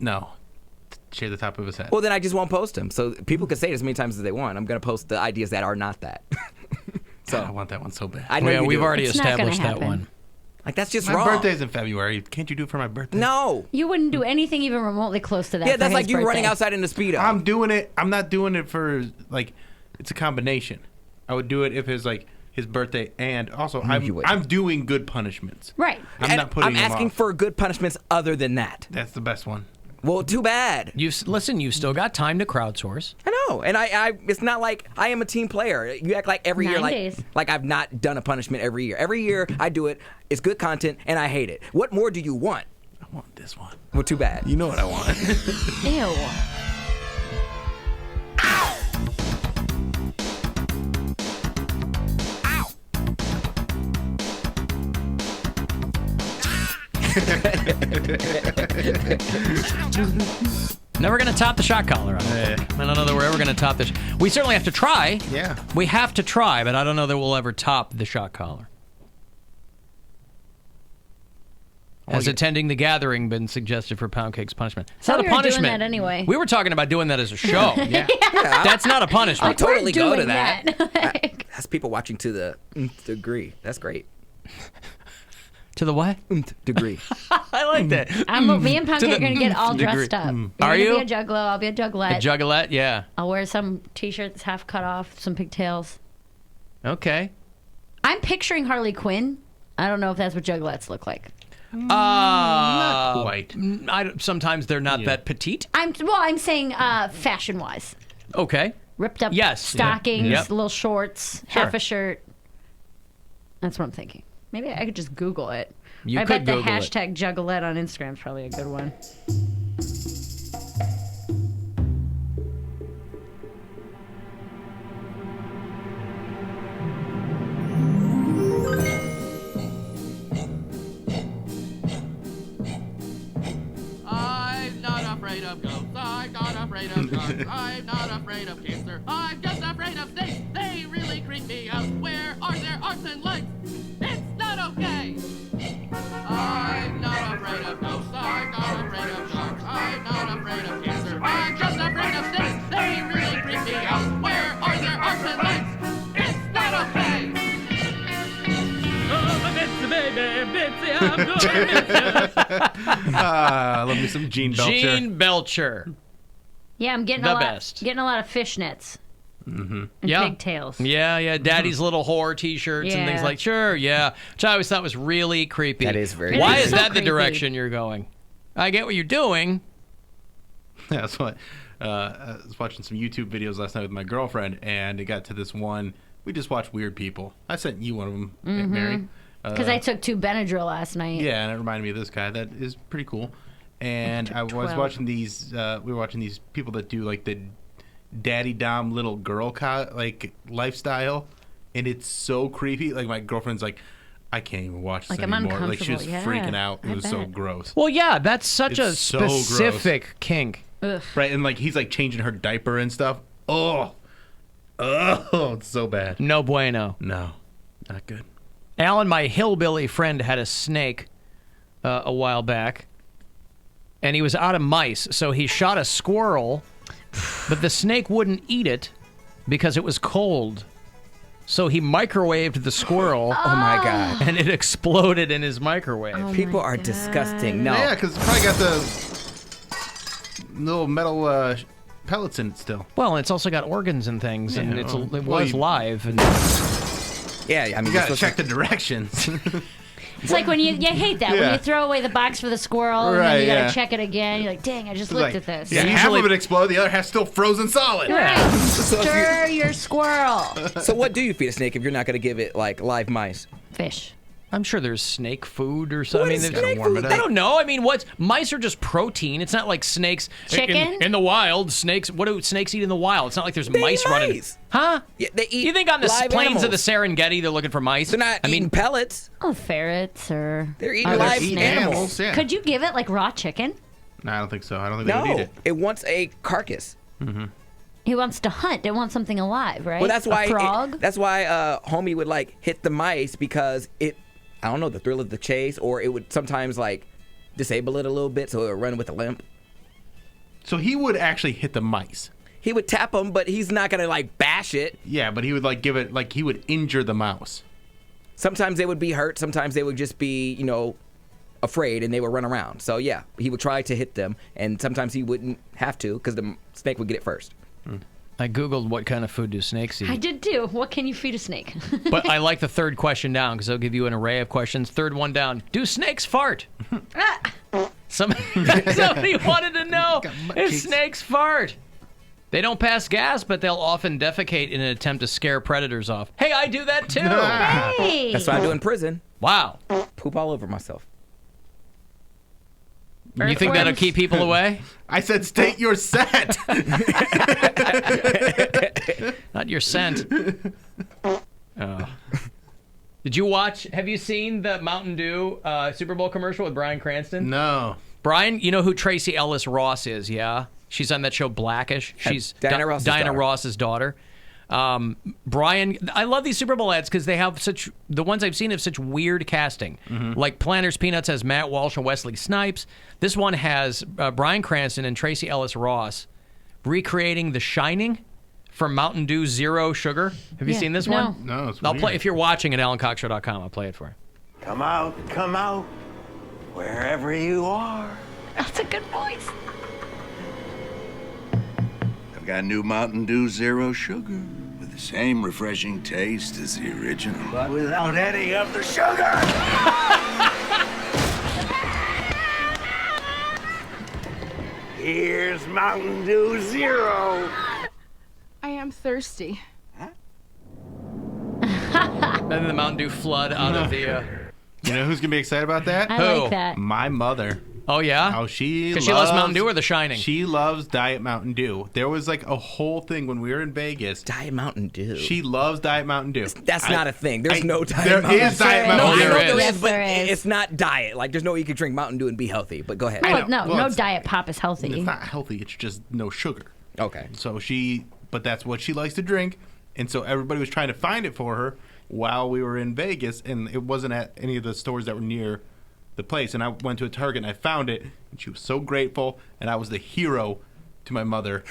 no. Shave the top of his head. Well, then I just won't post them, so people can say it as many times as they want. I'm gonna post the ideas that are not that. So I want that one so bad. I know yeah, you we've do. already It's not gonna established that happen. one. Like that's just My wrong. birthday's in February. Can't you do it for my birthday? No. You wouldn't do anything even remotely close to that. Yeah, for that's his like you birthday. running outside in the Speedo. I'm doing it. I'm not doing it for like. It's a combination. I would do it if it's like his birthday, and also you wouldn't. I'm doing good punishments. Right. I'm And not putting. I'm them asking off. for good punishments other than that. That's the best one. Well, too bad. Listen, you've still got time to crowdsource. I know, and I it's not like I am a team player. You act like every year, 9 like days. like I've not done a punishment every year. Every year I do it. It's good content, and I hate it. What more do you want? I want this one. Well, too bad. You know what I want. Ew. Never going to top the shot collar. I don't know that we're ever going to top this. We certainly have to try. Yeah. We have to try, but I don't know that we'll ever top the shot collar. Has attending the gathering been suggested for Poundcake's punishment? It's Thought not a we were doing punishment. that anyway. We were talking about doing that as a show. Yeah. That's not a punishment. I'll totally We're go to doing that. That's people watching to the degree. That's great. To the what? Degree. I like that. Me and Poundcake are going to get all degree. dressed up. You're Are gonna you? be a juggalo. I'll be a A juggalette. juggalette, yeah. I'll wear some t-shirts half cut off, some pigtails. Okay. I'm picturing Harley Quinn. I don't know if that's what juggalettes look like. Not quite. Sometimes they're not that petite. I'm saying fashion-wise. Okay. Ripped up Yes. stockings, Yep. little shorts, Sure. half a shirt. That's what I'm thinking. Maybe I could just Google it. You I could bet the Google it. hashtag juggalette on Instagram is probably a good one. I'm not afraid of ghosts. I'm not afraid of sharks. I'm not afraid of cancer. I'm just afraid of snakes. They really creep me out. Where are their arms and legs? It's not okay. I'm not afraid of ghosts. I'm not afraid of sharks. I'm not afraid of cancer. I'm just afraid of snakes. They really creep me out. Where are their arms and legs? It's not okay. Oh, Bitsy, baby, Bitsy, I'm going I love me some Gene Belcher. Gene Belcher. Yeah, I'm getting The a lot. best. Getting a lot of fishnets Mm-hmm. and Yeah. pigtails. Yeah. Daddy's little whore T-shirts and things Yeah. like. Sure, yeah. Which I always thought was really creepy. That is very Why creepy. is So that the creepy. direction you're going? I get what you're doing. Yeah, that's what. I was watching some YouTube videos last night with my girlfriend, and it got to this one. We just watch weird people. I sent you one of them, Mary. Because I took 2 Benadryl last night. Yeah, and it reminded me of this guy. That is pretty cool. and I was 12. watching these. We were watching these people that do like the daddy dom little girl like lifestyle, and it's so creepy. Like my girlfriend's like, I can't even watch this Like, I'm anymore. Like she was uncomfortable. Yeah, freaking out. It I was so bet. gross. Well, yeah, that's such a It's so gross. specific kink. Ugh. Right, and like he's like changing her diaper and stuff. Oh, it's so bad. No bueno. No, not good. Alan, my hillbilly friend, had a snake a while back, and he was out of mice, so he shot a squirrel, but the snake wouldn't eat it because it was cold. So he microwaved the squirrel. Oh my God. And it exploded in his microwave. Oh People are disgusting. No. Yeah, because it's probably got the little metal pellets in it still. Well, it's also got organs and things, and Yeah, it well, was you- live. And Yeah, I mean, You gotta check the directions. It's like when you hate that when Yeah. you throw away the box for the squirrel and then Right, you gotta yeah. check it again. You're like, dang, I just looked at this. Yeah, half of it exploded, the other half still frozen solid. Right. So if Stir your squirrel. So what do you feed a snake if you're not going to give it like live mice? Fish. I'm sure there's snake food or something. What I is mean, there's- snake food? I don't know. I mean, mice are just protein. It's not like snakes. Chicken? In the wild, snakes. What do snakes eat in the wild? It's not like there's They mice eat running. mice. Huh? Yeah, they eat You think on the live plains of the animals. Serengeti they're looking for mice? They're not eating pellets. Oh, ferrets or They're eating other live snakes. animals. Yeah. Could you give it like raw chicken? No, I don't think so. I don't think they would eat No, it. it wants a carcass. He wants to hunt. It wants something alive, right? Well, that's why. A frog. That's why homie would like hit the mice because it. I don't know, the thrill of the chase, or it would sometimes like disable it a little bit so it would run with a limp. So he would actually hit the mice. He would tap them, but he's not gonna like bash it. Yeah, but he would like give it like he would injure the mouse. Sometimes they would be hurt. Sometimes they would just be, afraid and they would run around. So yeah, he would try to hit them, and sometimes he wouldn't have to because the snake would get it first. I googled what kind of food do snakes eat. I did too. What can you feed a snake? But I like the third question down because they'll give you an array of questions. Third one down. Do snakes fart? Somebody wanted to know if snakes fart. They don't pass gas, but they'll often defecate in an attempt to scare predators off. Hey, I do that too. Hey. That's what I do in prison. Wow. Poop all over myself. You think that'll keep people away? I said state your set. Not your scent. Oh. Did you watch? Have you seen the Mountain Dew Super Bowl commercial with Bryan Cranston? No. Brian, you know who Tracy Ellis Ross is, yeah? She's on that show Blackish. She's Diana Ross's Diana daughter. Ross's daughter. Brian, I love these Super Bowl ads because they have the ones I've seen have such weird casting. Like Planters Peanuts has Matt Walsh and Wesley Snipes. This one has Bryan Cranston and Tracy Ellis Ross recreating The Shining from Mountain Dew Zero Sugar. Have you Yeah, seen this no. one? No, it's I'll weird. play if you're watching at AlanCoxShow.com. I'll play it for you. Come out, wherever you are. That's a good voice. I've got new Mountain Dew Zero Sugar with the same refreshing taste as the original, but without any of the sugar. Here's Mountain Dew Zero. I am thirsty. And then the Mountain Dew flood out of the. You know who's gonna be excited about that? I Who? like that. My mother. Oh yeah. Oh, she Because she loves Mountain Dew or The Shining. She loves Diet Mountain Dew. There was like a whole thing when we were in Vegas. Diet Mountain Dew. She loves Diet Mountain Dew. That's not a thing. There's no Diet There Mountain is Diet No, Mountain I Dew. know There there is. is, but Yes, there is. it's not diet. Like, there's no way you could drink Mountain Dew and be healthy. But go ahead. Well, no, Well, no it's- diet pop is healthy. It's not healthy. It's just no sugar. Okay. So but that's what she likes to drink. And so everybody was trying to find it for her while we were in Vegas, and it wasn't at any of the stores that were near the place. And I went to a Target and I found it, and she was so grateful, and I was the hero to my mother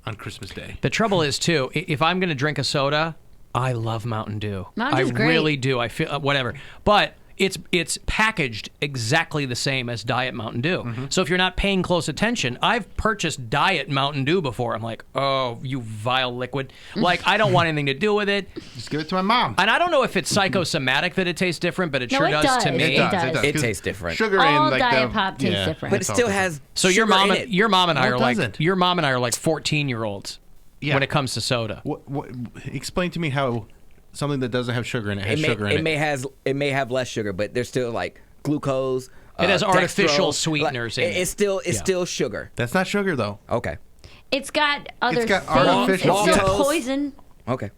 on Christmas Day. The trouble is too, if I'm going to drink a soda, I love Mountain Dew. Mountain Dew's I great. really do. I feel whatever, but it's packaged exactly the same as Diet Mountain Dew. So if you're not paying close attention, I've purchased Diet Mountain Dew before. I'm like, oh, you vile liquid! Like I don't want anything to do with it. Just give it to my mom. And I don't know if it's psychosomatic that it tastes different, but it No, sure it does to does. me. It does. It 'Cause tastes different. Sugar All and like diet pop tastes yeah, different. But it it's all still different. has So your sugar mom in and it. your mom and I No, are it like doesn't. your mom and I are like 14-year-olds Yeah. when it comes to soda. What, explain to me how something that doesn't have sugar in it has sugar in it. It may have less sugar, but there's still like glucose, It has artificial dextrose. sweeteners in it. It's still sugar. That's not sugar though. Okay. It's got other got things. artificial- It's still Yes. poison. Okay.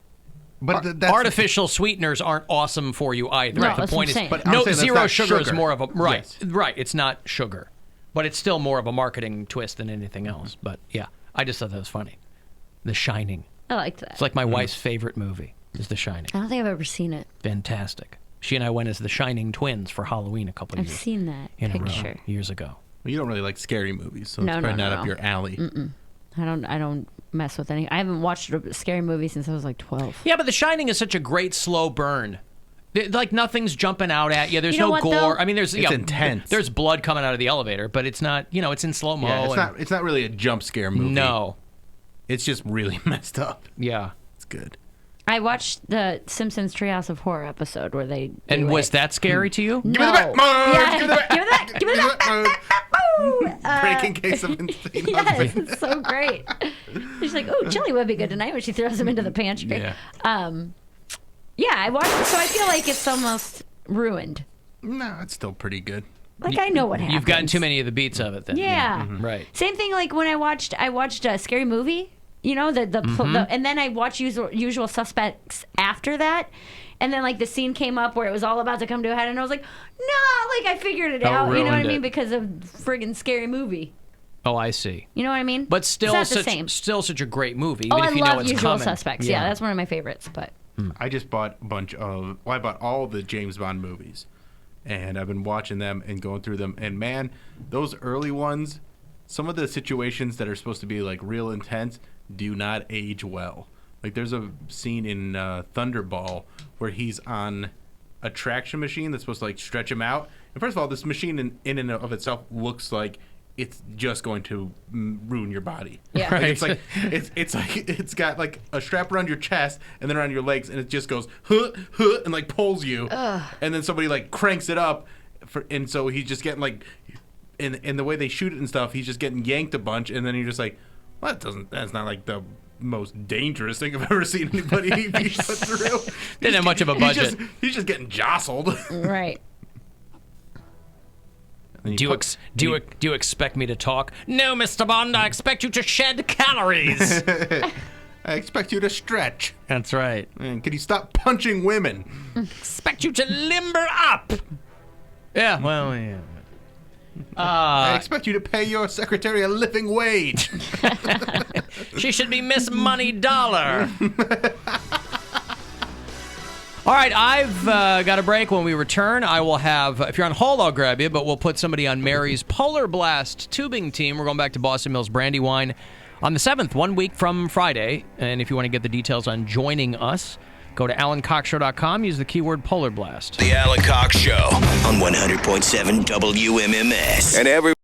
But that's Artificial sweeteners aren't awesome for you either. No, the that's point what I'm is, saying. But I'm no saying that's zero not sugar is sugar. more of a right. Yes. Right. It's not sugar, but it's still more of a marketing twist than anything else. But yeah, I just thought that was funny. The Shining. I liked that. It's like my wife's favorite movie is The Shining. I don't think I've ever seen it. Fantastic. She and I went as the Shining twins for Halloween a couple I've years seen that in a row, picture. years ago. Well, you don't really like scary movies, so No, it's no, probably not no. up your alley. I don't mess with any. I haven't watched a scary movie since I was like 12. Yeah, but The Shining is such a great slow burn. Like nothing's jumping out at you. There's You know no what, gore. though? I mean, there's It's intense. There's blood coming out of the elevator, but it's not. It's in slow mo. Yeah, it's not really a jump scare movie. No, it's just really messed up. Yeah, it's good. I watched the Simpsons Treehouse of Horror episode where they. And do was it. that scary to you? No. Give me the back, Marge! Yeah, Give me the back! give me that. Give me that. Breaking case of insane Yes, husband. it's so great. She's like, "Oh, chili would be good tonight," when she throws him into the pantry. Yeah. Yeah, I watched it, so I feel like it's almost ruined. No, it's still pretty good. Like I know what happens. You've gotten too many of the beats of it, then. Yeah. Right. Same thing like when I watched a scary movie. You know the and then I watched Usual Suspects after that, and then like the scene came up where it was all about to come to a head, and I was like, no, like I figured it out. You know what I ruined mean? it. Because of friggin' scary movie. Oh, I see. You know what I mean? But still, it's not the same. still such a great movie. Oh, Even I if you know love it's Usual coming. Suspects. Yeah, that's one of my favorites. But I just bought a bunch of. Well, I bought all the James Bond movies, and I've been watching them and going through them. And man, those early ones, some of the situations that are supposed to be like real intense do not age well. Like there's a scene in Thunderball where he's on a traction machine that's supposed to like stretch him out. And first of all, this machine in and of itself looks like it's just going to ruin your body. Yeah. Like, it's like it's got like a strap around your chest and then around your legs, and it just goes huh, huh, and like pulls you. Ugh. And then somebody like cranks it up, and so he's just getting like, in the way they shoot it and stuff, he's just getting yanked a bunch, and then you're just like, well, that's not like the most dangerous thing I've ever seen anybody be put through. Didn't have much of a budget. He's just getting jostled. right. Do you expect me to talk? No, Mr. Bond. I expect you to shed calories. I expect you to stretch. That's right. And can you stop punching women? Expect you to limber up. Yeah. Well, yeah. I expect you to pay your secretary a living wage. She should be Miss Money Dollar. All right, I've got a break. When we return, I will have, if you're on hold, I'll grab you, but we'll put somebody on Mary's Polar Blast tubing team. We're going back to Boston Mills Brandywine on the 7th, 1 week from Friday. And if you want to get the details on joining us, go to alancoxshow.com, use the keyword Polar Blast. The Alan Cox Show on 100.7 WMMS. And every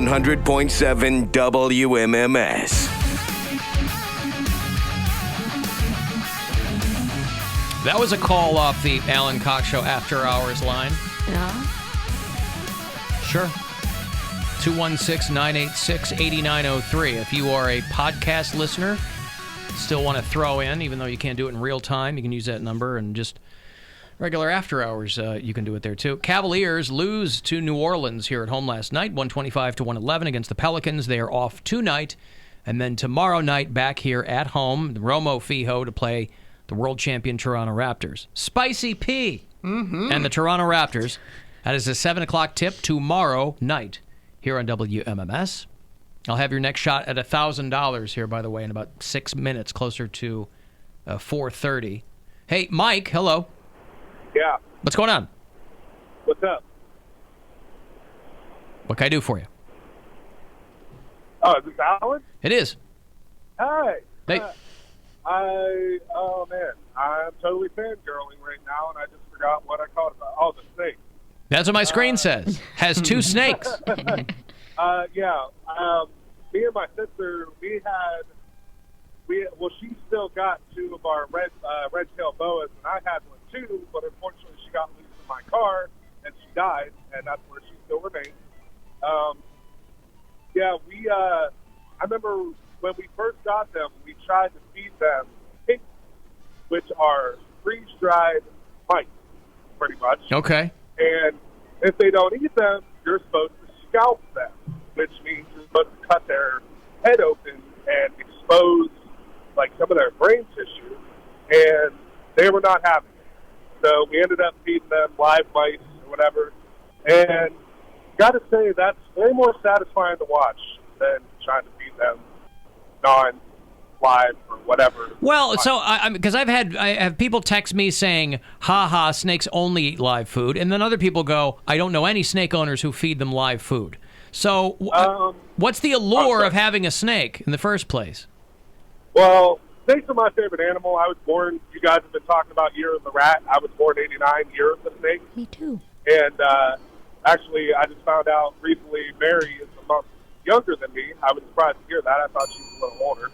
100.7 WMMS. That was a call off the Alan Cox Show After Hours line. Yeah. Sure. 216-986-8903. If you are a podcast listener, still want to throw in, even though you can't do it in real time, you can use that number, and just regular after hours, you can do it there too. Cavaliers lose to New Orleans here at home last night, 125-111 against the Pelicans. They are off tonight, and then tomorrow night back here at home, the Romo Fijo to play the world champion Toronto Raptors. Spicy P and the Toronto Raptors. That is a 7 o'clock tip tomorrow night here on WMMS. I'll have your next shot at $1,000 here, by the way, in about 6 minutes, closer to 4:30. Hey, Mike, hello. Yeah. What's going on? What's up? What can I do for you? Oh, is this Alan? It is. Hi. Hey. Oh man, I'm totally fangirling right now, and I just forgot what I called about. Oh, the snake. That's what my screen says. Has 2 snakes. Yeah. Me and my sister, she still got 2 of our red-tailed boas, and I had one too, but unfortunately she got loose in my car, and she died, and that's where she still remains. Yeah, I remember when we first got them, we tried to feed them pink, which are freeze-dried mice, pretty much. Okay. And if they don't eat them, you're supposed to scalp them, which means you're supposed to cut their head open and expose, like, some of their brain tissue. And they were not having it. So we ended up feeding them live mice or whatever. And got to say, that's way more satisfying to watch than trying to feed them non-live or whatever. Well, so because I have people text me saying, "Ha ha, snakes only eat live food," and then other people go, "I don't know any snake owners who feed them live food." So, what's the allure of having a snake in the first place? Well, snakes are my favorite animal. I was born. You guys have been talking about Year of the Rat. I was born '89, Year of the Snake. Me too. And actually, I just found out recently, Mary is a month younger than me. I was surprised to hear that. I thought she was a little older.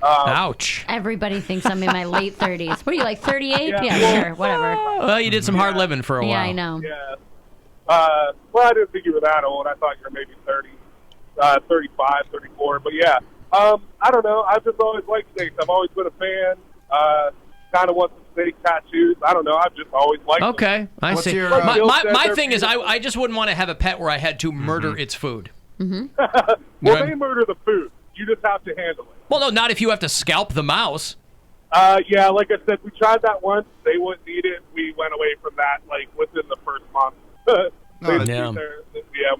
Ouch. Everybody thinks I'm in my late 30s. What are you, like 38? Yeah. Yeah, sure, whatever. Well, you did some hard living for a while. Yeah, I know. Yeah. Well, I didn't think you were that old. I thought you were maybe 30, 35, 34. But yeah, I don't know. I've just always liked snakes. I've always been a fan. Kind of want some snake tattoos. I don't know. I've just always liked them. Okay, I see. Your, my thing is, I just wouldn't want to have a pet where I had to murder its food. Well, they murder the food. You just have to handle it. Well, no, not if you have to scalp the mouse. Yeah, like I said, we tried that once. They wouldn't eat it. We went away from that, like, within the first month. We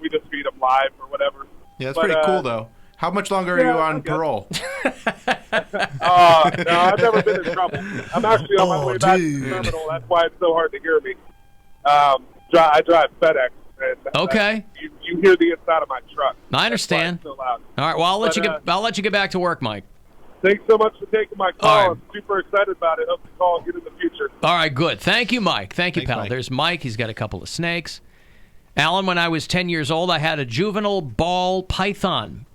just feed them live or whatever. Yeah, that's pretty cool, though. How much longer are you on parole? No, I've never been in trouble. I'm actually on my way back to the terminal. That's why it's so hard to hear me. I drive FedEx. And, okay. You hear the inside of my truck. I understand. So loud. All right. Well, I'll let you get back to work, Mike. Thanks so much for taking my call. All right. I'm super excited about it. Hope to call again in the future. All right. Good. Thank you, Mike. Thanks, pal. Mike. There's Mike. He's got a couple of snakes. Alan, when I was 10 years old, I had a juvenile ball python.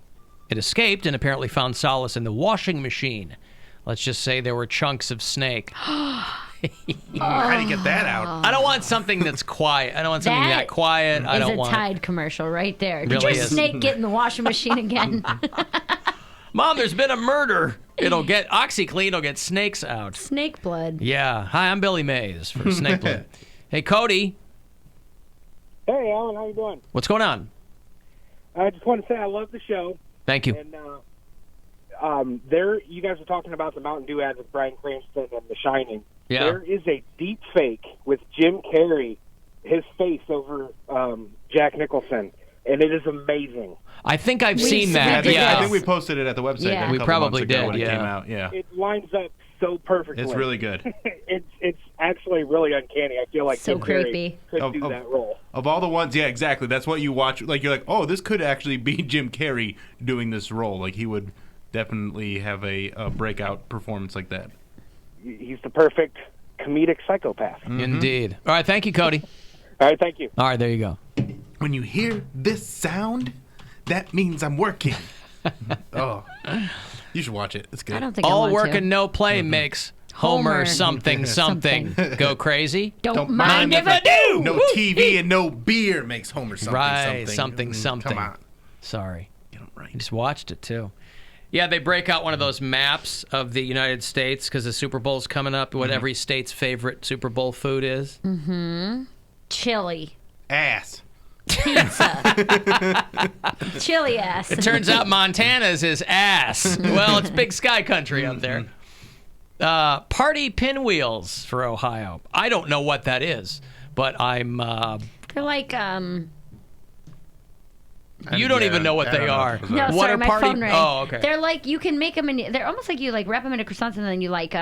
It escaped and apparently found solace in the washing machine. Let's just say there were chunks of snake. How do you get that out? I don't want something that's quiet. I don't want something that quiet. I don't want. It's a Tide commercial right there. Did Really your is. snake get in the washing machine again? Mom, there's been a murder. It'll get OxyClean. It'll get snakes out. Snake blood. Yeah. Hi, I'm Billy Mays for Snake Blood. Hey, Cody. Hey, Alan, how you doing? What's going on? I just want to say I love the show. Thank you. And you guys were talking about the Mountain Dew ad with Bryan Cranston and The Shining. Yeah. There is a deep fake with Jim Carrey, his face over Jack Nicholson, and it is amazing. I think I've seen that. I think we posted it at the website. Yeah. A We couple probably months ago did, when yeah. it came out. Yeah. It lines up so perfectly. It's really good. It's actually really uncanny. I feel like So Jim Carrey creepy. could do that role. Of all the ones, yeah, exactly. That's what you watch. Like, you're like, oh, this could actually be Jim Carrey doing this role. Like, he would definitely have a breakout performance like that. He's the perfect comedic psychopath. Indeed. All right. Thank you, Cody. All right, thank you. All right. There you go. When you hear this sound, That means I'm working. Oh, you should watch it. It's good. I don't think I All want work to. and no play makes Homer something. Go crazy. Don't mind if I do. No TV and no beer makes Homer something. Right, something. something. Come on. Sorry. Get them right. You just watched it, too. Yeah, they break out one of those maps of the United States because the Super Bowl's coming up, what every state's favorite Super Bowl food is. Mm-hmm. Chili. Ass. Pizza. Chili ass. It turns out Montana's is ass. Well, it's big sky country up there. Party pinwheels for Ohio. I don't know what that is, but I'm... They're like, You don't even know what they are. No, what sorry, are my party? phone rang. Oh, okay. They're like, you can make them in, they're almost like you like wrap them into croissants and then you like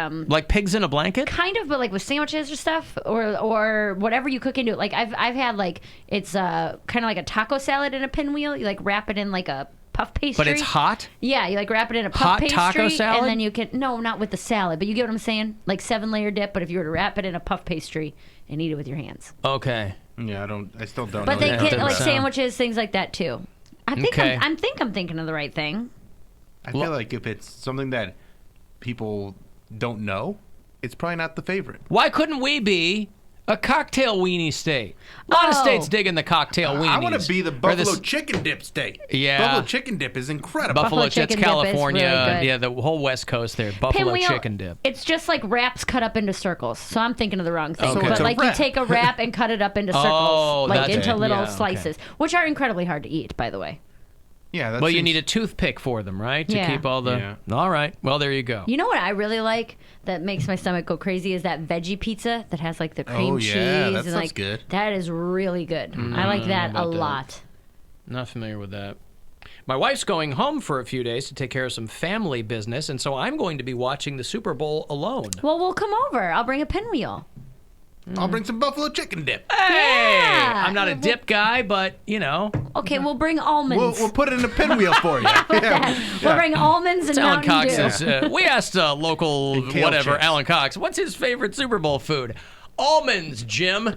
pigs in a blanket? Kind of, but like with sandwiches or stuff or whatever you cook into it. Like I've had like, it's kind of like a taco salad in a pinwheel. You like wrap it in like a puff pastry. But it's hot? Yeah, you like wrap it in a puff Hot pastry. taco salad? And then you can, no, not with the salad, but you get what I'm saying? Like 7-layer dip, but if you were to wrap it in a puff pastry and eat it with your hands. Okay. Yeah, I still don't But know. they get like sandwiches, things like that too. I think Okay. I'm thinking of the right thing. I feel like if it's something that people don't know, it's probably not the favorite. Why couldn't we be a cocktail weenie state? A lot of states digging the cocktail weenies. I want to be the Or Buffalo this- chicken dip state. Yeah. Buffalo chicken dip is incredible. Buffalo Chicken, dip is really California. good. Yeah, the whole West Coast there. Buffalo Pinwheel, chicken dip. It's just like wraps cut up into circles. So I'm thinking of the wrong thing. Okay. So But it's a like wrap. you take a wrap and cut it up into circles, Oh, like that's into it. little Yeah, okay. slices, which are incredibly hard to eat, by the way. Yeah. Well, you need a toothpick for them, right? To Yeah. keep all the. Yeah. All right. Well, there you go. You know what I really like that makes my stomach go crazy is that veggie pizza that has like the cream Oh, cheese yeah, that and sounds like good. that is really good. Mm, I like that a about that. lot. Not familiar with that. My wife's going home for a few days to take care of some family business, and so I'm going to be watching the Super Bowl alone. Well, we'll come over. I'll bring a pinwheel. I'll bring some buffalo chicken dip. Hey! I'm not a dip guy, but, you know. Okay, we'll bring almonds. We'll put it in a pinwheel for you. We'll bring almonds and Alan Mountain Cox Dew. is, we asked local kale whatever, chips. Alan Cox, what's his favorite Super Bowl food? Almonds, Jim.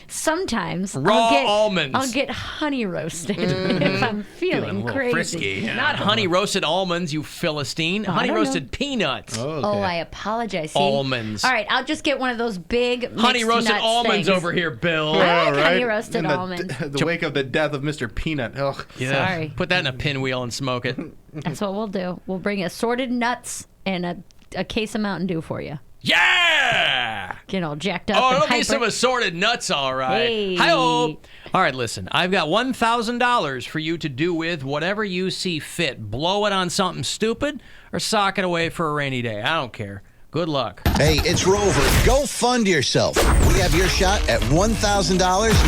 Sometimes Raw almonds. I'll get honey roasted if I'm feeling crazy. Not honey roasted almonds, you Philistine. Oh, I Honey don't roasted know. peanuts. Oh, I apologize. See? Almonds. All right, I'll just get one of those big Honey mixed roasted nuts almonds things. over here, Bill. I like honey roasted In almonds. the wake of the death of Mr. Peanut. Ugh. Yeah. Sorry. Put that in a pinwheel and smoke it. That's what we'll do. We'll bring assorted nuts and a case of Mountain Dew for you. Yeah! Get all jacked up. Oh, and it'll be hyper. some assorted nuts, all right. Hey. Hi-oh. All right, listen. I've got $1,000 for you to do with whatever you see fit. Blow it on something stupid or sock it away for a rainy day. I don't care. Good luck. Hey, it's Rover. Go fund yourself. We have your shot at $1,000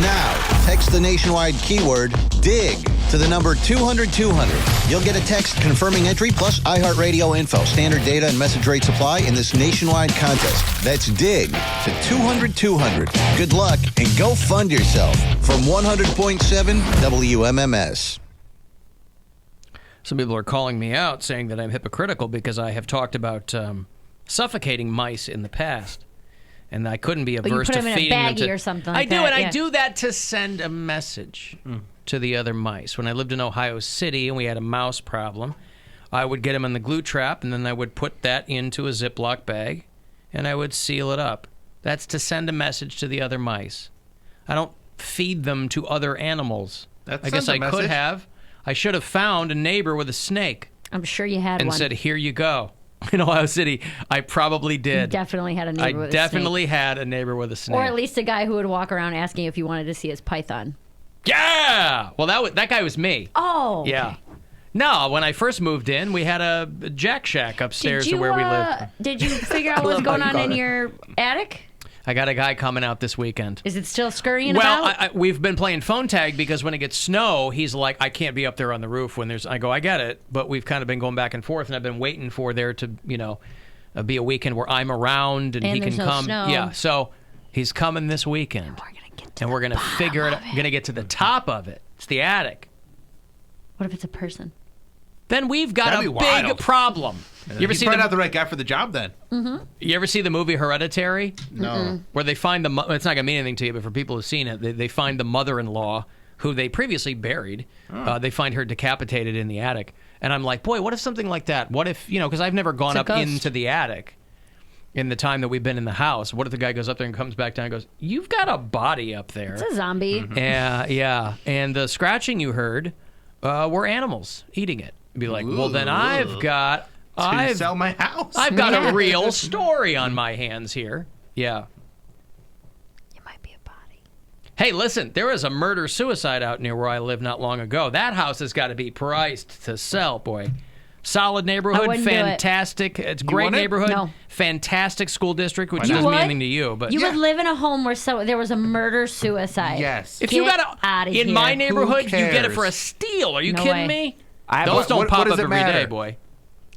now. Text the nationwide keyword DIG to the number 200-200. You'll get a text confirming entry plus iHeartRadio info. Standard data and message rates apply in this nationwide contest. That's DIG to 200-200. Good luck and go fund yourself from 100.7 WMMS. Some people are calling me out saying that I'm hypocritical because I have talked about suffocating mice in the past. And I couldn't be But you averse put to them in a feeding them baggie to... or something I like do, that, and yeah. I do that to send a message to the other mice. When I lived in Ohio City and we had a mouse problem, I would get them in the glue trap, and then I would put that into a Ziploc bag, and I would seal it up. That's to send a message to the other mice. I don't feed them to other animals. That I guess sends a I could message. have. I should have found a neighbor with a snake I'm sure you had and one. said, here you go. In Ohio City, I probably You did. definitely had a neighbor I with definitely a snake. had a neighbor with a snake. Or at least a guy who would walk around asking if you wanted to see his python. Yeah! Well, that guy was me. Oh. Yeah. No, when I first moved in, we had a Jack Shack upstairs Did you, to where we lived. Did you figure out what's going on in your attic? I got a guy coming out this weekend. Is it still scurrying Well, about? we've been playing phone tag because when it gets snow, he's like, I can't be up there on the roof when there's... I go, I get it. But we've kind of been going back and forth, and I've been waiting for there to, be a weekend where I'm around and he there's can no come. snow. Yeah, so he's coming this weekend. And we're going to figure it out. We're going to get to the top of it. It's the attic. What if it's a person? Then we've got That'd a be big wild. problem. You ever see probably not the right guy for the job then. Mm-hmm. You ever see the movie Hereditary? No. Where they find it's not going to mean anything to you, but for people who've seen it, they find the mother-in-law who they previously buried. They find her decapitated in the attic. And I'm like, boy, what if something like that? What if, because I've never gone up into the attic in the time that we've been in the house. What if the guy goes up there and comes back down and goes, you've got a body up there. It's a zombie. Yeah. And the scratching you heard were animals eating it. Be like, well, then I've got sell my house. I've got a real story on my hands here. Yeah. You might be a body. Hey, listen, there was a murder-suicide out near where I live not long ago. That house has got to be priced to sell, boy. Solid neighborhood, fantastic. It's great neighborhood. No. Fantastic school district, which doesn't mean anything to you. But you would live in a home where there was a murder-suicide. Yes. If you got out of in here. my neighborhood, you get it for a steal. Are you No kidding way. me? Those don't pop up every day, boy.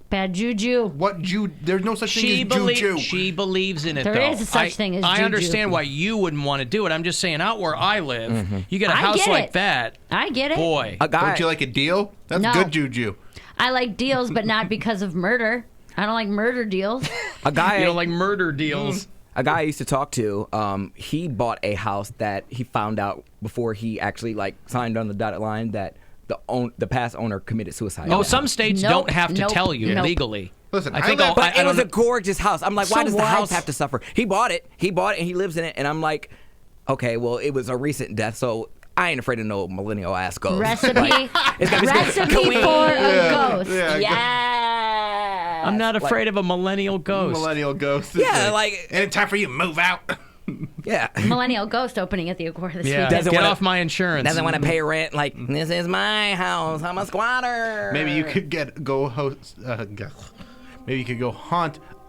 Bad juju. What There's no such thing as juju. She believes in it, There though. is such thing as I juju. understand why you wouldn't want to do it. I'm just saying, out where I live, you get a house like that. I get it. Boy. Don't you like a deal? That's No. good juju. I like deals, but not because of murder. I don't like murder deals. A guy You don't like murder deals. A guy I used to talk to, he bought a house that he found out before he actually signed on the dotted line that the past owner committed suicide. Oh, some states don't have to tell you legally. Listen, I think it was a gorgeous house. I'm like, why does the house have to suffer? He bought it and he lives in it, and I'm like, okay, well, it was a recent death, so I ain't afraid of no millennial ass ghost. Recipe for a ghost. Yeah. I'm not afraid of a millennial ghost. Millennial ghost. Yeah, and it's time for you to move out. Yeah. Millennial ghost opening at the Agora this weekend. Get off my insurance. Doesn't want to pay rent. Like, this is my house. I'm a squatter. Maybe you could go haunt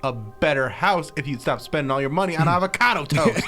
a better house if you'd stop spending all your money on avocado toast.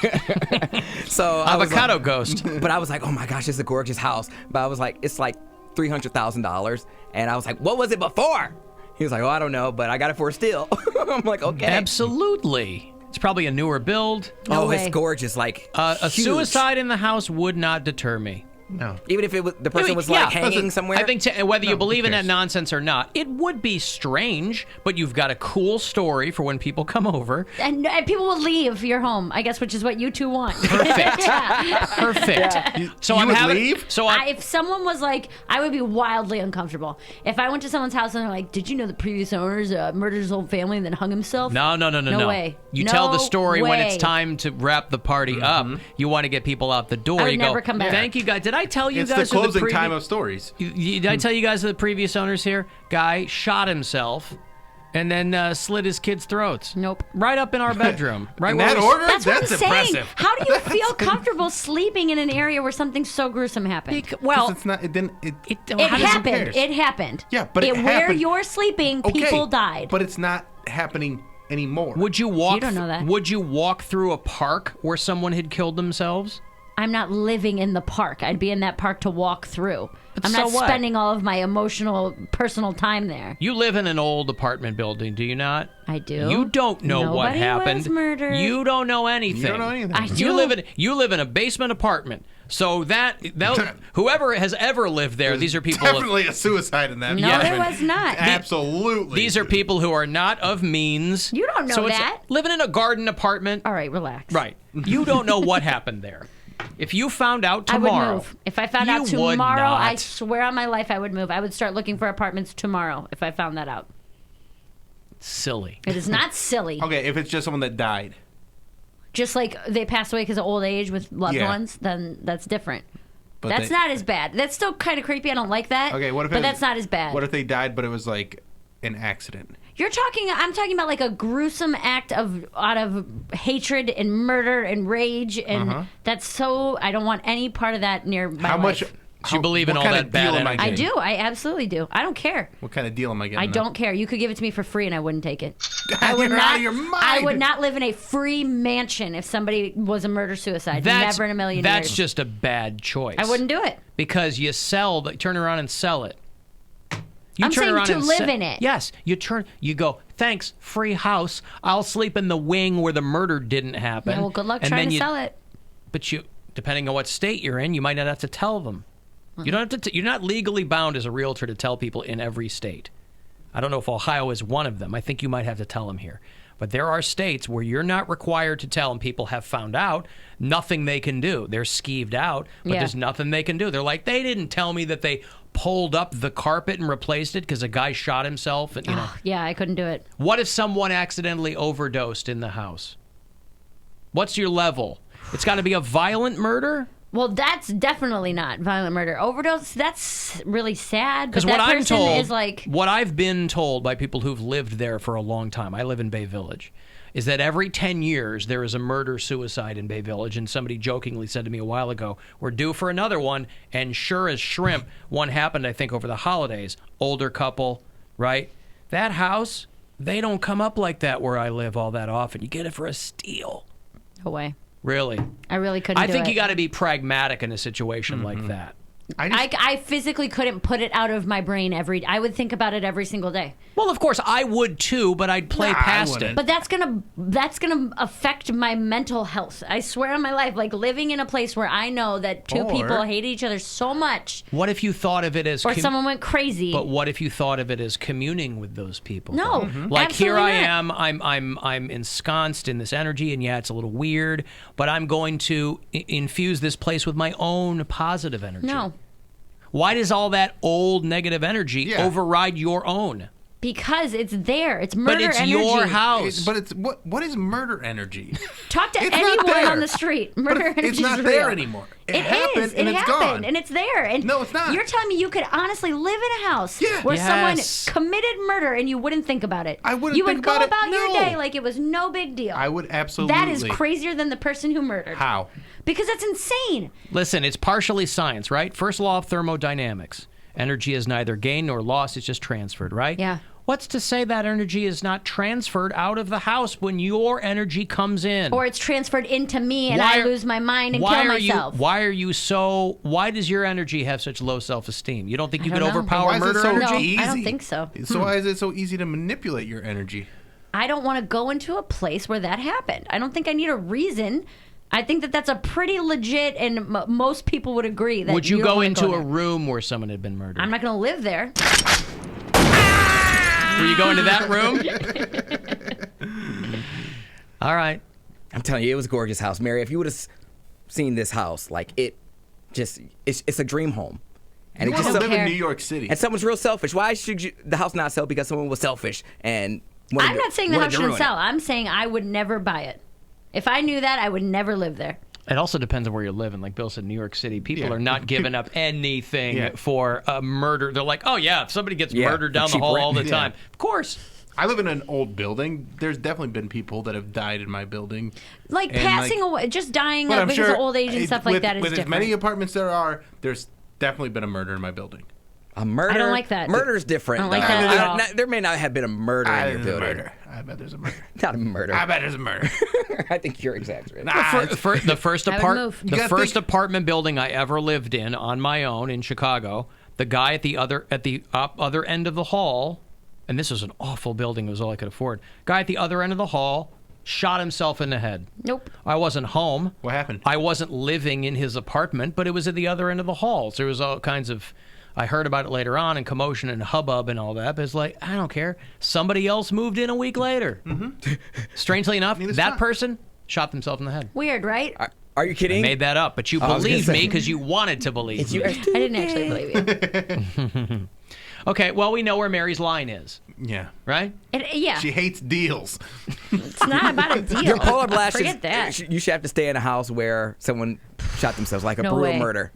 So avocado ghost. But I was like, oh my gosh, it's a gorgeous house. But I was like, it's like $300,000. And I was like, what was it before? He was like, oh, I don't know, but I got it for a steal. I'm like, okay. Absolutely. It's probably a newer build. No way. It's gorgeous. Like a huge. Suicide in the house would not deter me. No. Even if the person was hanging somewhere? I think whether you believe in that nonsense or not, it would be strange, but you've got a cool story for when people come over. And people will leave your home, I guess, which is what you two want. Perfect. Yeah. Perfect. Yeah. So you would leave? So if someone was like, I would be wildly uncomfortable. If I went to someone's house and they're like, did you know the previous owners murdered his whole family and then hung himself? No. No way. You No tell the story when it's way. time to wrap the party up. You want to get people out the door. I would you never go, come back. Thank you guys. Did I tell you It's guys the closing time of stories. Did I tell you guys the previous owners here? Guy shot himself and then slit his kids' throats. Nope. Right up in our bedroom. Right In where that we- order? That's what I'm saying. impressive. How do you feel comfortable sleeping in an area where something so gruesome happened? Well, it's not. It didn't. it how does it happened. compare? It happened. Yeah, but it where happened. you're sleeping, people died. But it's not happening anymore. Would you walk? You don't know that. Would you walk through a park where someone had killed themselves? I'm not living in the park. I'd be in that park to walk through. But I'm so not what? spending all of my emotional, personal time there. You live in an old apartment building, do you not? I do. You don't know what Nobody happened. was murdered. You don't know anything. You don't know anything. I You do. live in a basement apartment. So that whoever has ever lived there, these are people. Definitely a suicide in that. No, Yeah. there was not. Absolutely. These are people who are not of means. You don't know so it's that. living in a garden apartment. All right, relax. Right. You don't know what happened there. If you found out I tomorrow, would move. If I found out you would tomorrow, I not. swear on my life I would move. I would start looking for apartments tomorrow if I found that out. Silly. It is not silly. Okay, if it's just someone that died. Just like they pass away because of old age with loved Yeah. ones, then that's different. But That's they- not as bad. That's still kind of creepy. I don't like that. Okay, what if? But it- that's not as bad. What if they died, but it was like an accident? I'm talking about like a gruesome act out of hatred and murder and rage, and that's so. I don't want any part of that near my How life. much? Do you believe in what all kind that of bad deal am energy? I getting? do. I absolutely do. I don't care. What kind of deal am I getting? I then? don't care. You could give it to me for free, and I wouldn't take it. You're out of your mind. I would not live in a free mansion if somebody was a murder suicide. Never in a million That's years. just a bad choice. I wouldn't do it. Because you turn around and sell it. I'm saying to live in it. Yes, you go, thanks, free house. I'll sleep in the wing where the murder didn't happen. Yeah, well, good luck And trying then to sell it. But depending on what state you're in, you might not have to tell them. You don't have to. You're not legally bound as a realtor to tell people in every state. I don't know if Ohio is one of them. I think you might have to tell them here. But there are states where you're not required to tell, and people have found out, nothing they can do. They're skeeved out, but there's nothing they can do. They're like, they didn't tell me that they pulled up the carpet and replaced it because a guy shot himself. And, Yeah, I couldn't do it. What if someone accidentally overdosed in the house? What's your level? It's got to be a violent murder? Well, that's definitely not violent murder. Overdose, that's really sad. Because But what that I'm person told, is like, what I've been told by people who've lived there for a long time, I live in Bay Village, is that every 10 years there is a murder-suicide in Bay Village. And somebody jokingly said to me a while ago, we're due for another one. And sure as shrimp, one happened, I think, over the holidays. Older couple, right? That house, they don't come up like that where I live all that often. You get it for a steal. no way. Really? I really couldn't I do think it. you got to be pragmatic in a situation like that. I physically couldn't put it out of my brain I would think about it every single day. Well, of course, I would too, but I'd play past it. But that's gonna affect my mental health. I swear on my life, like living in a place where I know that two Or- people hate each other so much, What if you thought of it as... or someone went crazy. But what if you thought of it as communing with those people? No, though? Mhm. Like here I absolutely am, I'm ensconced in this energy, and yeah, it's a little weird, but I'm going to infuse this place with my own positive energy. No. Why does all that old negative energy override your own? Because it's there. It's murder But it's energy. your house. But it's what is murder energy? Talk to It's not anyone there. on the street. Murder energy it's not is there real. anymore. It happened is. and It it's happened, gone. and it's there. And No, it's not. You're telling me you could honestly live in a house where Yes. someone committed murder and you wouldn't think about it. I wouldn't You think would go about it. your No. day like it was no big deal. I would absolutely. That is crazier than the person who murdered. How? Because that's insane. Listen, it's partially science, right? First law of thermodynamics. Energy is neither gained nor lost, it's just transferred, right? Yeah. What's to say that energy is not transferred out of the house when your energy comes in? Or it's transferred into me and Why I are- lose my mind and why kill are myself. why does your energy have such low self-esteem? You don't think you I could don't know. overpower Why is it murder so energy? easy? I don't think so. So why is it so easy to manipulate your energy? I don't want to go into a place where that happened. I don't think I need a reason. I think that that's a pretty legit, and most people would agree that. Would you don't go wanna into a there. room where someone had been murdered? I'm not going to live there. Will you go into that room? All right. I'm telling you, it was a gorgeous house. Mary, if you would have seen this house, like it's a dream home. And You it just wanna live in New York City. And someone's real selfish. Why should the house not sell? Because someone was selfish and wanted I'm to- not saying the wanted house to shouldn't ruin sell. it. I'm saying I would never buy it. If I knew that, I would never live there. It also depends on where you're living. Like Bill said, New York City, people are not giving up anything for a murder. They're like, oh, yeah, if somebody gets murdered down the cheap hall rent. all the Yeah. time. Of course. I live in an old building. There's definitely been people that have died in my building. Like And, passing away, just dying But I'm because sure of old age and stuff like that is with different. as many apartments there are, there's definitely been a murder in my building. A murder? I don't like that. Murder's different. I don't like though. that at all. There may not have been a murder in your There's a building. murder. I bet there's a murder. Not a murder. I bet there's a murder. I think you're exaggerating. The first I would move. the first apartment building I ever lived in on my own in Chicago, the guy at the other end of the hall, and this was an awful building, it was all I could afford. Guy at the other end of the hall shot himself in the head. Nope. I wasn't home. What happened? I wasn't living in his apartment, but it was at the other end of the hall. So there was all kinds of, I heard about it later on, and commotion and hubbub and all that, but it's like, I don't care. Somebody else moved in a week later. Strangely enough, that person shot themselves in the head. Weird, right? Are you kidding? I made that up, but you I was gonna believed say- me because you wanted to believe me. I didn't actually believe you. Okay, well, we know where Mary's line is, Yeah. right? Yeah. She hates deals. It's not about a deal. Your polar blast Forget that. You should have to stay in a house where someone shot themselves, like a No brutal way. murder.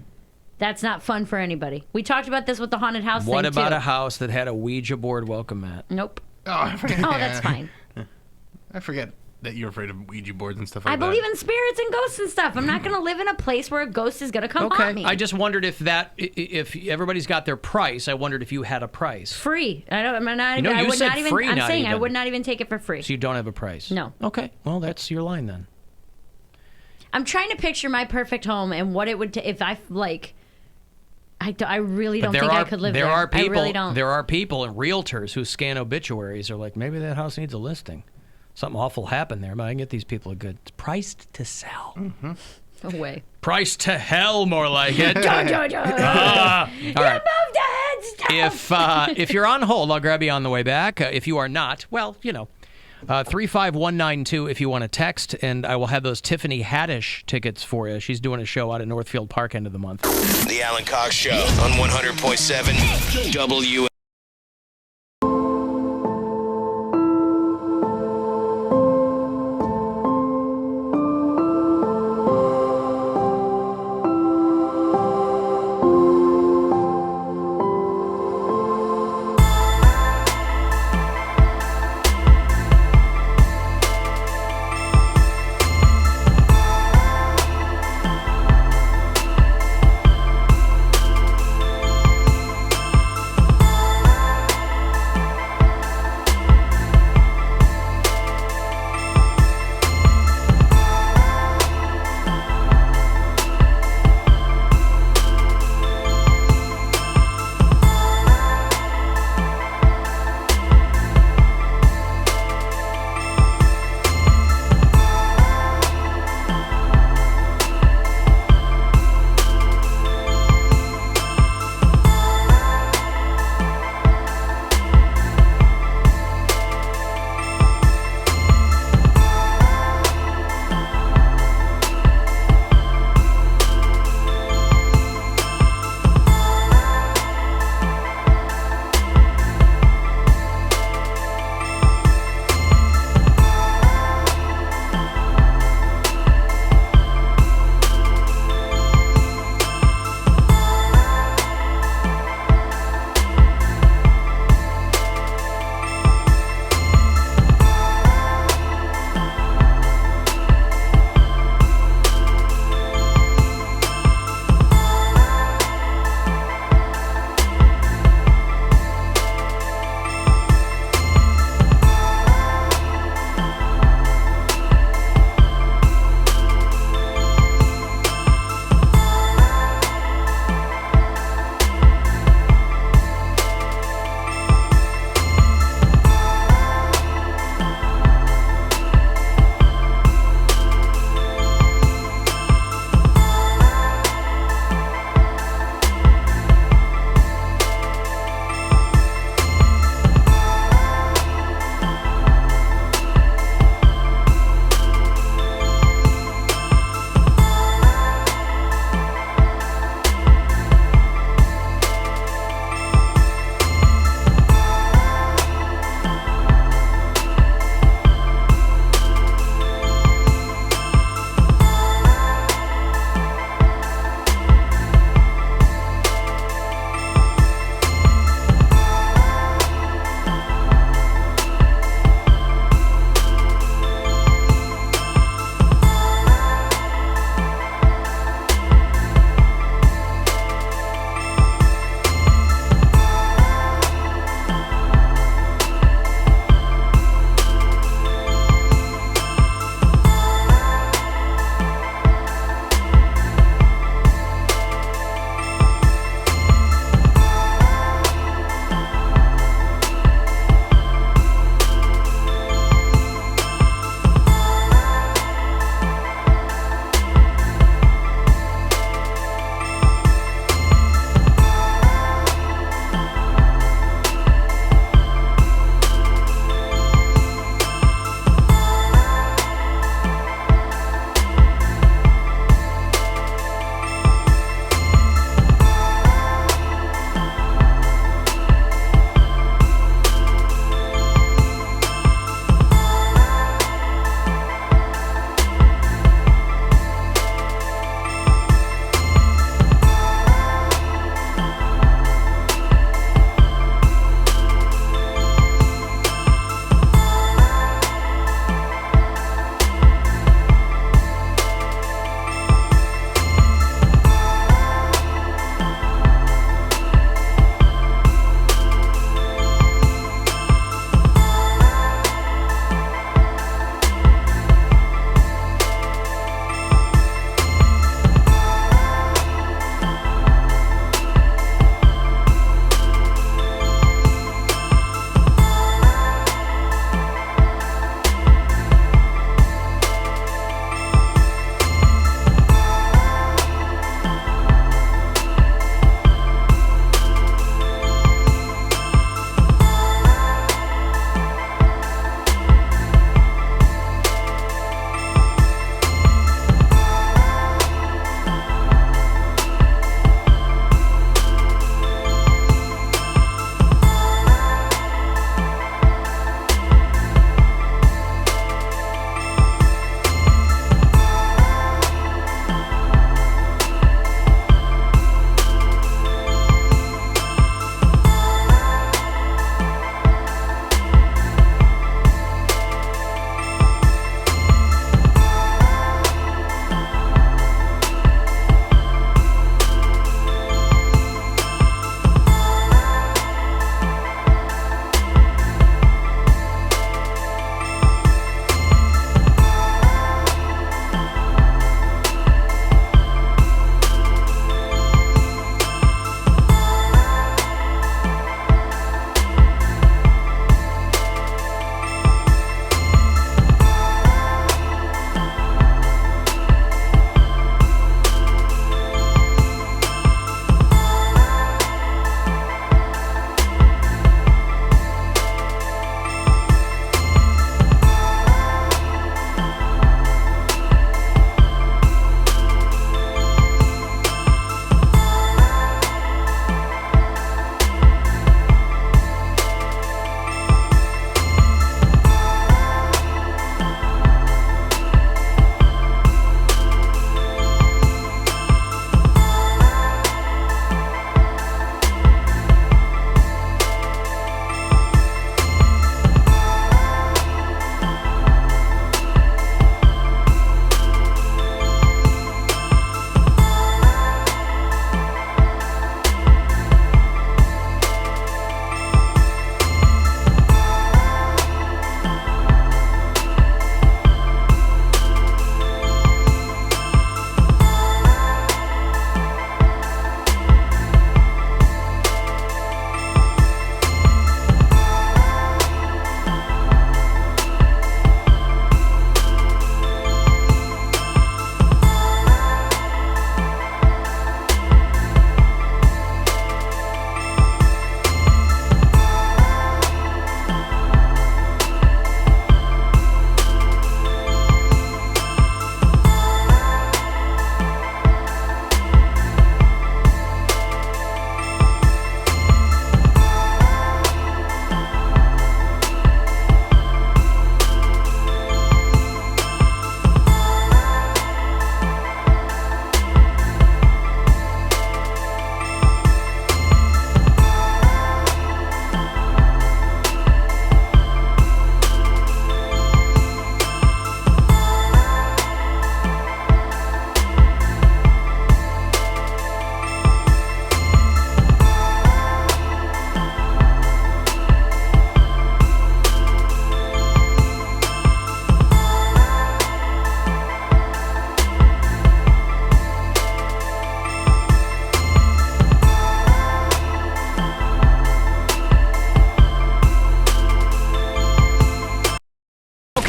That's not fun for anybody. We talked about this with the haunted house What thing, about too. a house that had a Ouija board welcome mat? Nope. Oh, I forget. Oh, that's fine. I forget that you're afraid of Ouija boards and stuff like I that. believe in spirits and ghosts and stuff. I'm not going to live in a place where a ghost is going to come haunt me. I just wondered if everybody's got their price, I wondered if you had a price. Free. I don't. I'm not. You know, I you would said not even. free, I'm not saying I even. would not even take it for free. So you don't have a price? No. Okay, well, that's your line then. I'm trying to picture my perfect home and what it would take if I like. I really don't think I could live there. There are people. I really don't. There are people and realtors who scan obituaries. Are like, maybe that house needs a listing. Something awful happened there, but I can get these people a good priced to sell. No way. Priced to hell, more like it. All right. Moved ahead. Stop. If you're on hold, I'll grab you on the way back. If you are not, well, you know, 35192 if you want to text, and I will have those Tiffany Haddish tickets for you. She's doing a show out at Northfield Park end of the month. The Alan Cox Show on 100.7 WMMS.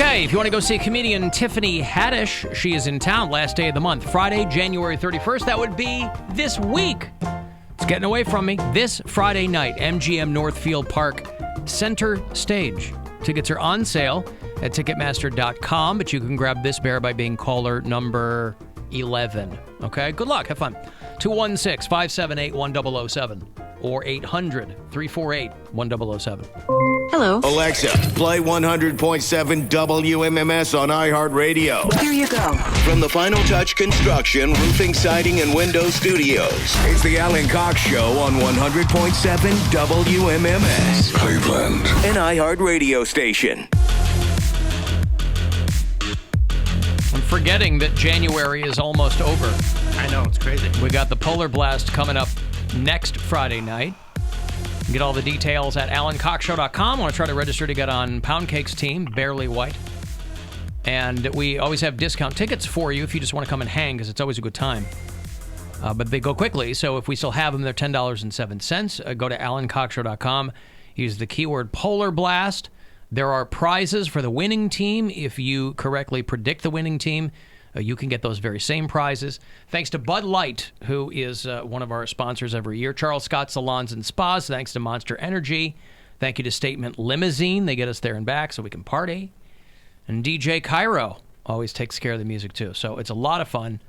Okay, if you want to go see comedian Tiffany Haddish, she is in town last day of the month, Friday, January 31st. That would be this week. It's getting away from me. This Friday night, MGM Northfield Park Center Stage. Tickets are on sale at Ticketmaster.com, but you can grab this bear by being caller number 11. Okay, good luck. Have fun. 216-578-1007 or 800-348-1007. Hello. Alexa, play 100.7 WMMS on iHeartRadio. Here you go. From the Final Touch Construction, Roofing, Siding, and Window Studios, it's the Alan Cox Show on 100.7 WMMS. Cleveland. An iHeartRadio station. I'm forgetting that January is almost over. I know, it's crazy. We got the Polar Blast coming up next Friday night. Get all the details at AlanCoxShow.com. I want to try to register to get on Poundcake's team, Barely White. And we always have discount tickets for you if you just want to come and hang, because it's always a good time. But they go quickly, so if we still have them, they're $10.07. Go to AlanCoxShow.com. Use the keyword Polar Blast. There are prizes for the winning team. If you correctly predict the winning team, you can get those very same prizes. Thanks to Bud Light, who is one of our sponsors every year. Charles Scott Salons and Spas. Thanks to Monster Energy. Thank you to Statement Limousine. They get us there and back so we can party. And DJ Cairo always takes care of the music, too. So it's a lot of fun.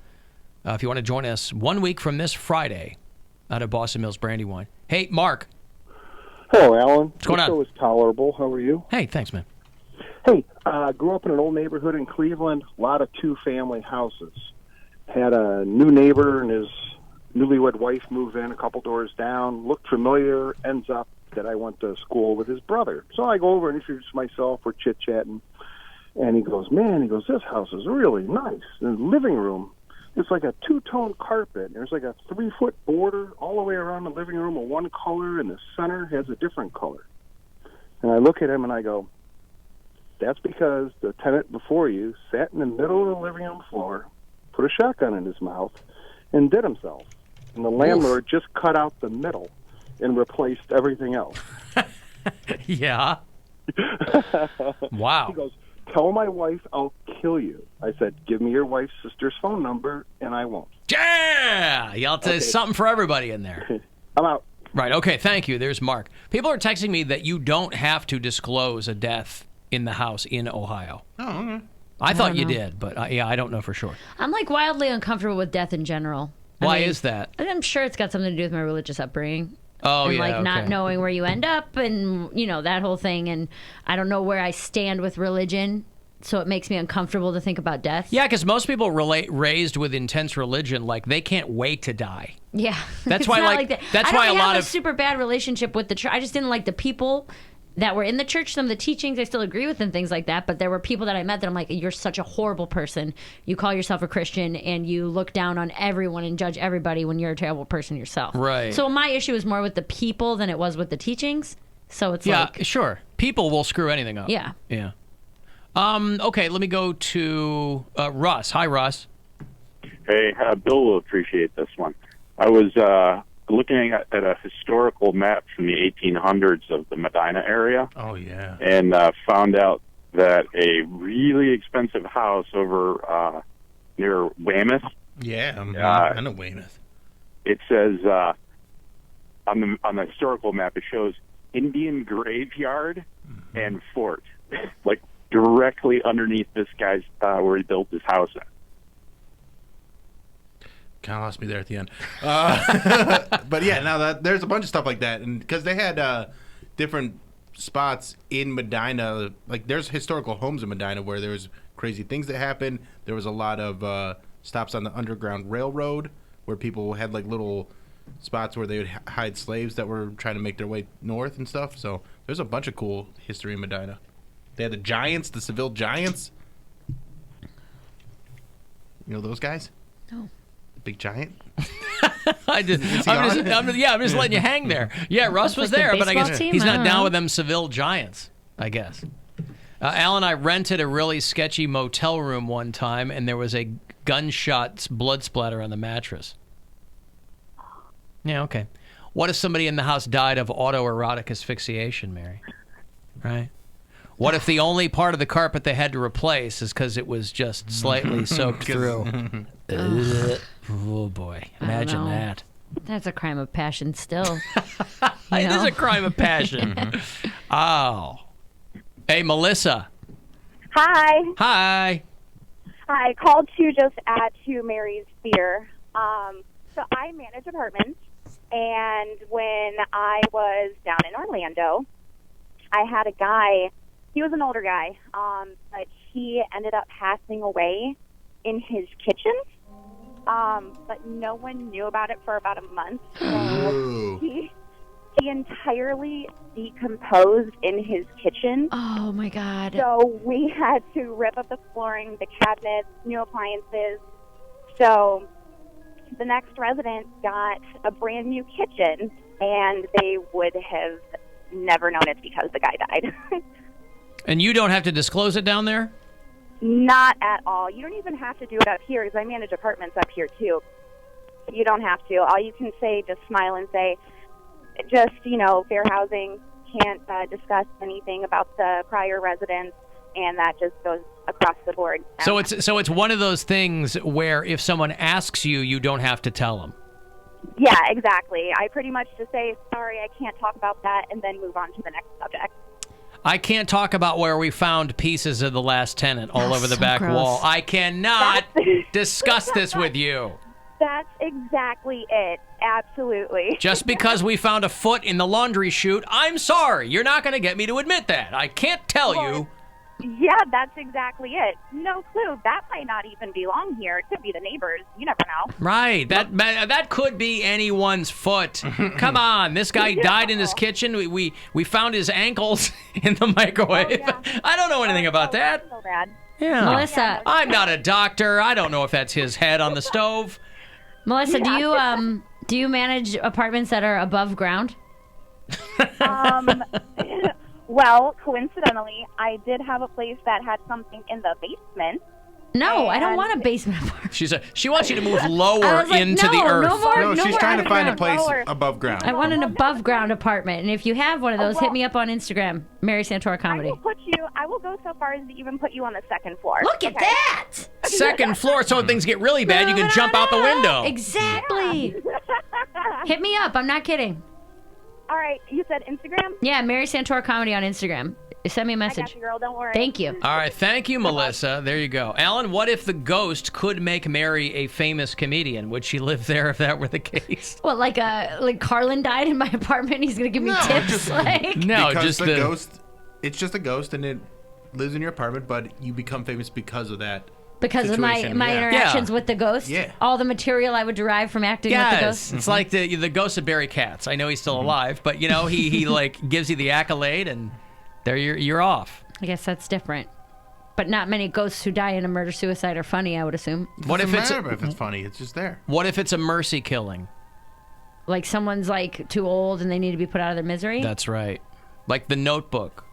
If you want to join us 1 week from this Friday out of Boston Mills Brandywine. Hey, Mark. Hello, Alan. What's going on? The show is tolerable. How are you? Hey, thanks, man. Hey, grew up in an old neighborhood in Cleveland, a lot of two-family houses. Had a new neighbor and his newlywed wife move in a couple doors down, looked familiar, ends up that I went to school with his brother. So I go over and introduce myself, we're chit-chatting, and he goes, this house is really nice. In the living room, it's like a two-tone carpet. There's like a 3-foot border all the way around the living room of one color, and the center has a different color. And I look at him and I go, that's because the tenant before you sat in the middle of the living room floor, put a shotgun in his mouth, and did himself. And the landlord just cut out the middle and replaced everything else. Yeah. Wow. He goes, tell my wife I'll kill you. I said, give me your wife's sister's phone number, and I won't. Yeah! There's something for everybody in there. I'm out. Right, okay, thank you. There's Mark. People are texting me that you don't have to disclose a death in the house in Ohio. Oh, okay. I thought you know. did, but I don't know for sure. I'm like wildly uncomfortable with death in general. Why is that? I'm sure it's got something to do with my religious upbringing. Oh, and yeah, like okay. not knowing where you end up and, that whole thing. And I don't know where I stand with religion, so it makes me uncomfortable to think about death. Yeah, because most people raised with intense religion, like, they can't wait to die. Yeah. That's It's why, not like, that. that's why a lot I have of... a super bad relationship with the church. I just didn't like the people that were in the church. Some of the teachings I still agree with and things like that, but there were people that I met that I'm like, you're such a horrible person. You call yourself a Christian and you look down on everyone and judge everybody when you're a terrible person yourself. Right. So my issue is more with the people than it was with the teachings. So it's Yeah, like... sure. People will screw anything up. Yeah. Yeah. Okay, let me go to Russ. Hi, Russ. Hey, Bill will appreciate this one. I was looking at a historical map from the 1800s of the Medina area. Oh, yeah. And found out that a really expensive house over near Weymouth. Yeah, I know Weymouth. It says on the historical map, it shows Indian graveyard and fort, like directly underneath this guy's where he built his house at. Kind of lost me there at the end. But yeah, now there's a bunch of stuff like that, and because they had different spots in Medina, like there's historical homes in Medina where there was crazy things that happened. There was a lot of stops on the Underground Railroad where people had like little spots where they would hide slaves that were trying to make their way north and stuff. So there's a bunch of cool history in Medina. They had the Giants, the Seville Giants. You know those guys? No. Big Giant. I'm just letting you hang there. Yeah, Russ was like the there, but I guess baseball team? he's I not don't down know. with them Seville Giants, I guess. Al and I rented a really sketchy motel room one time, and there was a gunshot blood splatter on the mattress. Yeah, okay. What if somebody in the house died of autoerotic asphyxiation, Mary? Right? What if the only part of the carpet they had to replace is because it was just slightly soaked through? Oh, boy. Imagine that. That's a crime of passion still. It is a crime of passion. Oh. Hey, Melissa. Hi. Hi. I called to just add to Mary's fear. So I manage apartments, and when I was down in Orlando, I had a guy. He was an older guy, but he ended up passing away in his kitchen. But no one knew about it for about a month. So he entirely decomposed in his kitchen. Oh, my God. So we had to rip up the flooring, the cabinets, new appliances. So the next resident got a brand new kitchen, and they would have never known it's because the guy died. And you don't have to disclose it down there? Not at all. You don't even have to do it up here, because I manage apartments up here, too. You don't have to. All you can say, just smile and say, just, fair housing, can't discuss anything about the prior residents, and that just goes across the board. So it's one of those things where if someone asks you, you don't have to tell them. Yeah, exactly. I pretty much just say, sorry, I can't talk about that, and then move on to the next subject. I can't talk about where we found pieces of the last tenant all over the back wall. I cannot discuss this with you. That's exactly it. Absolutely. Just because we found a foot in the laundry chute, I'm sorry. You're not going to get me to admit that. I can't tell you. Yeah, that's exactly it. No clue. That might not even belong here. It could be the neighbors. You never know. Right. That could be anyone's foot. Come on. This guy died in his kitchen. We found his ankles in the microwave. Oh, yeah. I don't know anything about that. So bad. Yeah. Melissa. I'm not a doctor. I don't know if that's his head on the stove. Melissa, do you manage apartments that are above ground? Well, coincidentally, I did have a place that had something in the basement. No, I don't want a basement apartment. She wants you to move lower into the earth. She's trying to find a place above ground. I want an above ground apartment, and if you have one of those, hit me up on Instagram, Mary Santora Comedy. I will go so far as to even put you on the second floor. Look at that! Second floor, so when things get really bad, you can jump out the window. Exactly. Hit me up. I'm not kidding. All right, you said Instagram? Yeah, Mary Santora Comedy on Instagram. Send me a message. I got you, girl. Don't worry. Thank you. All right, thank you, Melissa. There you go. Alan, what if the ghost could make Mary a famous comedian? Would she live there if that were the case? What, like Carlin died in my apartment and he's going to give me tips? Because the ghost, it's just a ghost and it lives in your apartment, but you become famous because of that. Because situation. of my interactions with the ghost? Yeah. All the material I would derive from acting with the ghost? It's like the ghost of Barry Katz. I know he's still alive, but, he like gives you the accolade and there you're off. I guess that's different. But not many ghosts who die in a murder-suicide are funny, I would assume. What if it's if it's funny? It's just there. What if it's a mercy killing? Like someone's like too old and they need to be put out of their misery? That's right. Like The Notebook.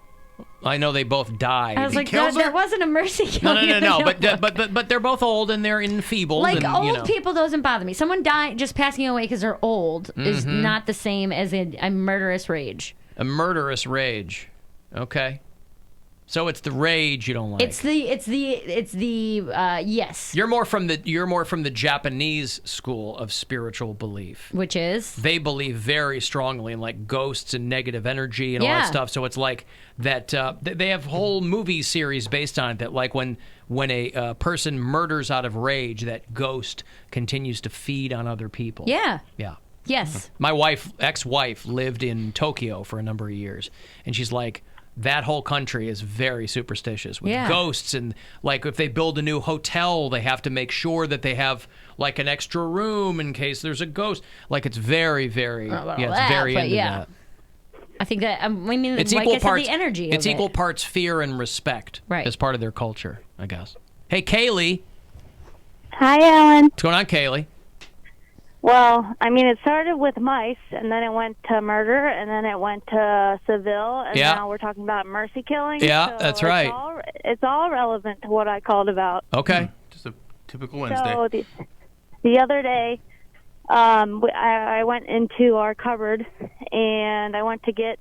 I know they both died. I was like, that wasn't a mercy killing. No. But they're both old and they're enfeebled. Like and, old people doesn't bother me. Someone dying, just passing away because they're old is not the same as a murderous rage. A murderous rage. Okay. So it's the rage you don't like. It's the yes. You're more from the Japanese school of spiritual belief. Which is? They believe very strongly in like ghosts and negative energy and all that stuff. So it's like that they have whole movie series based on it that like when a person murders out of rage, that ghost continues to feed on other people. Yeah. Yeah. Yes. My ex-wife lived in Tokyo for a number of years, and she's like, that whole country is very superstitious with ghosts, and like if they build a new hotel, they have to make sure that they have like an extra room in case there's a ghost. Like it's very, very, it's very into that. I think that it's like equal parts the energy. It's equal parts fear and respect, as part of their culture, I guess. Hey, Kaylee. Hi, Alan. What's going on, Kaylee? Well, it started with mice, and then it went to murder, and then it went to Seville, and now we're talking about mercy killing. Yeah, so that's right. It's all relevant to what I called about. Okay. Just a typical Wednesday. So the other day, I went into our cupboard, and I went to get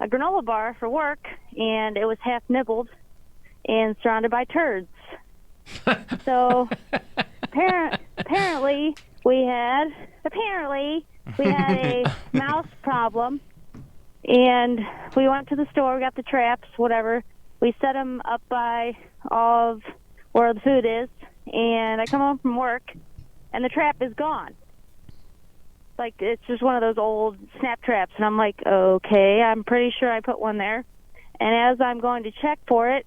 a granola bar for work, and it was half nibbled and surrounded by turds. So apparently we had a mouse problem, and we went to the store, we got the traps, whatever. We set them up by all of where the food is, and I come home from work, and the trap is gone. Like, it's just one of those old snap traps, and I'm like, okay, I'm pretty sure I put one there. And as I'm going to check for it,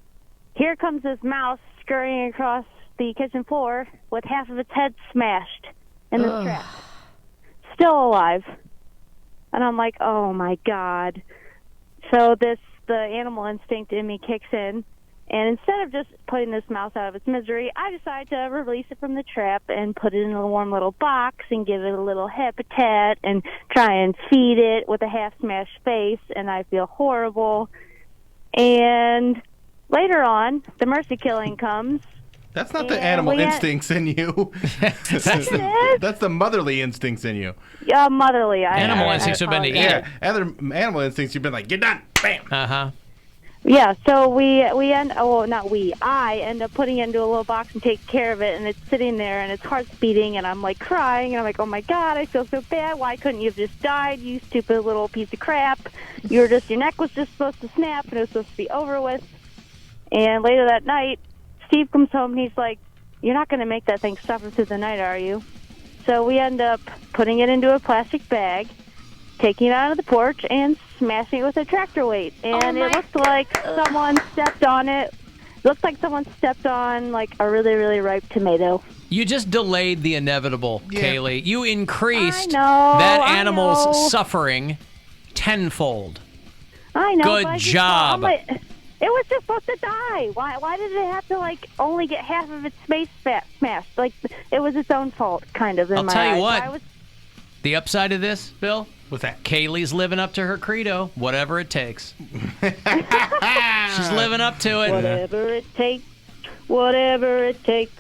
here comes this mouse scurrying across the kitchen floor with half of its head smashed in this trap. Still alive. And I'm like, oh my God. So the animal instinct in me kicks in, and instead of just putting this mouse out of its misery, I decide to release it from the trap and put it in a warm little box and give it a little habitat and try and feed it with a half-smashed face, and I feel horrible. And later on, the mercy killing comes. That's not the animal instincts in you. That's the motherly instincts in you. Yeah, motherly. Animal instincts have been to eat. Yeah, other animal instincts, you've been like, get done, bam. Uh-huh. Yeah, so I end up putting it into a little box and take care of it, and it's sitting there, and its heart's beating, and I'm like crying, and I'm like, oh my God, I feel so bad. Why couldn't you have just died, you stupid little piece of crap? Your neck was just supposed to snap, and it was supposed to be over with. And later that night, Steve comes home, and he's like, you're not going to make that thing suffer through the night, are you? So we end up putting it into a plastic bag, taking it out of the porch, and smashing it with a tractor weight. And it looked like someone stepped on it. Looked like someone stepped on, like, a really, really ripe tomato. You just delayed the inevitable, Kaylee. You increased that animal's suffering tenfold. I know. Good job. It was just supposed to die. Why did it have to, like, only get half of its face smashed? Like, it was its own fault, kind of, in my eyes. I'll tell you what. The upside of this, Bill? What's that? Kaylee's living up to her credo, whatever it takes. She's living up to it. Whatever it takes, whatever it takes.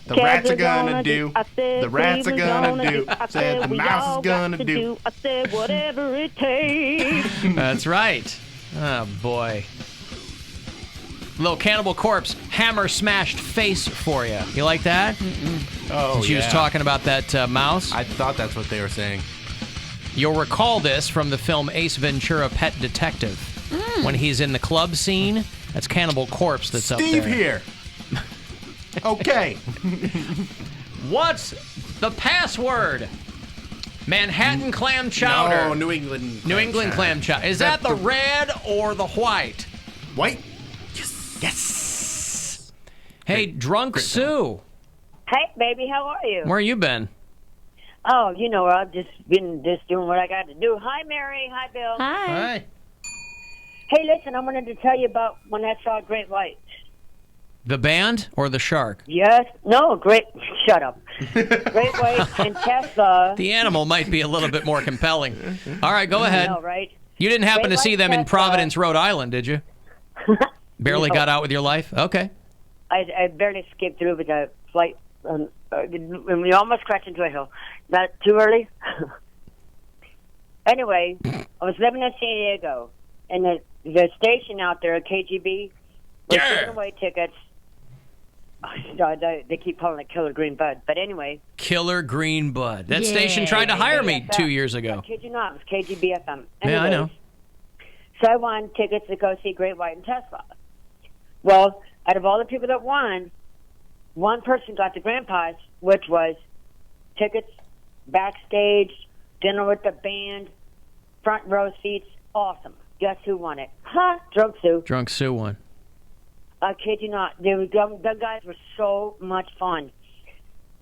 The rats are gonna do. The rats are gonna do. I said the mouse is gonna do. I said whatever it takes. That's right. Oh, boy. Little Cannibal Corpse hammer smashed face for you. You like that? Oh, She was talking about that mouse. I thought that's what they were saying. You'll recall this from the film Ace Ventura: Pet Detective. When he's in the club scene, that's Cannibal Corpse that's up there. Steve here. Okay. What's the password? Manhattan clam chowder. No, New England. New England clam chowder. Is that the red or the white? White. Yes. Hey, Drunk Sue. Hey, baby, how are you? Where you been? Oh, you know, I've just been doing what I got to do. Hi, Mary. Hi, Bill. Hi. Hey, listen, I wanted to tell you about when I saw Great White. The band or the shark? Yes. No, shut up. Great White and Tesla. The animal might be a little bit more compelling. All right, go ahead. I know, right? You didn't happen Great to see White them in Tesla. Providence, Rhode Island, did you? Barely got out with your life? Okay. I barely skipped through with the flight. And we almost crashed into a hill. Not too early? Anyway, I was living in San Diego, and the station out there at KGB was giving away tickets. They keep calling it Killer Green Bud. But anyway. Killer Green Bud. That station tried to hire me 2 years ago. I kid you not. It was KGB FM. Yeah, I know. So I won tickets to go see Great White and Tesla. Well, out of all the people that won, one person got the grand prize, which was tickets, backstage, dinner with the band, front row seats. Awesome. Guess who won it? Huh? Drunk Sue. Drunk Sue won. I kid you not. The guys were so much fun.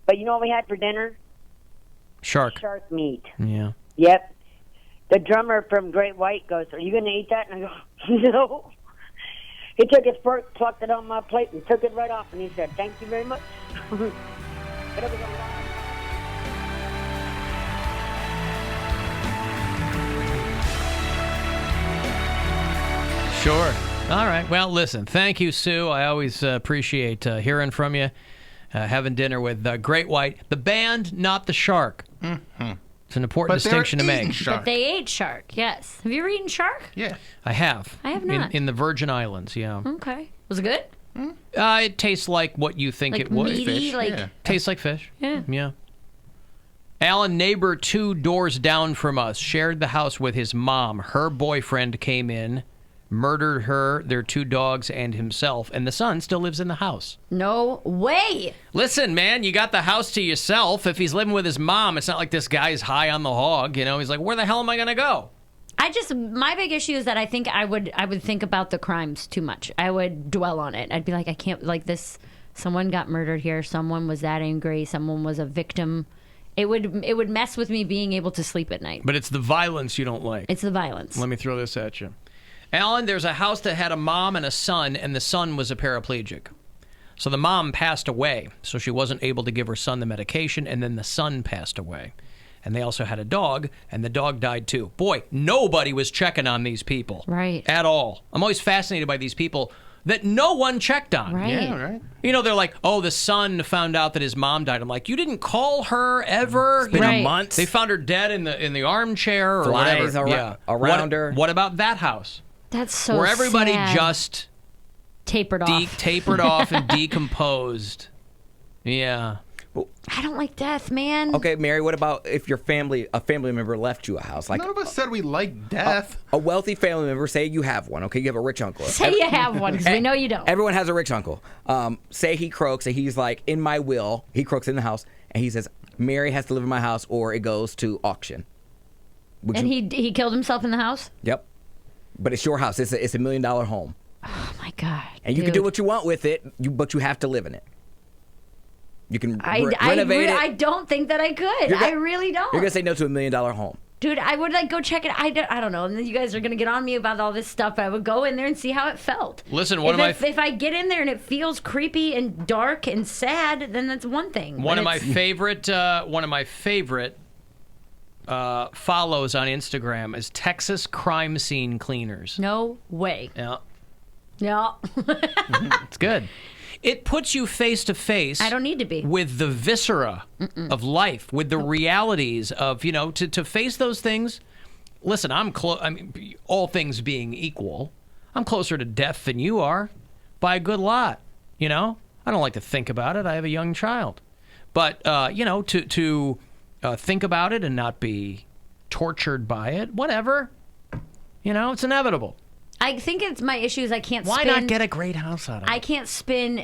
But you know what we had for dinner? Shark. Shark meat. Yeah. Yep. The drummer from Great White goes, are you going to eat that? And I go, no. He took his fork, plucked it on my plate, and took it right off. And he said, thank you very much. But it was a lot. Sure. All right. Well, listen, thank you, Sue. I always appreciate hearing from you, having dinner with Great White. The band, not the shark. Mm-hmm. It's an important distinction to make. But they ate shark, yes. Have you ever eaten shark? Yeah. I have. I have not. In the Virgin Islands, yeah. Okay. Was it good? It tastes like what you think Like it would. meaty, Fish. like- Yeah. Tastes like fish. Yeah. Yeah. Alan, neighbor 2 doors down from us, shared the house with his mom. Her boyfriend came in, murdered her, their 2 dogs, and himself, and the son still lives in the house. No way. Listen, man, you got the house to yourself. If he's living with his mom, it's not like this guy's high on the hog. You know, he's like, where the hell am I going to go? My big issue is that I think I would think about the crimes too much. I would dwell on it. I'd be like, I can't, like this, someone got murdered here, someone was that angry, someone was a victim. It would mess with me being able to sleep at night. But it's the violence you don't like. It's the violence. Let me throw this at you. Alan, there's a house that had a mom and a son, and the son was a paraplegic. So the mom passed away, so she wasn't able to give her son the medication, and then the son passed away. And they also had a dog, and the dog died too. Boy, nobody was checking on these people. Right. At all. I'm always fascinated by these people that no one checked on. Right. Yeah, right. You know, they're like, oh, the son found out that his mom died. I'm like, you didn't call her ever? It's been You know, months. They found her dead in the armchair or Flies whatever. around her. What about that house? That's so where everybody sad. just tapered off. Tapered off and decomposed. Yeah. I don't like death, man. Okay, Mary, what about if a family member left you a house? Like None of us said we like death. A wealthy family member, say you have one, okay? You have a rich uncle. Say you have one, because we know you don't. Everyone has a rich uncle. Say he croaks, and he's like, in my will, he croaks in the house, and he says, Mary has to live in my house or it goes to auction. And he killed himself in the house? Yep. But it's your house. It's a $1 million home. Oh, my God. And you can do what you want with it, but you have to live in it. You can renovate it. I don't think that I could. I really don't. You're going to say no to $1 million home. Dude, I would go check it. I don't know. And then you guys are going to get on me about all this stuff, but I would go in there and see how it felt. Listen, if I get in there and it feels creepy and dark and sad, then that's one thing. One of my favorite follows on Instagram is Texas crime scene cleaners. No way. Yeah. No. It's good. It puts you face to face. I don't need to be. With the viscera of life, with the realities of, to face those things. Listen, all things being equal, I'm closer to death than you are by a good lot. I don't like to think about it. I have a young child. But, to think about it and not be tortured by it, whatever. It's inevitable. I think it's my issue is I can't Why not get a great house out of it? I can't spin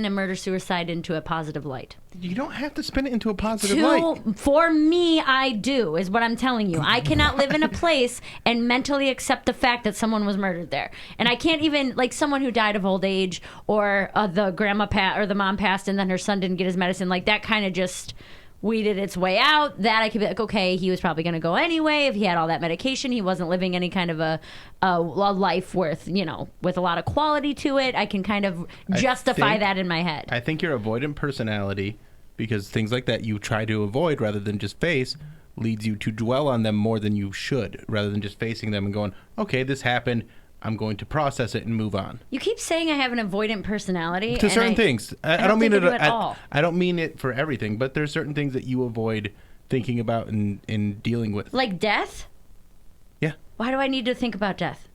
a murder-suicide into a positive light. You don't have to spin it into a positive light. For me, I do, is what I'm telling you. I cannot live in a place and mentally accept the fact that someone was murdered there. And I can't even, like someone who died of old age or the or the mom passed and then her son didn't get his medicine, like that kind of just weeded its way out. That I could be like, okay, he was probably going to go anyway. If he had all that medication, he wasn't living any kind of a life with a lot of quality to it. I can kind of justify that in my head. I think your avoidant personality, because things like that you try to avoid rather than just face, leads you to dwell on them more than you should, rather than just facing them and going, okay, this happened, I'm going to process it and move on. You keep saying I have an avoidant personality. To certain things. I don't mean it at all. I don't mean it for everything, but there's certain things that you avoid thinking about and dealing with. Like death? Yeah. Why do I need to think about death?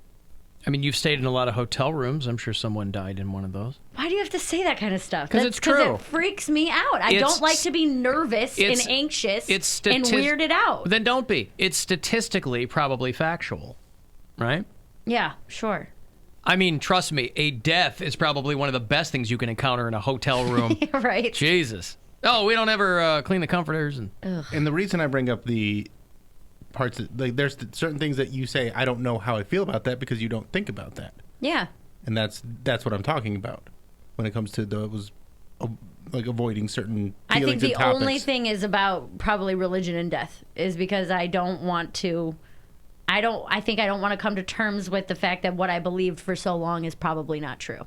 I mean, you've stayed in a lot of hotel rooms. I'm sure someone died in one of those. Why do you have to say that kind of stuff? Because it's true. Because it freaks me out. I don't like to be nervous and anxious and weirded out. Then don't be. It's statistically probably factual, right? Yeah, sure. I mean, trust me, a death is probably one of the best things you can encounter in a hotel room. Right. Jesus. Oh, we don't ever clean the comforters. And the reason I bring up the parts that, like, there's certain things that you say, I don't know how I feel about that because you don't think about that. Yeah. And that's what I'm talking about when it comes to avoiding certain feelings I think the and topics. only thing is about probably religion and death is because I don't want to. I think I don't want to come to terms with the fact that what I believed for so long is probably not true.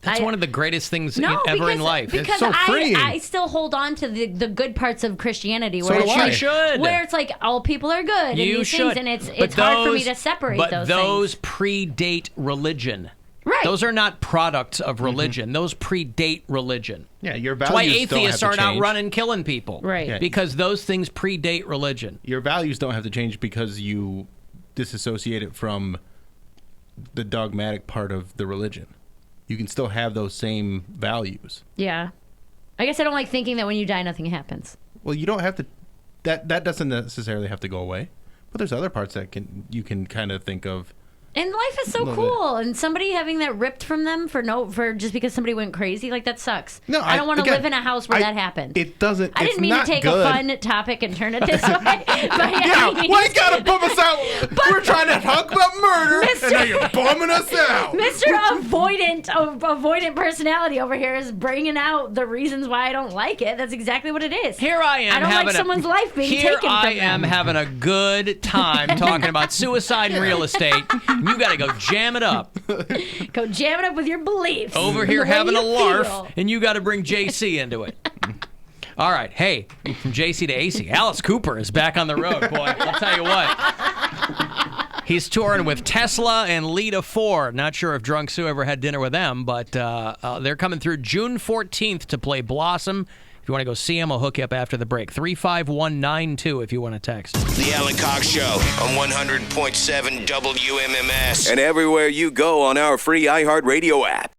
That's one of the greatest things ever in life. Because it's so freeing. I still hold on to the good parts of Christianity. So do I. You should. Where it's like all people are good. You and these should. things, and it's hard for me to separate those things. But those predate religion. Right. Those are not products of religion. Those predate religion. Yeah, your That's why values don't have atheists to aren't out change. running killing people. Right. Yeah. Because those things predate religion. Your values don't have to change because you disassociate it from the dogmatic part of the religion. You can still have those same values. Yeah. I guess I don't like thinking that when you die, nothing happens. Well, you don't have to. That doesn't necessarily have to go away. But there's other parts that you can kind of think of. And life is so Love cool, and somebody having that ripped from them for just because somebody went crazy, like that sucks. No, I don't want to again, live in a house where that happened. It doesn't. I didn't mean to take a fun topic and turn it this way. But Yeah, why you gotta bum us out? We're trying to talk about murder, and now you're bumming us out. Mr. Avoidant personality over here is bringing out the reasons why I don't like it. That's exactly what it is. Here I am. I don't having like someone's life being Here taken I from am them. having a good time talking about suicide and real estate. And you got to go jam it up. Go jam it up with your beliefs. Over and here the way having a you larf, feel. and you got to bring JC into it. All right, hey, from JC to AC, Alice Cooper is back on the road, boy. I'll tell you what. He's touring with Tesla and Lita Ford. Not sure if Drunk Sue ever had dinner with them, but they're coming through June 14th to play Blossom. If you want to go see him, I'll hook you up after the break. 35192 if you want to text. The Alan Cox Show on 100.7 WMMS. And everywhere you go on our free iHeartRadio app.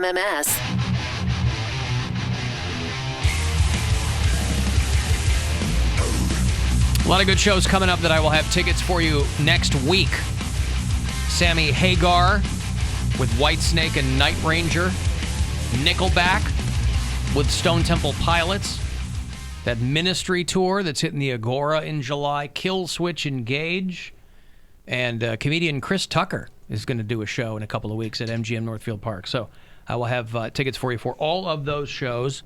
WMMS. A lot of good shows coming up that I will have tickets for you next week. Sammy Hagar with Whitesnake and Night Ranger. Nickelback with Stone Temple Pilots. That Ministry tour that's hitting the Agora in July. Kill Switch Engage. And comedian Chris Tucker is going to do a show in a couple of weeks at MGM Northfield Park. So I will have tickets for you for all of those shows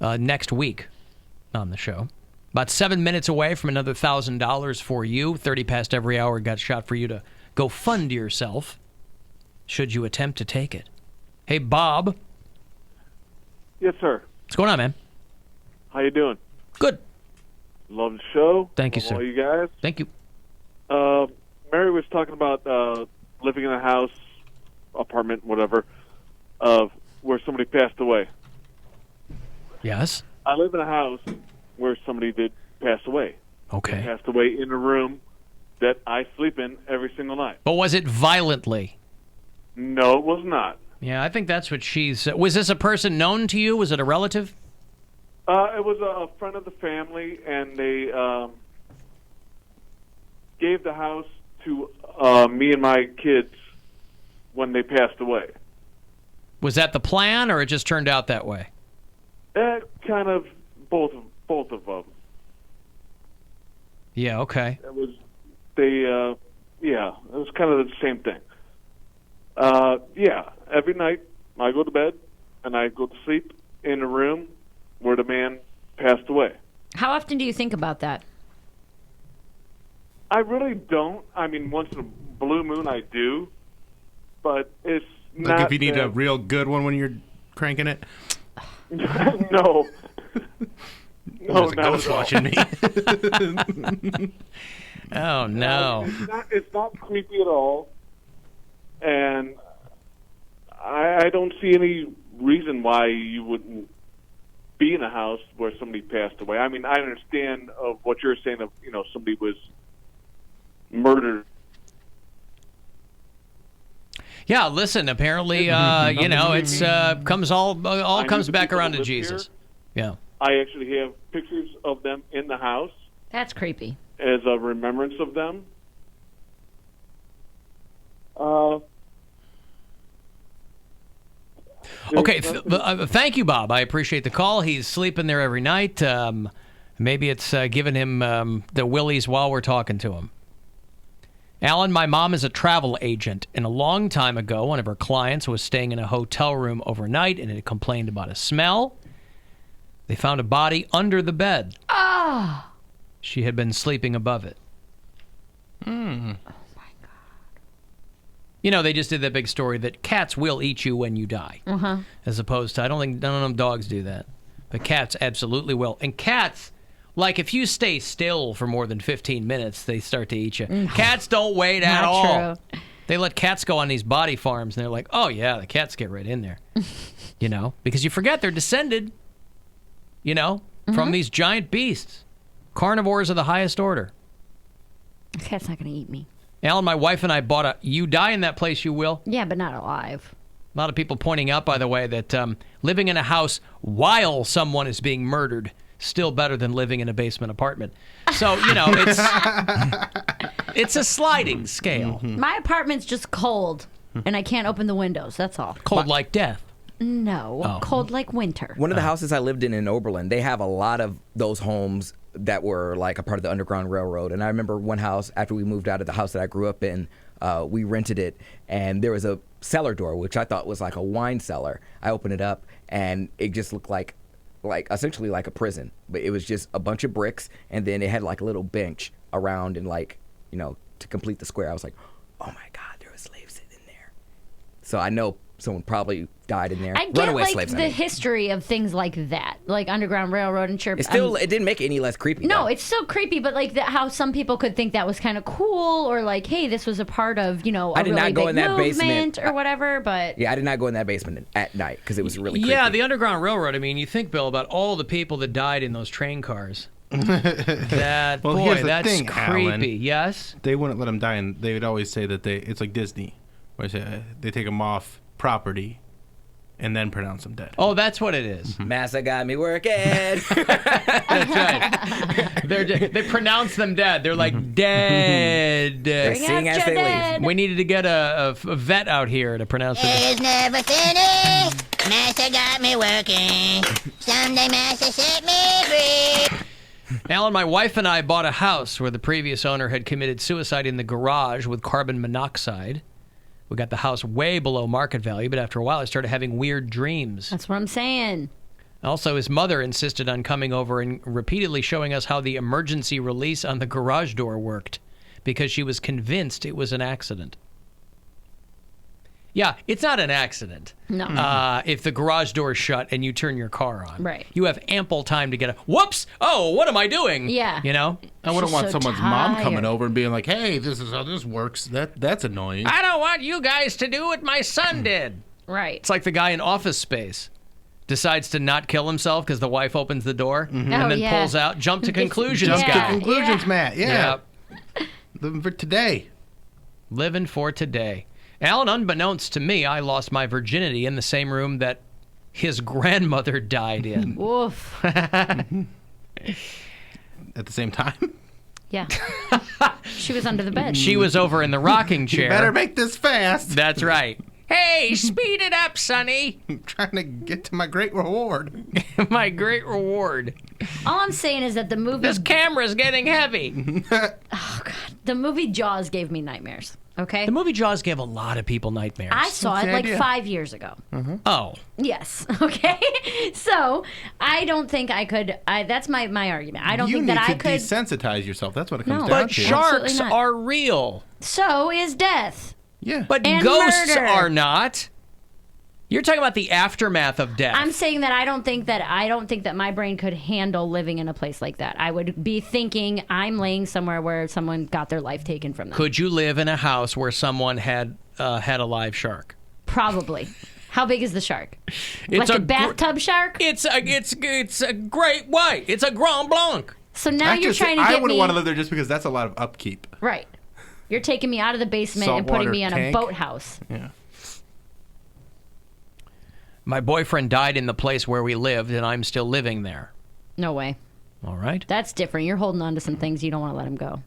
next week on the show. About 7 minutes away from another $1,000 for you. 30 past every hour got shot for you to go fund yourself, should you attempt to take it. Hey, Bob. Yes, sir. What's going on, man? How you doing? Good. Love the show. Thank you, Love sir. all you guys. Thank you. Mary was talking about living in a house, apartment, whatever, where somebody passed away. Yes. I live in a house where somebody did pass away. Okay. They passed away in a room that I sleep in every single night. But was it violently? No, it was not. Yeah, I think that's what she's... was this a person known to you? Was it a relative? It was a friend of the family, and they gave the house to me and my kids when they passed away. Was that the plan, or it just turned out that way? Kind of both of them. Yeah, okay. It was it was kind of the same thing. Every night I go to bed and I go to sleep in a room where the man passed away. How often do you think about that? I really don't. I mean, once in a blue moon I do, but it's Like not. if you need a real good one when you're cranking it? No. There's a ghost watching me. Oh, no. It's not creepy at all, and I don't see any reason why you wouldn't be in a house where somebody passed away. I mean, I understand of what you're saying of, somebody was murdered. Yeah, listen, apparently, it's comes all comes back around to Jesus. Yeah. I actually have pictures of them in the house That's creepy. as a remembrance of them. Okay, thank you, Bob. I appreciate the call. He's sleeping there every night. Maybe it's giving him the willies while we're talking to him. Alan, my mom is a travel agent, and a long time ago, one of her clients was staying in a hotel room overnight and had complained about a smell. They found a body under the bed. Ah! She had been sleeping above it. You know, they just did that big story that cats will eat you when you die. Uh-huh. As opposed to, I don't think none of them dogs do that. But cats absolutely will. And cats, like if you stay still for more than 15 minutes, they start to eat you. Cats don't wait at all. True. They let cats go on these body farms, and they're like, oh, yeah, the cats get right in there. Because you forget they're descended, from these giant beasts. Carnivores of the highest order. The cat's not going to eat me. Alan, my wife and I bought a... You die in that place, you will. Yeah, but not alive. A lot of people pointing out, by the way, that living in a house while someone is being murdered still better than living in a basement apartment. So, it's a sliding scale. My apartment's just cold, and I can't open the windows. That's all. Cold like death. No, cold like winter. One of the houses I lived in Oberlin, they have a lot of those homes that were like a part of the Underground Railroad. And I remember one house, after we moved out of the house that I grew up in, we rented it, and there was a cellar door, which I thought was like a wine cellar. I opened it up, and it just looked like essentially like a prison. But it was just a bunch of bricks, and then it had like a little bench around and to complete the square. I was like, oh my God, there were slaves sitting in there. So I know someone probably died in there. I get Runaway like slaves, the history of things like that, like Underground Railroad and Chirp. It didn't make it any less creepy. No, though. it's still creepy, but like how some people could think that was kind of cool, or like, hey, this was a part of I did not go in that movement basement or whatever. But yeah, I did not go in that basement at night because it was really creepy. Yeah, the Underground Railroad. I mean, you think, Bill, about all the people that died in those train cars. That's thing, creepy. Alan. Yes, they wouldn't let them die, and they would always say that it's like Disney, where they take them off property and then pronounce them dead. Oh, that's what it is. Massa got me working. That's right. They pronounce them dead. They're like, dead. They sing as they leave. We needed to get a vet out here to pronounce them. It's never finished. Master got me working. Someday Master set me free. Alan, my wife and I bought a house where the previous owner had committed suicide in the garage with carbon monoxide. We got the house way below market value, but after a while I started having weird dreams. That's what I'm saying. Also, his mother insisted on coming over and repeatedly showing us how the emergency release on the garage door worked because she was convinced it was an accident. Yeah, it's not an accident. No. If the garage door is shut and you turn your car on. Right. You have ample time to get a, whoops, oh, what am I doing? Yeah. You know? I wouldn't want so someone's mom tired. coming over and being like, hey, this is how this works. That's annoying. I don't want you guys to do what my son did. Right. It's like the guy in Office Space decides to not kill himself because the wife opens the door and Oh, then yeah. pulls out, jump to conclusions, Jump to guy. conclusions, Matt. Yeah. Yeah. Living for today. Living for today. Alan, unbeknownst to me, I lost my virginity in the same room that his grandmother died in. Woof. At the same time? Yeah. She was under the bed. She was over in the rocking chair. You better make this fast. That's right. Hey, speed it up, Sonny. I'm trying to get to my great reward. My great reward. All I'm saying is that the movie... This camera's getting heavy. Oh, God. The movie Jaws gave me nightmares, okay? The movie Jaws gave a lot of people nightmares. I saw What's it the like idea? 5 years ago. Oh. Yes, okay? So, I don't think I could... that's my argument. I don't you think need that to I could... desensitize yourself. That's what it comes No. down But to. sharks Absolutely not. are real. So is death. Yeah. But And ghosts murder. are not. You're talking about the aftermath of death. I'm saying that I don't think that my brain could handle living in a place like that. I would be thinking I'm laying somewhere where someone got their life taken from them. Could you live in a house where someone had a live shark? Probably. How big is the shark? It's like a a bathtub shark? It's a great white. It's a Grand Blanc. So now you're trying to I get wouldn't me want to live there just because that's a lot of upkeep. right. You're taking me out of the basement and putting Saltwater me in a tank. boathouse. Yeah. My boyfriend died in the place where we lived, and I'm still living there. No way. All right. That's different. You're holding on to some things you don't want to let him go.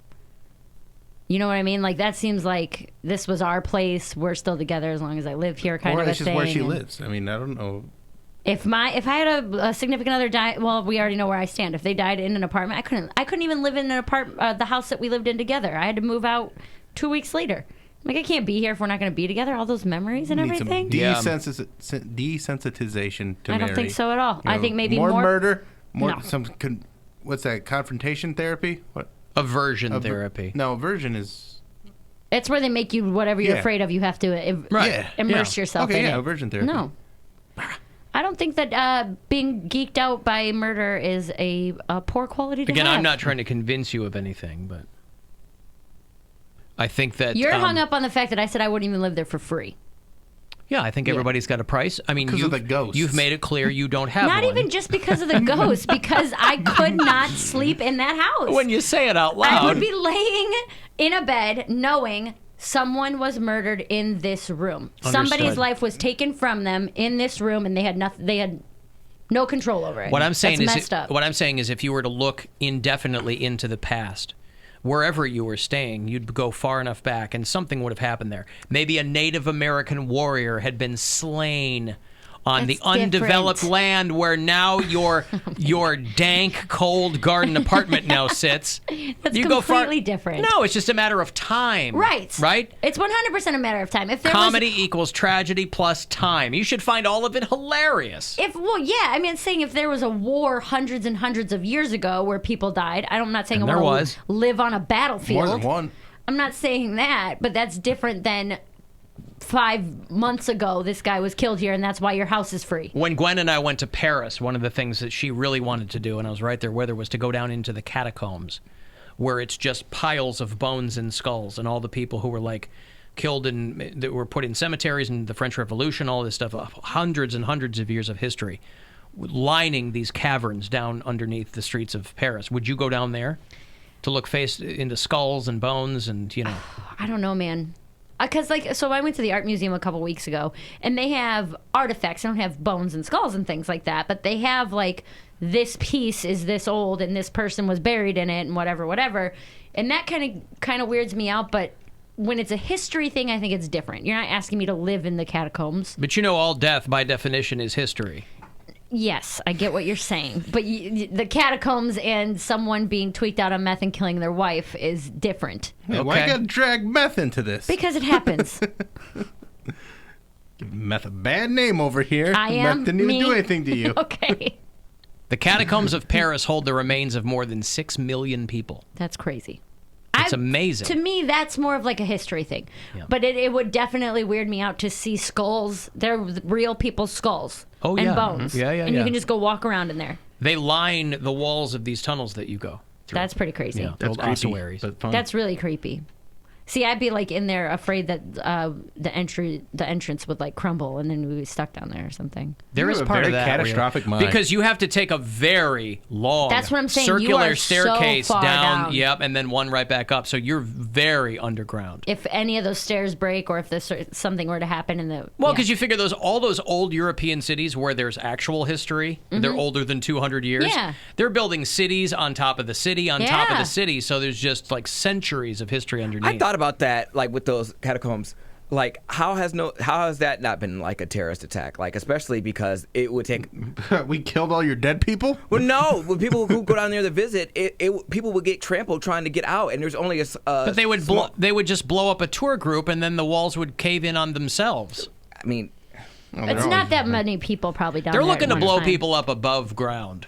You know what I mean? Like that seems like this was our place. We're still together as long as I live here, kind Or of a it's just thing. where she And lives. I mean, I don't know. If I had a significant other die, well, we already know where I stand. If they died in an apartment, I couldn't even live in an apartment, the house that we lived in together. I had to move out 2 weeks later. Like I can't be here if we're not going to be together. All those memories and You need everything. Desensitization to I don't marry. think so at all. You I know, think maybe more more murder, more No. what's that? Confrontation therapy? What? Aversion therapy. No, aversion is. It's where they make you whatever you're Yeah. afraid of. You have to immerse yourself Okay, in yeah, it. aversion therapy. No, I don't think that being geeked out by murder is a poor quality to Again, have. I'm not trying to convince you of anything, but I think that You're hung up on the fact that I said I wouldn't even live there for free. Yeah, I think everybody's got a price. I mean, 'Cause of the ghosts. you've made it clear you don't have Not one. even just because of the ghost, because I could not sleep in that house. When you say it out loud. I would be laying in a bed knowing someone was murdered in this room. Somebody's Understood. life was taken from them in this room, and they had nothing. They had no control over it. What I'm saying That's is, messed up. what I'm saying is, if you were to look indefinitely into the past, wherever you were staying, you'd go far enough back, and something would have happened there. Maybe a Native American warrior had been slain on the undeveloped different. land where now your dank, cold garden apartment now sits. That's you go far. completely different. No, it's just a matter of time. Right. Right. It's 100% a matter of time. If there Comedy was, equals tragedy plus time. You should find all of it hilarious. I mean, saying if there was a war hundreds and hundreds of years ago where people died, I'm not saying And I there want was. to live on a battlefield. More than one. I'm not saying that, but that's different than 5 months ago this guy was killed here and that's why your house is free. When Gwen and I went to Paris, one of the things that she really wanted to do, and I was right there with her, was to go down into the catacombs, where it's just piles of bones and skulls, and all the people who were like killed that were put in cemeteries in the French Revolution, all this stuff, hundreds and hundreds of years of history, lining these caverns down underneath the streets of Paris. Would you go down there to look face into skulls and bones and, you know? I don't know, man. Because, so I went to the art museum a couple weeks ago, and they have artifacts. They don't have bones and skulls and things like that, but they have, this piece is this old, and this person was buried in it, and whatever. And that kind of weirds me out, but when it's a history thing, I think it's different. You're not asking me to live in the catacombs. But all death, by definition, is history. Yes, I get what you're saying. But the catacombs and someone being tweaked out on meth and killing their wife is different. Hey, why you gotta drag meth into this? Because it happens. Give meth a bad name over here. I am Meth didn't even do anything to you. Okay. The catacombs of Paris hold the remains of more than 6 million people. That's crazy. It's amazing. To me, that's more of a history thing. Yeah. But it would definitely weird me out to see skulls. They're real people's skulls and bones. Yeah. And you can just go walk around in there. They line the walls of these tunnels that you go through. That's pretty crazy. Yeah, that's ossuaries. That's really creepy. See, I'd be in there afraid that the entrance would crumble and then we'd be stuck down there or something. There is part of that catastrophic mind. Because you have to take a very long That's what I'm saying. circular You are staircase so far down. Yep, and then one right back up. So you're very underground. If any of those stairs break or if something were to happen in the because you figure all those old European cities where there's actual history, they're older than 200 years. Yeah. They're building cities on top of the city on top of the city. So there's just centuries of history underneath. I thought about that, with those catacombs. How has that not been a terrorist attack? Especially because it would take. We killed all your dead people? Well, no. When people who go down there to visit, people would get trampled trying to get out, and there's only a. But they would just blow up a tour group, and then the walls would cave in on themselves. I mean, it's not that many people probably down there. They're looking to blow people up above ground.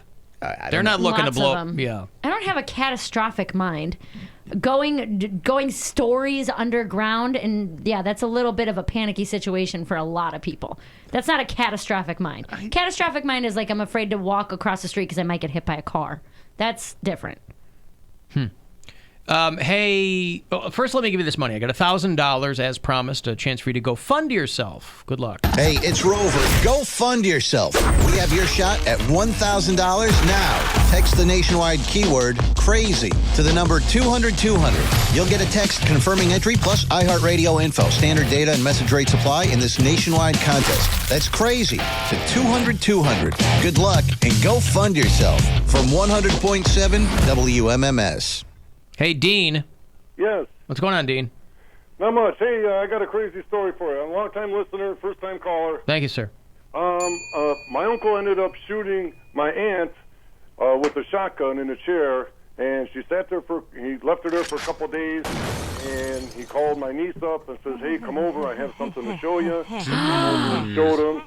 They're not looking to blow. Yeah. I don't have a catastrophic mind. Going stories underground, and that's a little bit of a panicky situation for a lot of people. That's not a catastrophic mind. Catastrophic mind is I'm afraid to walk across the street because I might get hit by a car. That's different. Hey, first let me give you this money. I got $1,000 as promised, a chance for you to go fund yourself. Good luck. Hey, it's Rover. Go fund yourself. We have your shot at $1,000 now. Text the nationwide keyword CRAZY to the number 200-200. You'll get a text confirming entry plus iHeartRadio info. Standard data and message rates apply in this nationwide contest. That's CRAZY to 200-200. Good luck and go fund yourself from 100.7 WMMS. Hey, Dean. Yes. What's going on, Dean? Not much. Hey, I got a crazy story for you. I'm a long-time listener, first-time caller. Thank you, sir. My uncle ended up shooting my aunt with a shotgun in a chair, and he left her there for a couple of days, and he called my niece up and says, hey, come over, I have something to show you. She came over and showed him,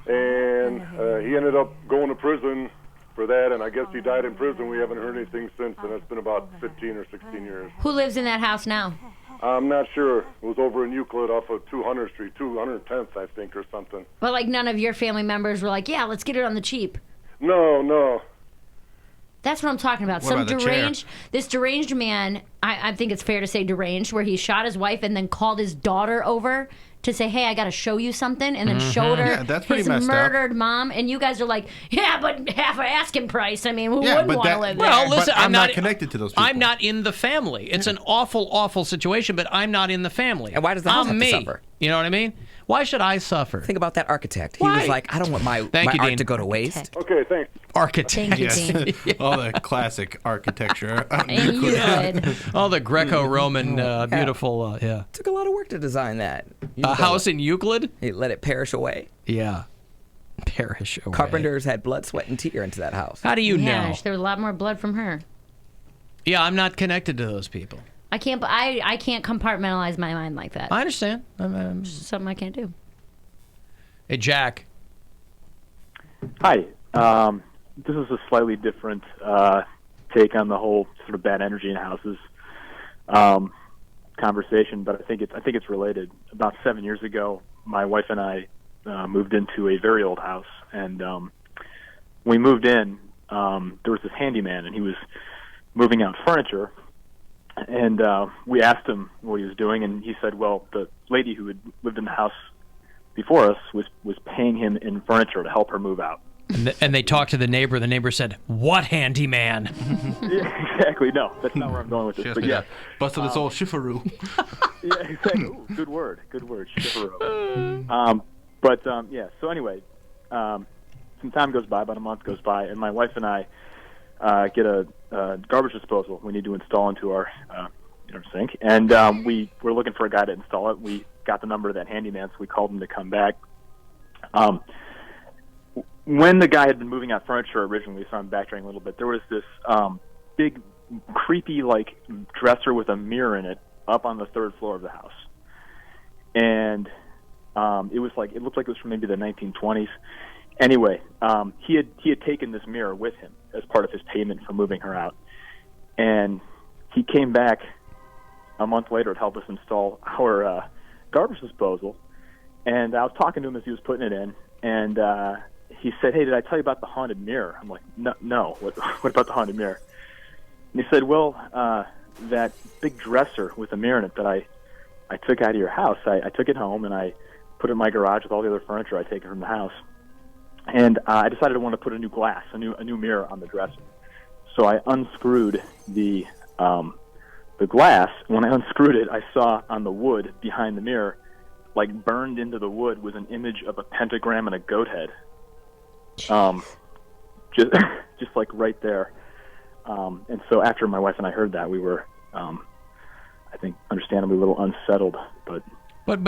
and he ended up going to prison for that, and I guess he died in prison. We haven't heard anything since, and it's been about 15 or 16 years. Who lives in that house now? I'm not sure. It was over in Euclid off of 200th Street, 210th, I think, or something. But none of your family members were yeah, let's get it on the cheap. No. That's what I'm talking about. This deranged man, I think it's fair to say deranged, where he shot his wife and then called his daughter over to say, hey, I got to show you something, and then showed her his murdered mom. And you guys are but half an asking price. I mean, who wouldn't want to live there? Well, listen, I'm not connected to those people. I'm not in the family. It's an awful, awful situation, but I'm not in the family. And why does the house have to suffer? You know what I mean? Why should I suffer? Think about that architect. He was I don't want my art to go to waste. Okay, thanks. Architect. Thank you, Dean. All the classic architecture. All the Greco-Roman, beautiful, Took a lot of work to design that. A house in Euclid? He let it perish away. Yeah. Perish away. Carpenters had blood, sweat, and tear into that house. How do you know? There was a lot more blood from her. Yeah, I'm not connected to those people. I can't compartmentalize my mind like that. I understand. It's just something I can't do. Hey, Jack. Hi. This is a slightly different take on the whole sort of bad energy in houses conversation, but I think it's related. About 7 years ago, my wife and I moved into a very old house, and when we moved in, there was this handyman, and he was moving out furniture. And we asked him what he was doing, and he said, well, the lady who had lived in the house before us was paying him in furniture to help her move out. And they talked to the neighbor. The neighbor said, "What handyman?" Yeah, exactly. No, that's not where I'm going with this. But yeah, busted his old shifaroo. Yeah, exactly. Ooh, good word, shifaroo. Yeah. So anyway, some time goes by, about a month goes by, and my wife and I get a garbage disposal we need to install into our sink, and we were looking for a guy to install it. We got the number of that handyman, so we called him to come back. When the guy had been moving out furniture originally, so I'm backtracking a little bit, there was this big, creepy, dresser with a mirror in it up on the third floor of the house. And it looked like it was from maybe the 1920s. Anyway, he had taken this mirror with him as part of his payment for moving her out. And he came back a month later to help us install our garbage disposal. And I was talking to him as he was putting it in, and he said, "Hey, did I tell you about the haunted mirror?" I'm like, "No. What about the haunted mirror?" And he said, "Well, that big dresser with a mirror in it that I took out of your house, I took it home and I put it in my garage with all the other furniture I take from the house. And I decided I wanted to put a new glass, a new mirror on the dresser. So I unscrewed the glass. When I unscrewed it, I saw on the wood behind the mirror, burned into the wood, was an image of a pentagram and a goat head. Just right there. And so after my wife and I heard that, we were, I think, understandably a little unsettled. But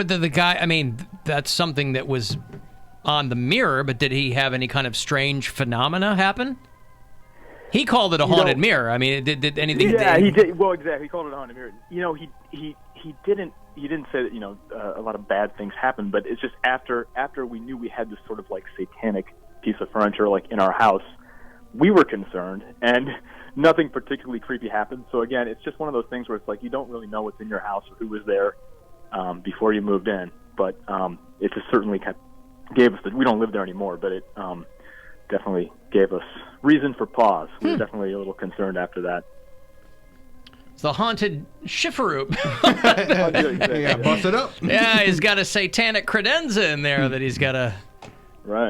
the guy, I mean, that's something that was on the mirror, but did he have any kind of strange phenomena happen? He called it a haunted mirror. I mean, did anything? Yeah, he did. Well, exactly. He called it a haunted mirror. He didn't say that, a lot of bad things happened, but it's just after we knew we had this sort of satanic piece of furniture in our house, we were concerned, and nothing particularly creepy happened. So again, it's just one of those things where it's you don't really know what's in your house or who was there before you moved in, but it just certainly gave us we don't live there anymore, but it definitely gave us reason for pause. We were definitely a little concerned after that. It's the haunted shifaroop. Yeah, bust it up. Yeah, he's got a satanic credenza in there that he's got to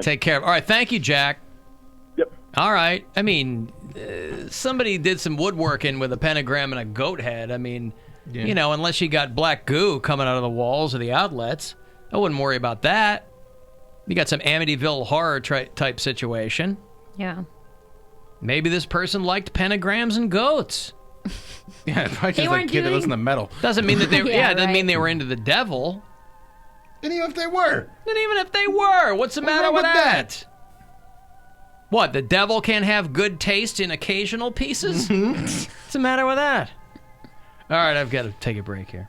take care of. All right, thank you, Jack. Yep. All right. I mean, somebody did some woodworking with a pentagram and a goat head. I mean, unless you got black goo coming out of the walls or the outlets, I wouldn't worry about that. You got some Amityville horror type situation. Yeah. Maybe this person liked pentagrams and goats. Yeah, probably just a kid that listened to metal. Doesn't mean that they doesn't mean they were into the devil. And even if they were. What's the matter with that? What, the devil can't have good taste in occasional pieces? What's the matter with that? All right, I've got to take a break here.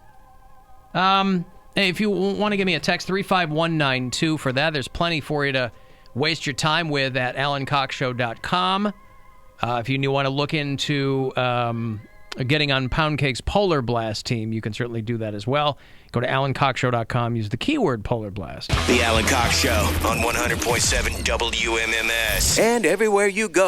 Hey, if you want to give me a text, 35192 for that. There's plenty for you to waste your time with at alancoxshow.com. If you want to look into getting on Poundcake's Polar Blast team, you can certainly do that as well. Go to alancoxshow.com, use the keyword Polar Blast. The Alan Cox Show on 100.7 WMMS. And everywhere you go.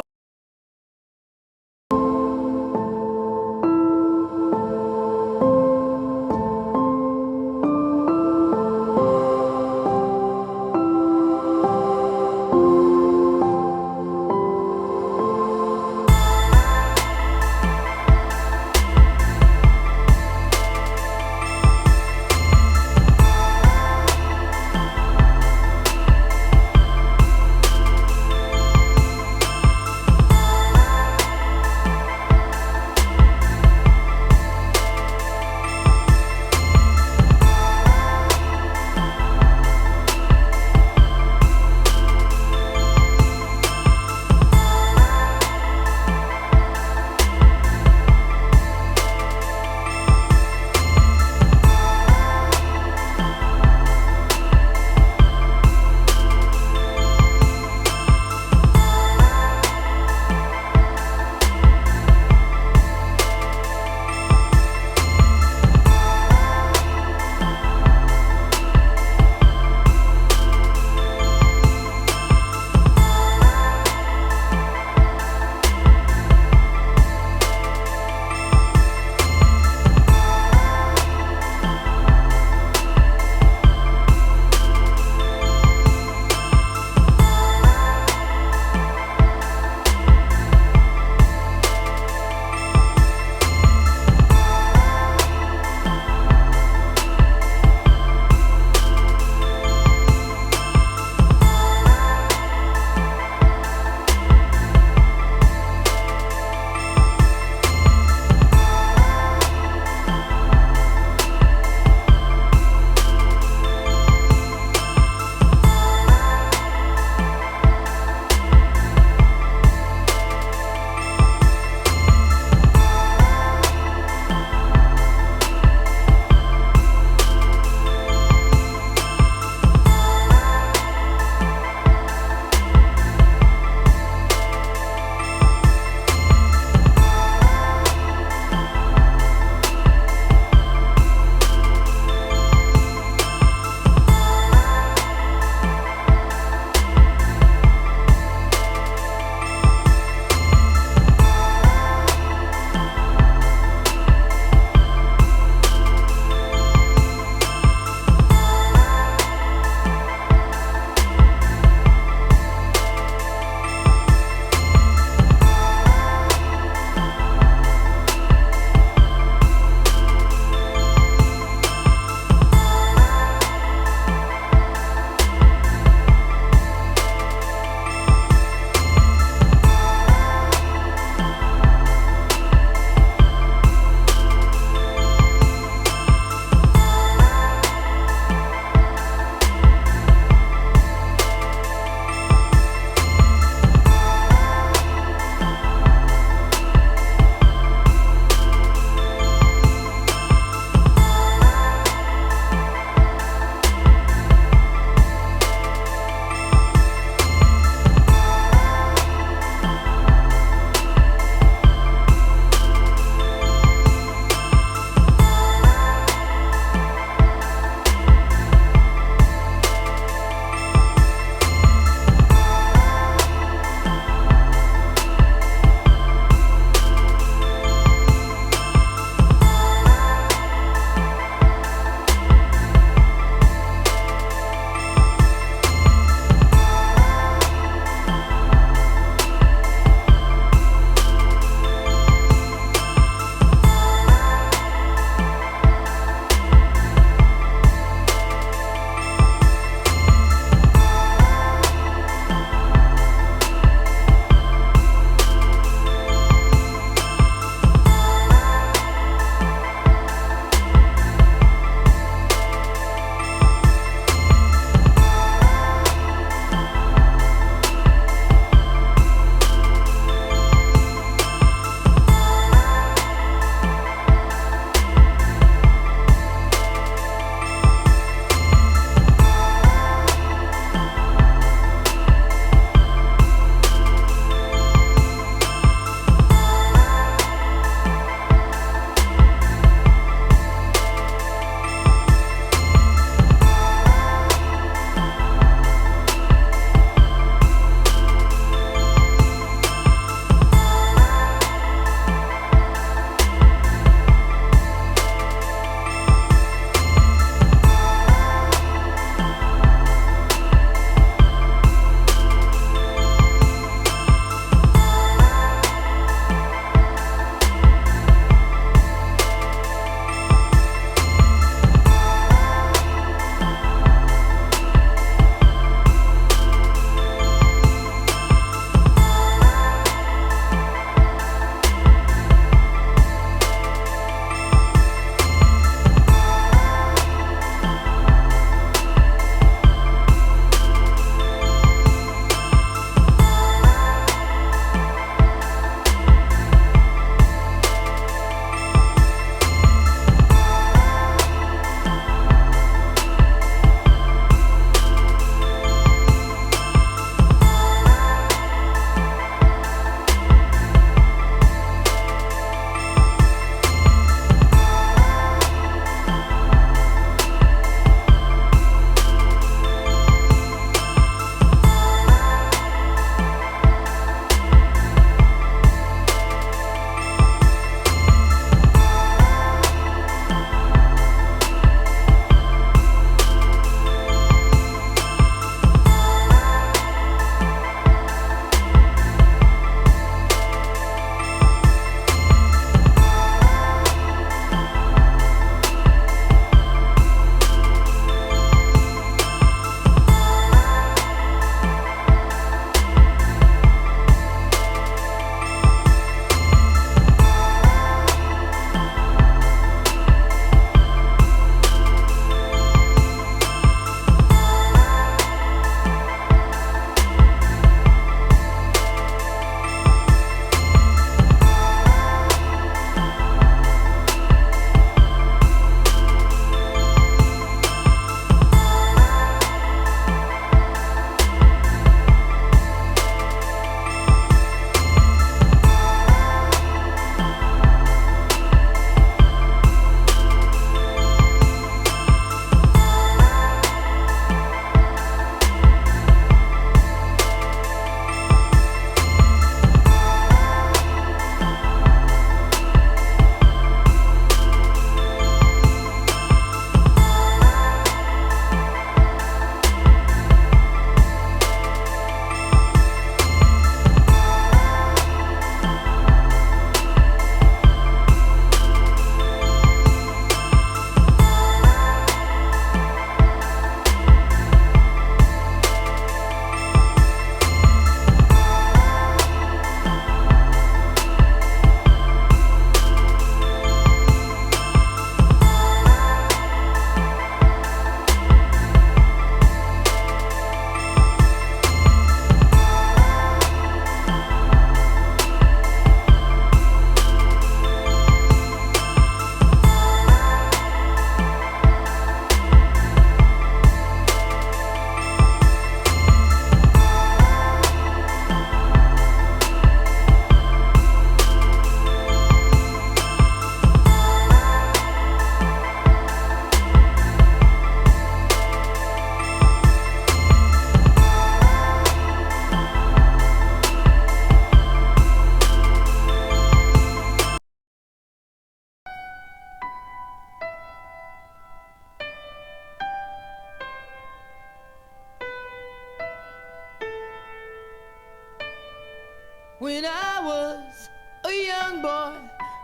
When I was a young boy,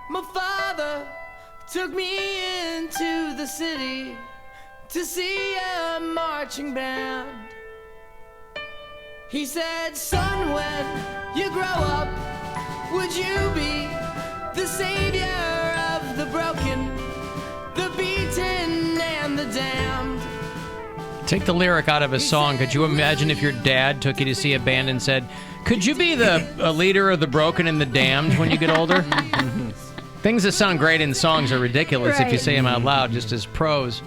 my father took me into the city to see a marching band. He said, son, when you grow up, would you be the savior of the broken, the beaten, and the damned? Take the lyric out of a song. Could you imagine if your dad took you to see a band and said, could you be the leader of the broken and the damned when you get older? Things that sound great in songs are ridiculous if you say them out loud, just as prose.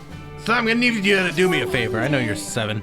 So I'm going to need you to do me a favor. I know you're 7.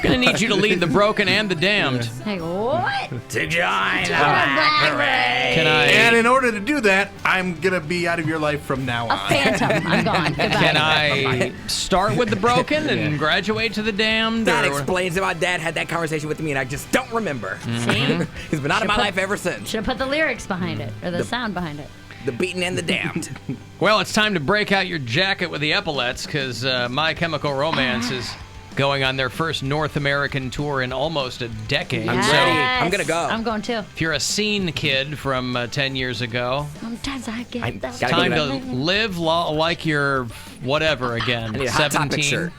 Gonna need you to lead the broken and the damned. Hey, what? To join the Black Parade. Can I? And in order to do that, I'm gonna be out of your life from now on. Phantom. I'm gone. Goodbye. Can I start with the broken and graduate to the damned? That or- explains it. My dad had that conversation with me, and I just don't remember. See? He's been out of my life ever since. Should have put the lyrics behind it, or the sound behind it. The beaten and the damned. Well, it's time to break out your jacket with the epaulets, because My Chemical Romance is going on their first North American tour in almost a decade. I'm ready. I'm gonna go. I'm going too. If you're a scene kid from 10 years ago, Sometimes I get it's time to live like you're whatever again. I need a Hot Topic 17. shirt.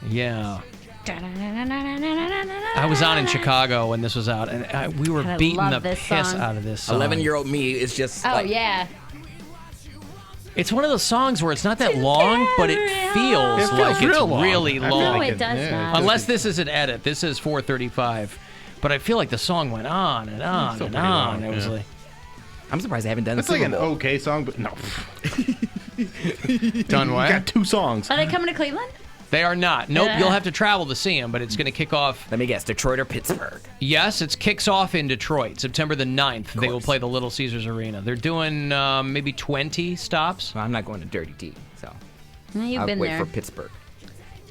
Yeah. I was on in Chicago when this was out, and we were I beating love the this piss song. out of this song. 11-year-old me is just Oh, like, yeah. It's one of those songs where it's not that long, but it feels like it's really long. No, it does not. Unless this is an edit. This is 4:35. But I feel like the song went on and on Still and pretty on. long, It was yeah. like, I'm surprised I haven't done the It's like Super an Bowl. okay song, but no. done what? You got 2 songs. Are they coming to Cleveland? They are not. Nope, you'll have to travel to see them, but it's going to kick off. Let me guess, Detroit or Pittsburgh? Yes, it kicks off in Detroit, September the 9th. They will play the Little Caesars Arena. They're doing maybe 20 stops. Well, I'm not going to Dirty D, so You've I'll been wait there. for Pittsburgh.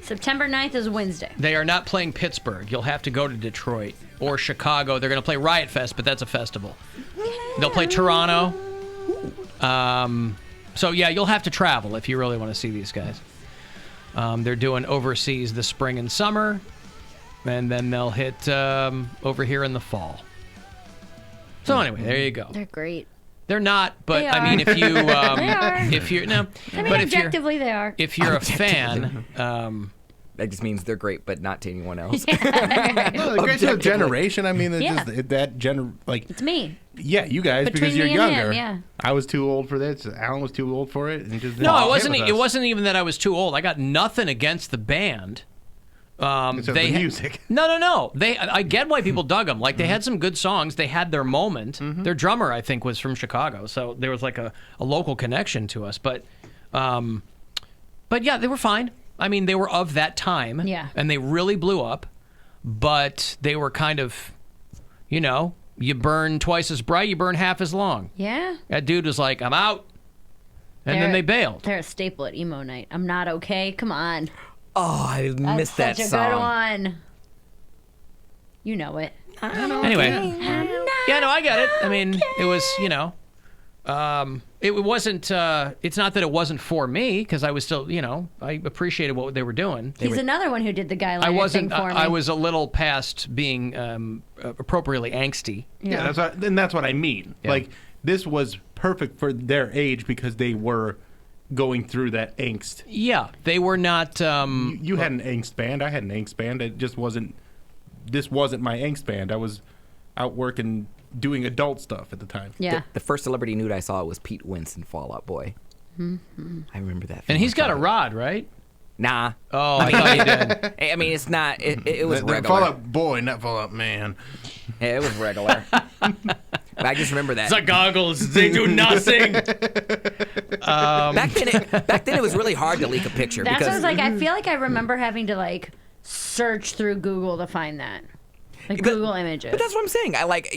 September 9th is Wednesday. They are not playing Pittsburgh. You'll have to go to Detroit or Chicago. They're going to play Riot Fest, but that's a festival. They'll play Toronto. So, yeah, you'll have to travel if you really want to see these guys. They're doing overseas this spring and summer, and then they'll hit over here in the fall. So anyway, there you go. They're great. They're not, but They I mean, if you They are. if you're no, I mean, but if you're objectively, they are. if you're a fan, that just means they're great, but not to anyone else. No, the great to a generation. I mean, it's Yeah. just that like. It's me. Yeah, you guys, Between because you're me and him, younger. yeah. I was too old for this. Alan was too old for it. And just no, didn't it fit wasn't. with It us. wasn't even that I was too old. I got nothing against the band. Except the music. No. I get why people dug them. Like they had some good songs. They had their moment. Their drummer, I think, was from Chicago, so there was like a local connection to us. But yeah, they were fine. I mean, they were of that time. Yeah. And they really blew up. But they were kind of, you burn twice as bright, you burn half as long. Yeah. That dude was like, I'm out. And then they bailed. They're a staple at emo night. I'm not okay. Come on. Oh, I missed that Such a song. good one. You know it. Anyway. Yeah, no, I get it. I mean, it was, it wasn't, it's not that it wasn't for me, because I was still, I appreciated what they were doing. He's another one who did the guy I wasn't, thing for me. I was a little past being appropriately angsty. Yeah, that's what I mean. Yeah. Like, this was perfect for their age because they were going through that angst. Yeah, they were not. You had an angst band. I had an angst band. It just wasn't. This wasn't my angst band. I was out working, doing adult stuff at the time. Yeah. The first celebrity nude I saw was Pete Wentz in Fall Out Boy. Mm-hmm. I remember that. And he's got a rod, right? Nah. Oh, I thought he did. I mean, it's not. It was The regular. Fall Out Boy, not Fall Out Man. Yeah, it was regular. But I just remember that. The goggles, they do nothing. Back then, it was really hard to leak a picture. That's because what I was like. I feel like I remember having to search through Google to find that. Google images. But that's what I'm saying.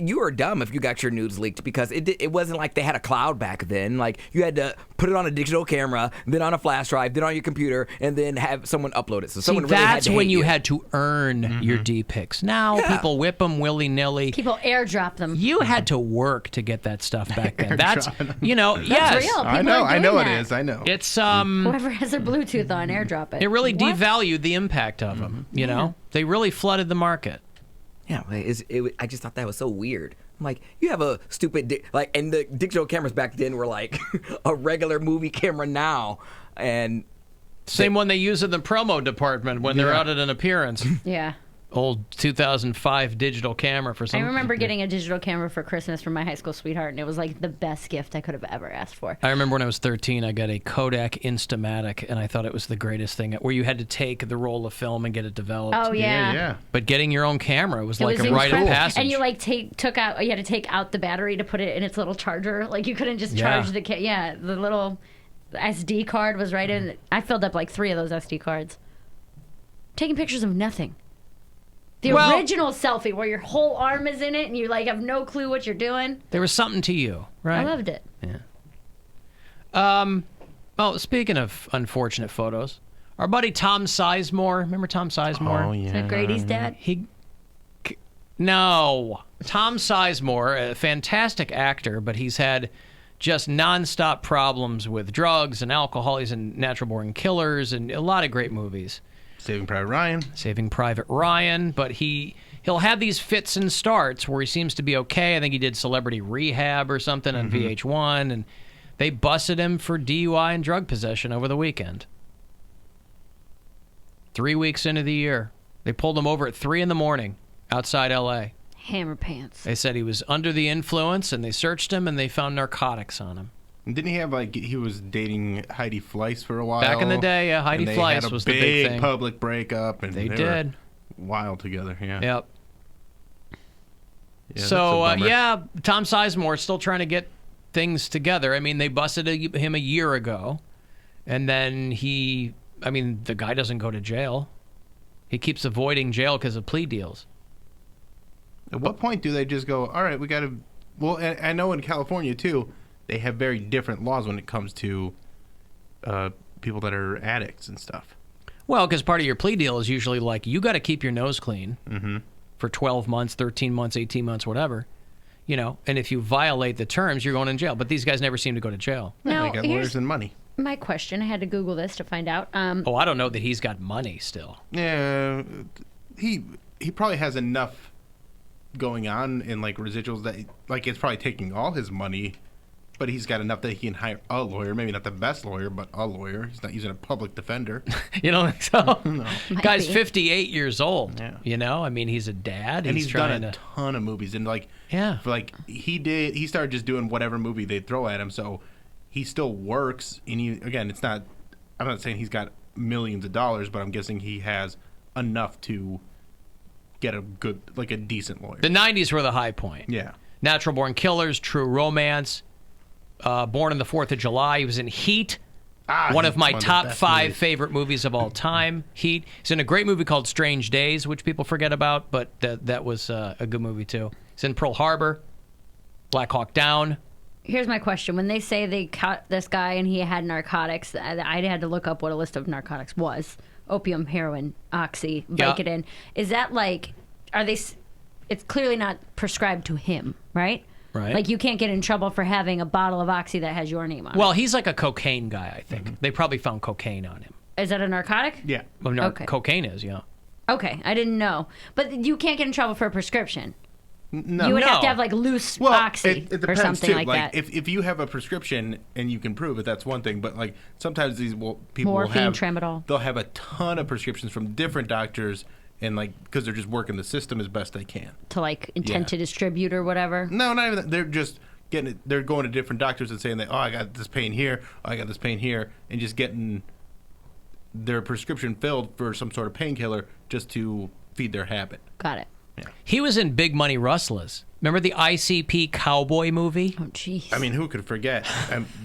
You were dumb if you got your nudes leaked because it wasn't like they had a cloud back then. Like you had to put it on a digital camera, then on a flash drive, then on your computer, and then have someone upload it. So someone really had that's to when hate you had to earn your D pics. Now people whip them willy nilly. People airdrop them. You had to work to get that stuff back then. That's That's yes. real. People I know. are I know doing it that. is. I know. It's Whoever has their Bluetooth on, airdrop it. it really What? devalued the impact of them. You know, they really flooded the market. Yeah, I just thought that was so weird. I'm like, you have a stupid and the digital cameras back then were like a regular movie camera now, and same one they use in the promo department when they're out at an appearance. Yeah. Old 2005 digital camera for some. I remember getting a digital camera for Christmas from my high school sweetheart, and it was like the best gift I could have ever asked for. I remember when I was 13, I got a Kodak Instamatic, and I thought it was the greatest thing, where you had to take the roll of film and get it developed. Oh, yeah. But getting your own camera was It like was a rite of incredible. passage. And you like you had to take out the battery to put it in its little charger. Like you couldn't just charge the little SD card was right in. I filled up like 3 of those SD cards. Taking pictures of nothing. The original selfie where your whole arm is in it and you like have no clue what you're doing. There was something to you, right? I loved it. Yeah. Well, speaking of unfortunate photos, our buddy Tom Sizemore, remember Tom Sizemore? Oh, yeah. Is that Grady's dad? No. Tom Sizemore, a fantastic actor, but he's had just nonstop problems with drugs and alcohol. He's in Natural Born Killers and a lot of great movies. Saving Private Ryan, but he'll have these fits and starts where he seems to be okay. I think he did Celebrity Rehab or something on VH1, and they busted him for DUI and drug possession over the weekend. 3 weeks into the year. They pulled him over at 3 in the morning outside L.A. Hammer pants. They said he was under the influence, and they searched him, and they found narcotics on him. And didn't he have he was dating Heidi Fleiss for a while? Back in the day, yeah, Heidi Fleiss was the big thing. Public breakup, and they did. Were wild together, yeah. Yep. Yeah, so, Tom Sizemore is still trying to get things together. I mean, they busted him a year ago, and then the guy doesn't go to jail. He keeps avoiding jail because of plea deals. At what point do they just go, all right, we got to... Well, I know in California, too, they have very different laws when it comes to people that are addicts and stuff. Well, because part of your plea deal is usually like, you got to keep your nose clean for 12 months, 13 months, 18 months, whatever. You know, and if you violate the terms, you're going in jail. But these guys never seem to go to jail. Now, they got lawyers and money. My question, I had to Google this to find out. I don't know that he's got money still. Yeah, he probably has enough going on in residuals that it's probably taking all his money, but he's got enough that he can hire a lawyer, maybe not the best lawyer, but a lawyer. He's not using a public defender. You don't think so? No. Guy's 58 years old. Yeah. You know, I mean, he's a dad. And he's done a ton of movies, and he started just doing whatever movie they throw at him, so he still works. And it's not, I'm not saying he's got millions of dollars, but I'm guessing he has enough to get a decent lawyer. The 90s were the high point. Yeah. Natural Born Killers, True Romance, Born on the 4th of July. He was in Heat, one of my top 5 favorite movies of all time. Heat. He's in a great movie called Strange Days, which people forget about, but that was a good movie too. He's in Pearl Harbor, Black Hawk Down. Here's my question. When they say they caught this guy and he had narcotics, I had to look up what a list of narcotics was. Opium, heroin, oxy, Vicodin. Is that it's clearly not prescribed to him, right? Right. Like you can't get in trouble for having a bottle of oxy that has your name on it. Well, he's like a cocaine guy, I think. They probably found cocaine on him. Is that a narcotic? Yeah. Well, Okay. Cocaine is, yeah. Okay, I didn't know. But you can't get in trouble for a prescription. No. You would have to have loose oxy it or depends something too. like that. If you have a prescription and you can prove it, that's one thing. But sometimes people Morphine, will have tramadol. They'll have a ton of prescriptions from different doctors, and because they're just working the system as best they can To intent to distribute or whatever. No, not even that. They're just getting it. They're going to different doctors and saying that, I got this pain here, I got this pain here, and just getting their prescription filled for some sort of painkiller just to feed their habit. Got it. Yeah. He was in Big Money Rustlers. Remember the ICP cowboy movie? Oh, jeez. I mean, who could forget?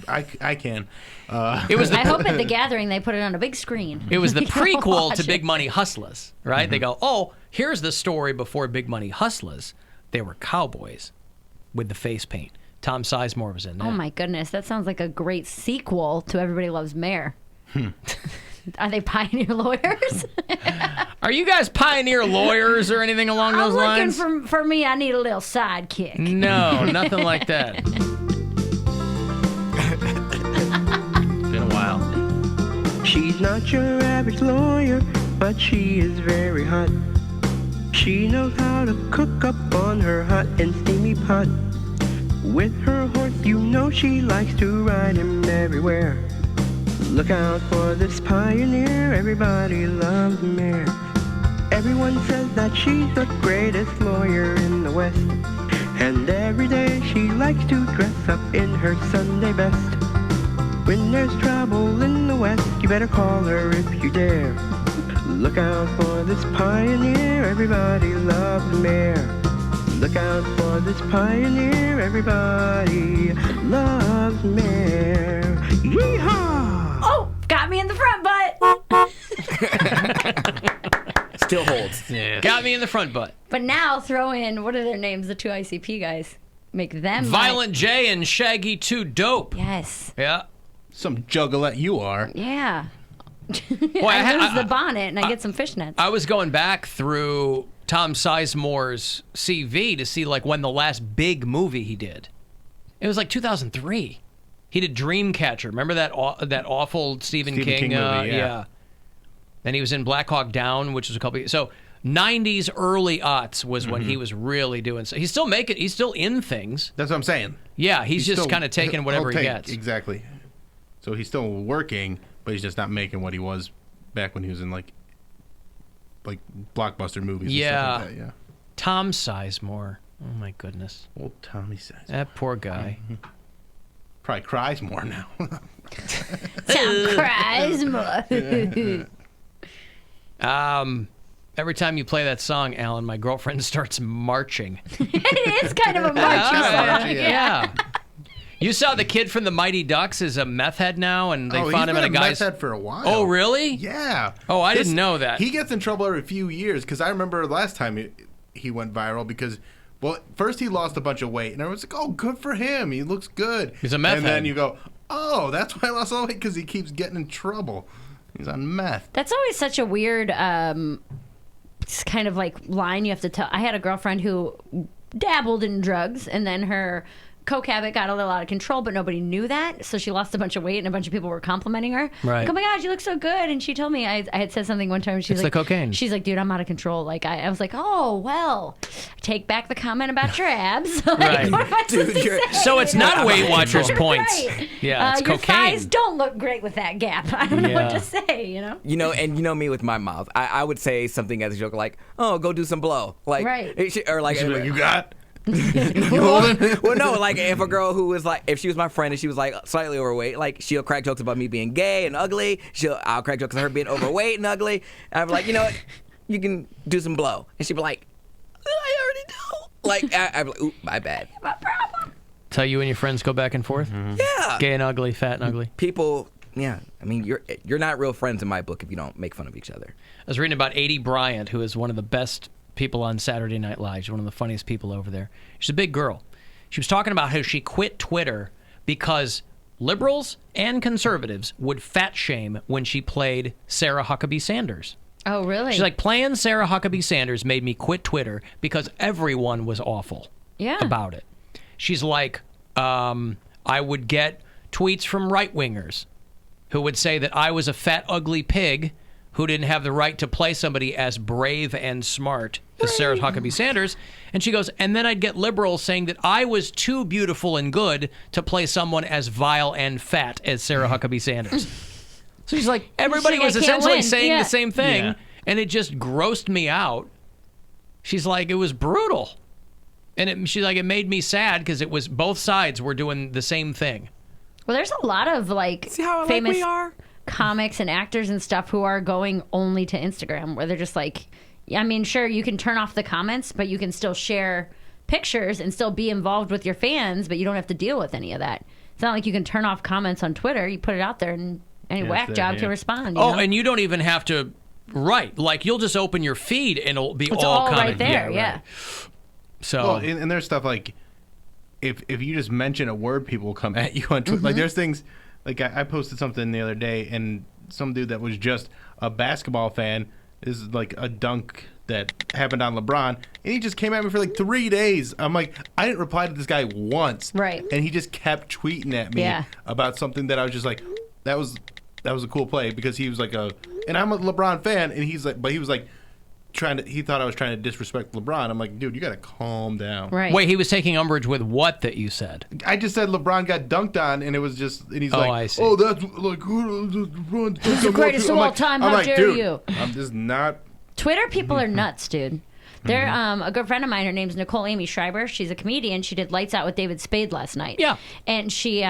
I can. It was. I hope at the gathering they put it on a big screen. It was the You can prequel watch to Big it. Money Hustlers, right? Mm-hmm. They go, here's the story before Big Money Hustlers. They were cowboys with the face paint. Tom Sizemore was in that. Oh my goodness, that sounds like a great sequel to Everybody Loves Mayor. Are they pioneer lawyers? Are you guys pioneer lawyers or anything along those lines? I'm looking for me. I need a little sidekick. No, nothing like that. Been a while. She's not your average lawyer, but she is very hot. She knows how to cook up on her hot and steamy pot. With her horse, you know she likes to ride him everywhere. Look out for this pioneer, everybody loves Mare. Everyone says that she's the greatest lawyer in the West. And every day she likes to dress up in her Sunday best. When there's trouble in the West, you better call her if you dare. Look out for this pioneer, everybody loves Mare. Look out for this pioneer, everybody loves Mare. Yeehaw! Oh, got me in the front butt. Still holds. Yeah. Got me in the front butt. But now throw in, what are their names? The two ICP guys. Make them Violent J and Shaggy 2 Dope. Yes. Yeah. Some juggalette you are. Yeah. Boy, I lose the bonnet and I get some fishnets. I was going back through Tom Sizemore's CV to see like when the last big movie he did. It was like 2003. He did Dreamcatcher. Remember that awful Stephen King movie? Yeah. Then he was in Black Hawk Down, which was a couple years. So 90s, early aughts was when he was really doing so. He's still making. He's still in things. That's what I'm saying. Yeah, he's just kind of taking whatever he gets. Exactly. So he's still working, but he's just not making what he was back when he was in like blockbuster movies. Yeah. And stuff like that, yeah. Tom Sizemore. Oh my goodness. Old Tommy Sizemore. That poor guy. Probably cries more now. Tom cries more. Every time you play that song, Alan, my girlfriend starts marching. It is kind of a marching song. Yeah. You saw the kid from the Mighty Ducks is a meth head now, and they found him in a guy's... He's been a meth head for a while. Oh, really? Yeah. Oh, I didn't know that. He gets in trouble every few years, because I remember last time he went viral, because, well, first he lost a bunch of weight, and everyone's like, oh, good for him. He looks good. He's a meth head. And then you go, oh, that's why I lost all the weight, because he keeps getting in trouble. He's on meth. That's always such a weird kind of like line you have to tell. I had a girlfriend who dabbled in drugs, and then her coke habit got a little out of control, but nobody knew that. So she lost a bunch of weight, and a bunch of people were complimenting her. Right. Like, oh my God, you look so good. And she told me, I had said something one time. She's It's like, the cocaine. She's like, dude, I'm out of control. Like, I was like, oh, well, take back the comment about your abs. Like, Right. what am I supposed to say? So it's not Weight Watchers points. Right. Yeah, it's your cocaine. thighs don't look great with that gap. I don't know what to say, you know? And you know me with my mouth. I would say something as a joke like, "Oh, go do some blow," like, Right. Or like, You got? well, no, like if a girl who was like, if she was my friend and she was like slightly overweight, like she'll crack jokes about me being gay and ugly. I'll crack jokes about her being overweight and ugly. And I'm like, you know what? You can do some blow. And she'd be like, I already do. Like, I'm like, ooh, my bad. Tell you and your friends go back and forth? Yeah. Gay and ugly, fat and ugly. People, yeah. I mean, you're not real friends in my book if you don't make fun of each other. I was reading about Adie Bryant, who is one of the best people on Saturday Night Live. She's one of the funniest people over there. She's a big girl. She was talking about how she quit Twitter because liberals and conservatives would fat shame when she played Sarah Huckabee Sanders. Oh, really? She's like, playing Sarah Huckabee Sanders made me quit Twitter because everyone was awful about it. She's like, I would get tweets from right-wingers who would say that I was a fat, ugly pig who didn't have the right to play somebody as brave and smart as Sarah Huckabee Sanders. And she goes, and then I'd get liberals saying that I was too beautiful and good to play someone as vile and fat as Sarah Huckabee Sanders. So she's like, everybody was essentially saying the same thing, and it just grossed me out. She's like, it was brutal. And she's like, it made me sad because it was both sides were doing the same thing. Well, there's a lot of like famous we are? comics and actors and stuff who are going only to Instagram, where they're just like, I mean, sure, you can turn off the comments, but you can still share pictures and still be involved with your fans, but you don't have to deal with any of that. It's not like you can turn off comments on Twitter. You put it out there and any whack job can respond. You know? And you don't even have to write. Like, you'll just open your feed and it'll be it's all comment. right there, yeah. So, well, and there's stuff like, if you just mention a word, people will come at you on Twitter. Like, there's things, like I posted something the other day, and some dude that was just a basketball fan, this is like a dunk that happened on LeBron, and he just came at me for like 3 days. I'm like, I didn't reply to this guy once. Right. And he just kept tweeting at me about something that I was just like, that was a cool play, because he was like and I'm a LeBron fan, and he's like, but he was like, he thought I was trying to disrespect LeBron. I'm like, dude, you got to calm down. Right. Wait, he was taking umbrage with what that you said? I just said LeBron got dunked on, and it was just, and he's I see. oh, that's like, LeBron. He's the greatest of all time. How dare dude, you? I'm just not. Twitter people are nuts, dude. They're a good friend of mine. Her name's Nicole Amy Schreiber. She's a comedian. She did Lights Out with David Spade last night. Yeah, and she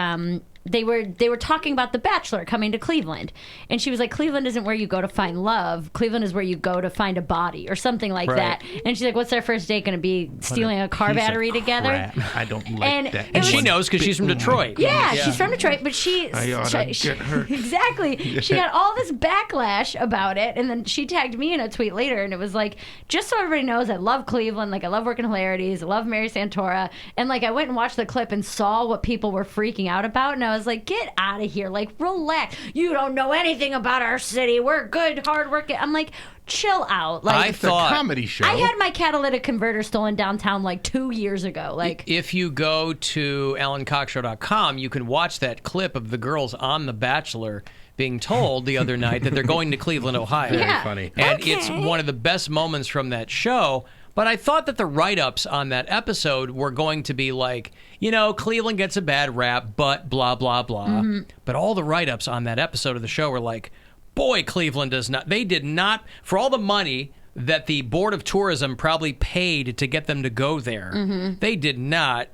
they were talking about The Bachelor coming to Cleveland, and she was like, Cleveland isn't where you go to find love. Cleveland is where you go to find a body or something like that. And she's like, what's their first date going to be? Stealing a car battery together? I don't like And that. And she knows because she's from Detroit. Yeah, she's from Detroit, but she get her. exactly. She got all this backlash about it, and then she tagged me in a tweet later, and it was like, just so everybody knows, I love Cleveland, like I love working hilarities, I love Mary Santora, and like I went and watched the clip and saw what people were freaking out about, and I was like, get out of here, like relax. You don't know anything about our city. We're good, hard working. I'm like, chill out. Like, It's a comedy show. I had my catalytic converter stolen downtown like 2 years ago. Like, if you go to AlanCoxShow.com, you can watch that clip of the girls on The Bachelor being told the other night that they're going to Cleveland, Ohio. Very funny. And it's one of the best moments from that show. But I thought that the write-ups on that episode were going to be like, you know, Cleveland gets a bad rap, but blah, blah, blah. But all the write-ups on that episode of the show were like, boy, Cleveland does not. They did not, for all the money that the Board of Tourism probably paid to get them to go there, they did not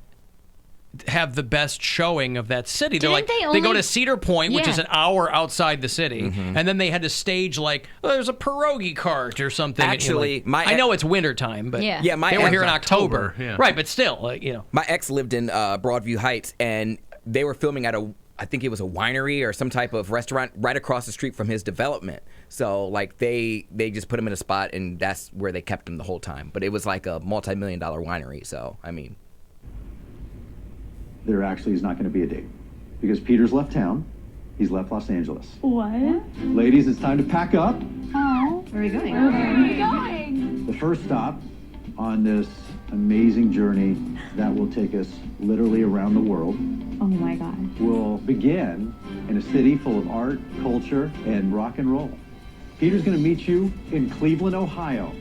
have the best showing of that city. They're like, they go to Cedar Point, which is an hour outside the city, and then they had to stage like, oh, there's a pierogi cart or something. Actually, like, I know it's wintertime, but my they were ex- here in October. Yeah. Right, but still, like, you know. My ex lived in Broadview Heights, and they were filming at I think it was a winery or some type of restaurant right across the street from his development. So like they just put him in a spot, and that's where they kept him the whole time. But it was like a multi-million-dollar winery. So I mean, there actually is not going to be a date because Peter's left town. He's left Los Angeles. What? Ladies, it's time to pack up. Oh. Where are we going? Where are we going? The first stop on this amazing journey that will take us literally around the world Oh my God. will begin in a city full of art, culture, and rock and roll. Peter's going to meet you in Cleveland, Ohio.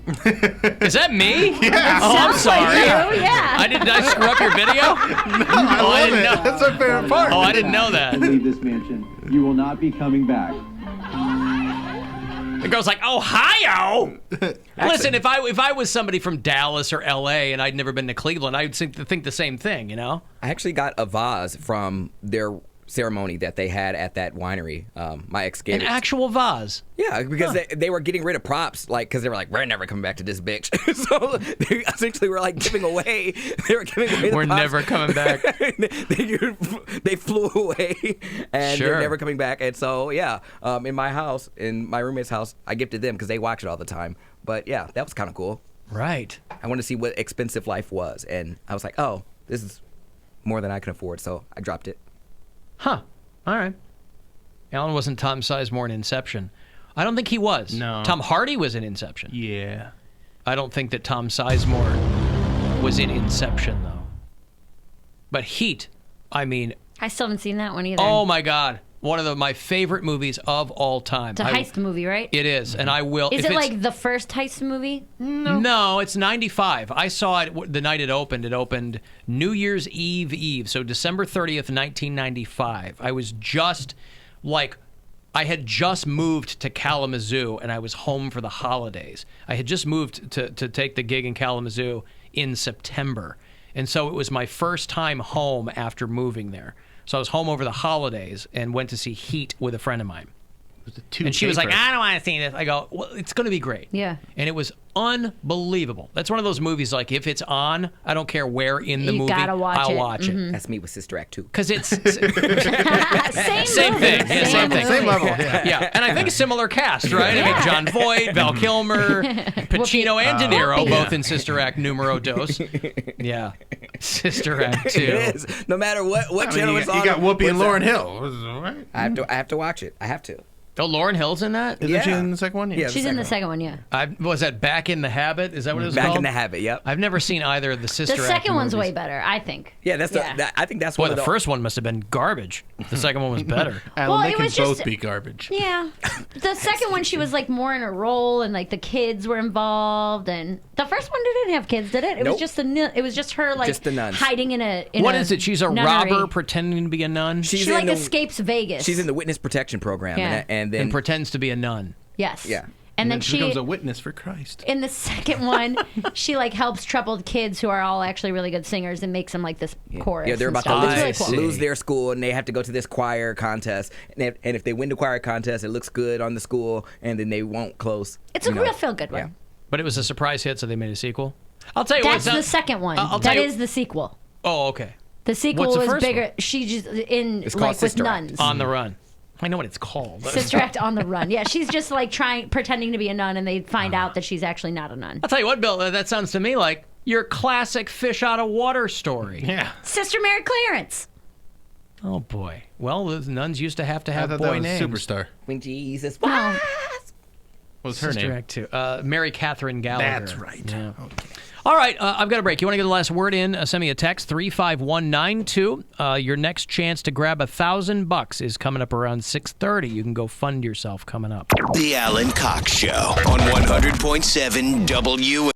Is that me? Yeah. Oh, I'm Sounds sorry. like you, yeah. Did I screw up your video? I love didn't it. know. That's my favorite part. Oh, I didn't know that. And leave this mansion. You will not be coming back. The girl's like, Ohio? Listen, if I was somebody from Dallas or L.A. and I'd never been to Cleveland, I would think the same thing, you know? I actually got a vase from their ceremony that they had at that winery. My ex gave An it. actual vase. Yeah, because they were getting rid of props, like, because they were like, we're never coming back to this bitch. So they essentially were like giving away. They were giving away. We're the props. never coming back. they flew away, and Sure. they're never coming back. And so yeah, in my house, in my roommate's house, I gifted them because they watch it all the time. But yeah, that was kind of cool. Right. I wanted to see what expensive life was, and I was like, oh, this is more than I can afford, so I dropped it. Huh. All right. Alan wasn't Tom Sizemore in Inception. I don't think he was. No. Tom Hardy was in Inception. Yeah. I don't think that Tom Sizemore was in Inception, though. But Heat, I mean, I still haven't seen that one either. oh my God. One of my favorite movies of all time. It's a heist movie, right? It is, and I will. Is if it it's- like the first heist movie? No, it's 95. I saw it the night it opened. It opened New Year's Eve, so December 30th, 1995. I was just like, I had just moved to Kalamazoo, and I was home for the holidays. I had just moved to take the gig in Kalamazoo in September, and so it was my first time home after moving there. So I was home over the holidays and went to see Heat with a friend of mine. And she was like, I don't want to see this. I go, well, it's going to be great. Yeah. And it was unbelievable. That's one of those movies, like, if it's on, I don't care where in the You movie, gotta watch I'll it. watch it. That's me with Sister Act 2. Because it's Same same movie. thing. Yeah, same thing. Same level, yeah. Yeah. And I think a similar cast, right? I mean, John Voight, Val Kilmer, Pacino, and De Niro, both in Sister Act numero dos. Yeah. Sister Act 2. It is. No matter what channel it's on. You got Whoopi and what's Lauryn that? Hill. Right? I have to watch it. I have to. Oh, Lauryn Hill's in that? Isn't she in the second one? Yeah, She's in the second one, yeah. Was that Back in the Habit? Is that what it was Back called? in the Habit, yep. I've never seen either of the Sister The Act second one's movies. way better, I think. Yeah, I think that's Boy, one the of first one must have been garbage. The second one was better. Well, Alan, it they can was just- both be garbage. Yeah. The second one, she was like more in a role, and like the kids were involved. And the first one didn't have kids, did it? It Nope. was just it was just her like Just the nuns. hiding in a. What is it? She's a nunnery. robber pretending to be a nun? She like escapes Vegas. She's in the witness protection program, Yeah. and then And pretends to be a nun. Yes. Yeah. And then she becomes a witness for Christ. in the second one, she like helps troubled kids who are all actually really good singers and makes them like this chorus. Yeah, they're and about stuff. to It's really cool. lose their school, and they have to go to this choir contest. And if they win the choir contest, it looks good on the school, and then they won't close. It's a real feel good one. Yeah. But it was a surprise hit, so they made a sequel. I'll tell you That's what. the second one. I'll That tell you- is the sequel. Oh, okay. The sequel What's the was first bigger. one? She just in It's like called with Sister Act. nuns. On the Run. I know what it's called. Sister Act on the Run. Yeah, she's just like pretending to be a nun, and they find out that she's actually not a nun. I'll tell you what, Bill, that sounds to me like your classic fish out of water story. Yeah. Sister Mary Clarence. Oh, boy. Well, the nuns used to have I thought boy that was names. Superstar. When Jesus Well, What's her Sister name? Act 2. Mary Catherine Gallagher. That's right. Yeah. All right, I've got a break. You want to get the last word in? Send me a text, 35192. Your next chance to grab $1,000 is coming up around 6:30. You can go fund yourself coming up. The Alan Cox Show on 100.7 WMMS.